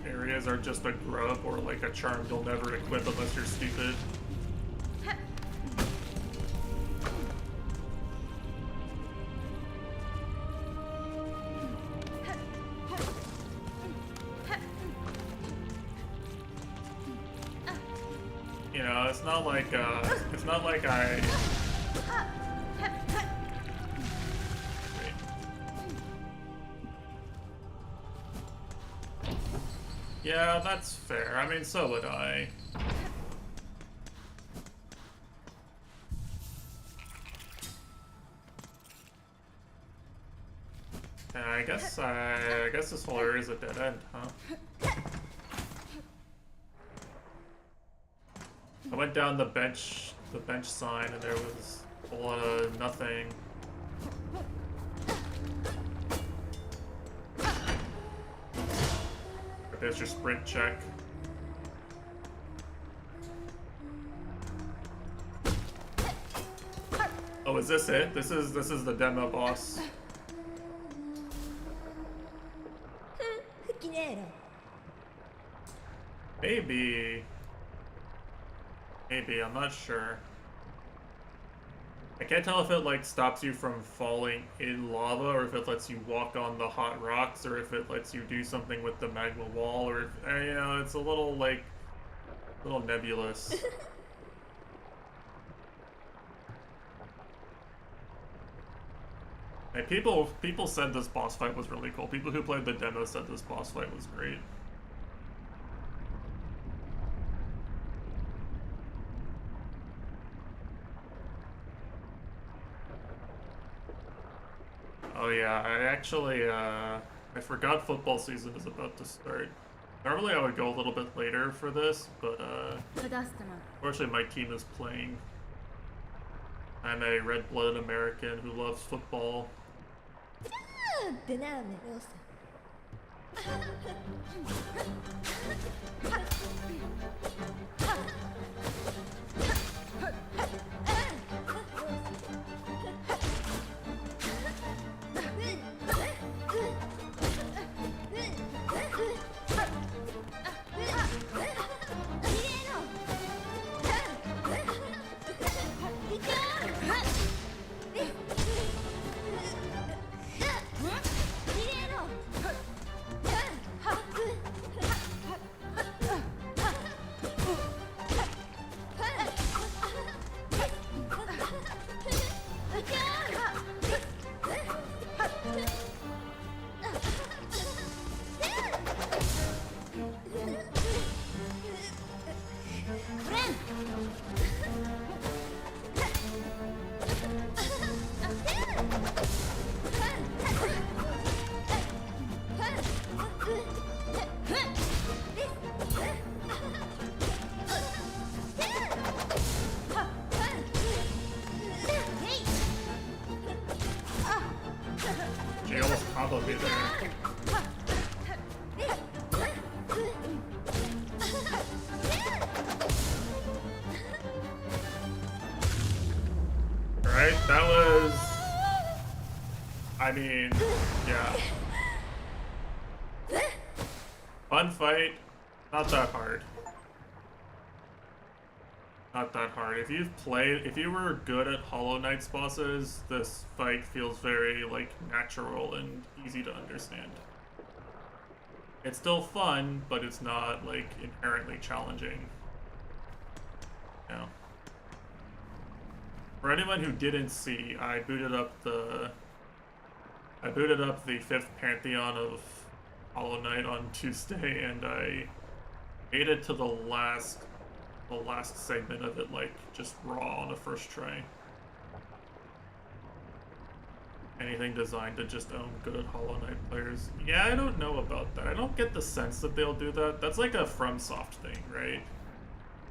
areas are just a grub or like a charm you'll never equip unless you're stupid. You know, it's not like I... Wait. Yeah, that's fair. I mean, so would I. I guess this whole area is a dead end, huh? I went down the bench sign, and there was a lot of nothing. There's your sprint check. Oh, is this it? This is the demo boss. Maybe, I'm not sure. I can't tell if it like stops you from falling in lava, or if it lets you walk on the hot rocks, or if it lets you do something with the magma wall, or if, you know, it's a little like, nebulous. And people said this boss fight was really cool. People who played the demo said this boss fight was great. Oh yeah, I forgot football season is about to start. Normally I would go a little bit later for this, but unfortunately my team is playing. I'm a red-blooded American who loves football. She almost comboed me there. Right, that was... I mean, yeah. Fun fight, not that hard. Not that hard. If you were good at Hollow Knight's bosses, this fight feels very, like, natural and easy to understand. It's still fun, but it's not, like, inherently challenging. You know. For anyone who didn't see, I booted up the 5th Pantheon of Hollow Knight on Tuesday, and I made it to the last segment of it, like, just raw on the first try. Anything designed to just own good Hollow Knight players. Yeah, I don't know about that. I don't get the sense that they'll do that. That's like a FromSoft thing, right?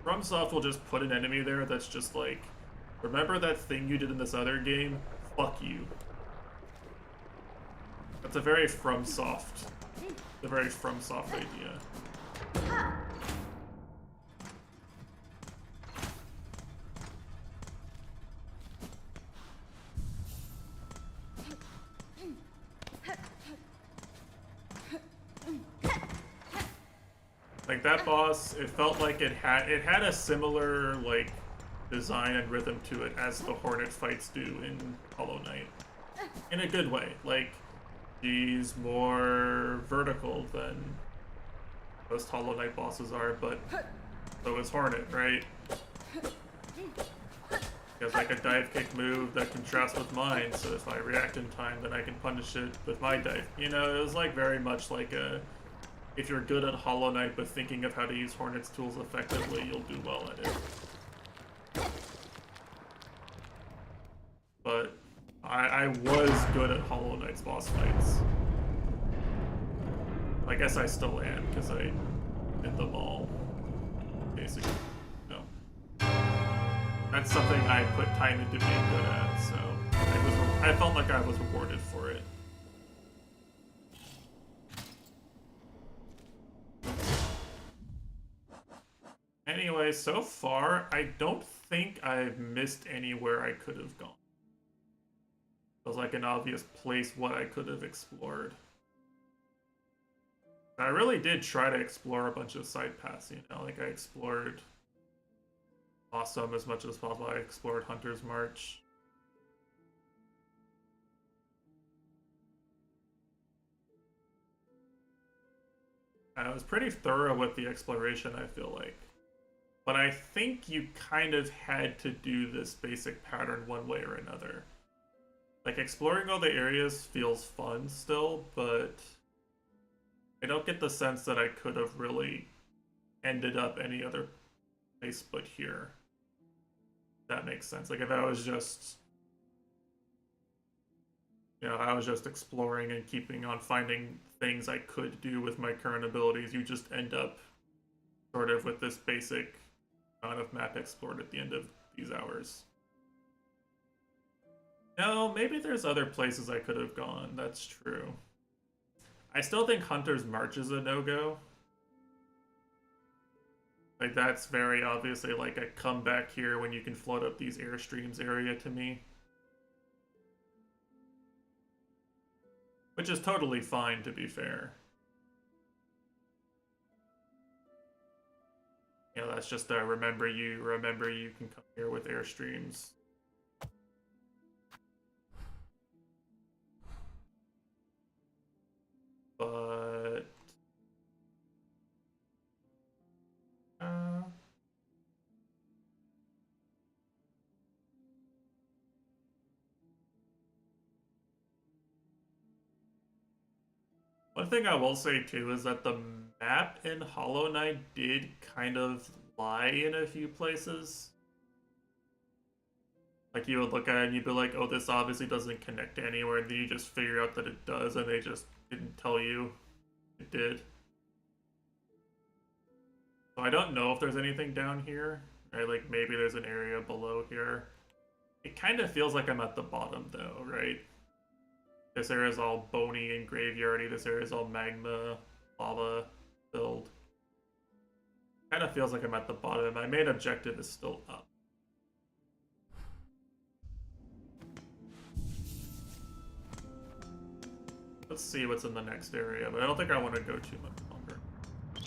FromSoft will just put an enemy there that's just like, remember that thing you did in this other game? Fuck you. That's a very FromSoft idea. Like that boss, it felt like it had a similar like design and rhythm to it as the Hornet fights do in Hollow Knight. In a good way. Like, she's more vertical than most Hollow Knight bosses are, but so is Hornet, right? He has like a dive kick move that contrasts with mine, so if I react in time, then I can punish it with my dive. You know, it was like very much like a, if you're good at Hollow Knight but thinking of how to use Hornet's tools effectively, you'll do well at it. But I was good at Hollow Knight's boss fights. I guess I still am, because I did them all, basically. No. That's something I put time into being good at, so I felt like I was rewarded for it. Anyway, so far, I don't think I've missed anywhere I could have gone. It was like an obvious place what I could have explored. I really did try to explore a bunch of side paths, you know, like I explored Awesome as much as possible. I explored Hunter's March. I was pretty thorough with the exploration, I feel like. But I think you kind of had to do this basic pattern one way or another. Like, exploring all the areas feels fun still, but I don't get the sense that I could have really ended up any other place but here. If that makes sense. Like, if I was just, you know, I was just exploring and keeping on finding things I could do with my current abilities, you just end up sort of with this basic amount of map explored at the end of these hours. No, maybe there's other places I could have gone, that's true. I still think Hunter's March is a no-go. Like, that's very obviously like a come back here when you can float up these airstreams area to me. Which is totally fine, to be fair. You know, that's just a remember you can come here with airstreams. But one thing I will say too is that the map in Hollow Knight did kind of lie in a few places. Like, you would look at it and you'd be like, oh, this obviously doesn't connect to anywhere, and then you just figure out that it does, and they just didn't tell you it did. So I don't know if there's anything down here, right? Like, maybe there's an area below here. It kind of feels like I'm at the bottom, though, right? This area is all bony and graveyardy. This area is all magma, lava filled. Kind of feels like I'm at the bottom. My main objective is still up. Let's see what's in the next area, but I don't think I want to go too much longer. I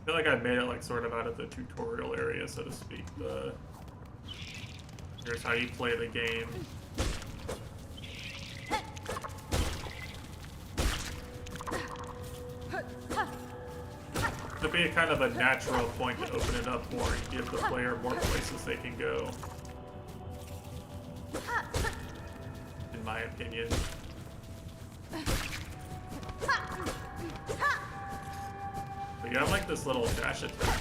feel like I made it like sort of out of the tutorial area, so to speak. Here's how you play the game. To be a kind of a natural point to open it up more and give the player more places they can go. In my opinion. But you have like this little dash attack.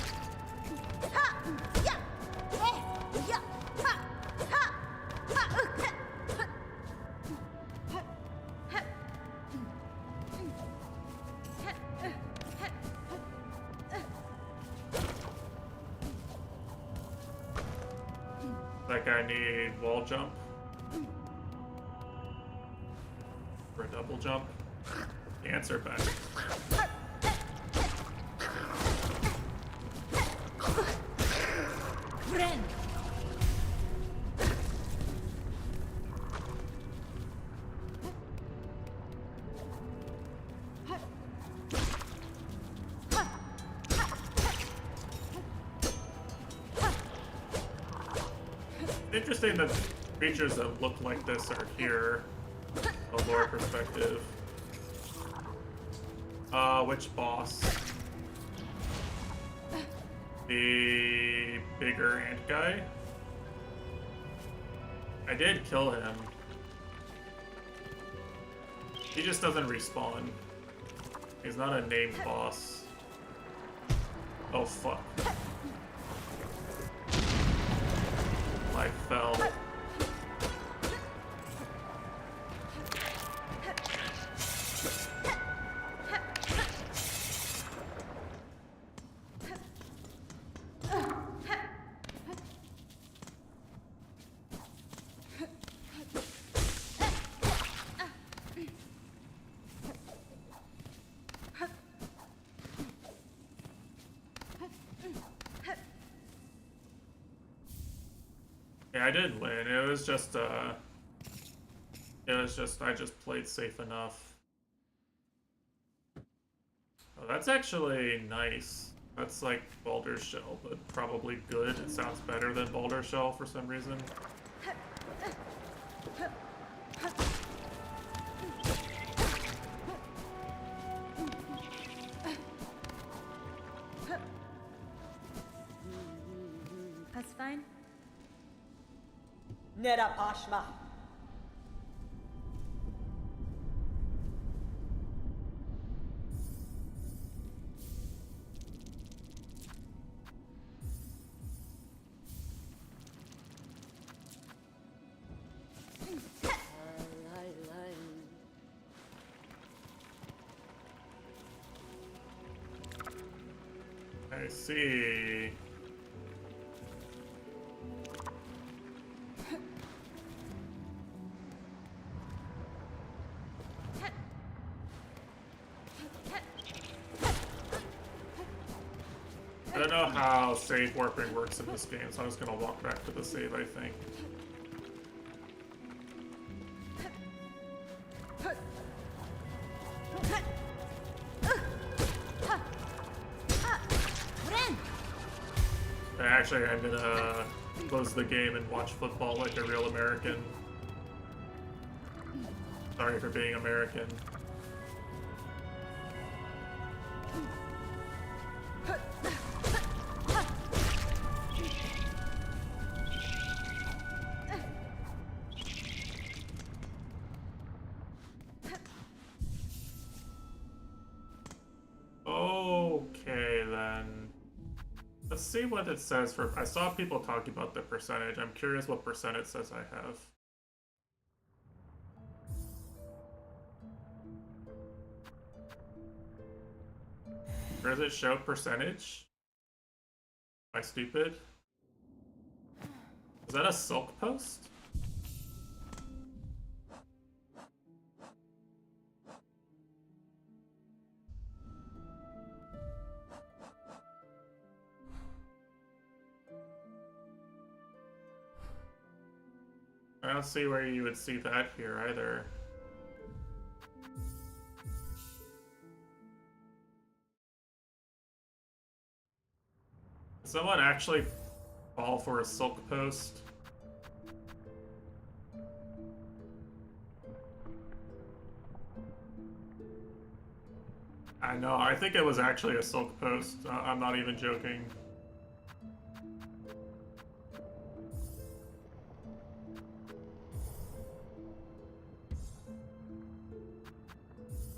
That guy need wall jump. For a double jump. Answer back. Friend. Interesting that creatures that look like this are here. A lore perspective. Which boss? The bigger ant guy? I did kill him. He just doesn't respawn. He's not a named boss. Oh fuck. I fell. Yeah, I did win. It was just I just played safe enough. Oh, that's actually nice. That's like Baldur's Shell, but probably good. It sounds better than Baldur's Shell for some reason. That's fine. Nera Pashma. I see. I don't know how save warping works in this game, so I'm just gonna walk back to the save, I think. Actually, I'm gonna close the game and watch football like a real American. Sorry for being American. Okay, then. Let's see what it says for... I saw people talking about the percentage. I'm curious what percent it says I have. Where does it show percentage? Am I stupid? Is that a silk post? I don't see where you would see that here either. Did someone actually fall for a silk post? I know, I think it was actually a silk post. I'm not even joking.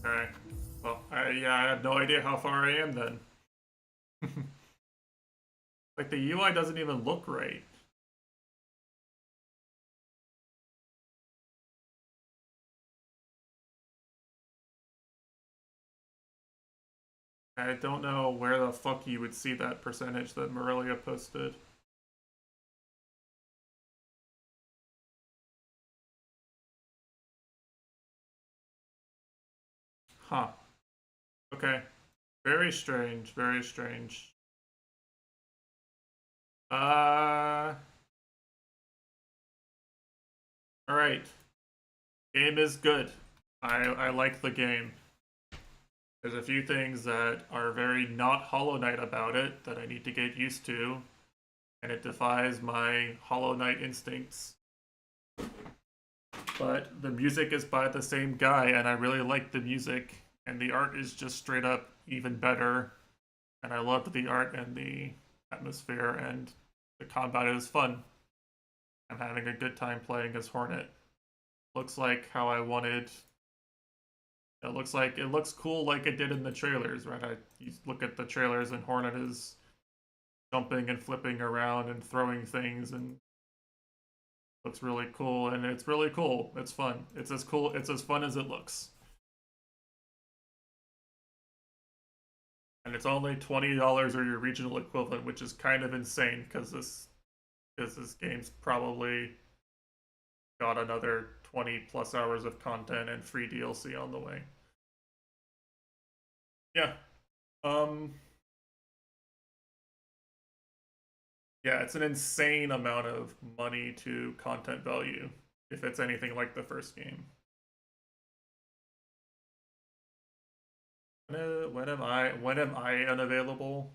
Okay. Well, I Yeah, I have no idea how far I am then. Like, the UI doesn't even look right. I don't know where the fuck you would see that percentage that Morelia posted. Huh. Okay. Very strange, very strange. Alright. Game is good. I like the game. There's a few things that are very not Hollow Knight about it that I need to get used to, and it defies my Hollow Knight instincts. But the music is by the same guy, and I really like the music, and the art is just straight up even better. And I loved the art and the atmosphere, and the combat is fun. I'm having a good time playing as Hornet. Looks like how I wanted. It looks cool like it did in the trailers, right? You look at the trailers and Hornet is jumping and flipping around and throwing things, and looks really cool, and it's really cool. It's fun. It's as cool. It's as fun as it looks. And it's only $20 or your regional equivalent, which is kind of insane because this game's probably got another 20 plus hours of content and free DLC on the way. Yeah. Yeah, it's an insane amount of money to content value if it's anything like the first game. When am I unavailable?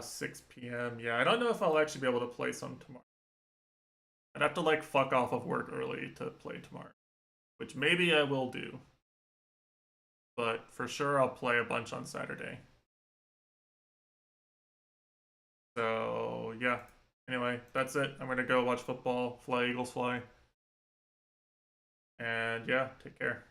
6 p.m. Yeah, I don't know if I'll actually be able to play some tomorrow. I'd have to like fuck off of work early to play tomorrow, which maybe I will do. But for sure I'll play a bunch on Saturday. So yeah. Anyway, that's it. I'm gonna go watch football, fly Eagles fly. And yeah, take care.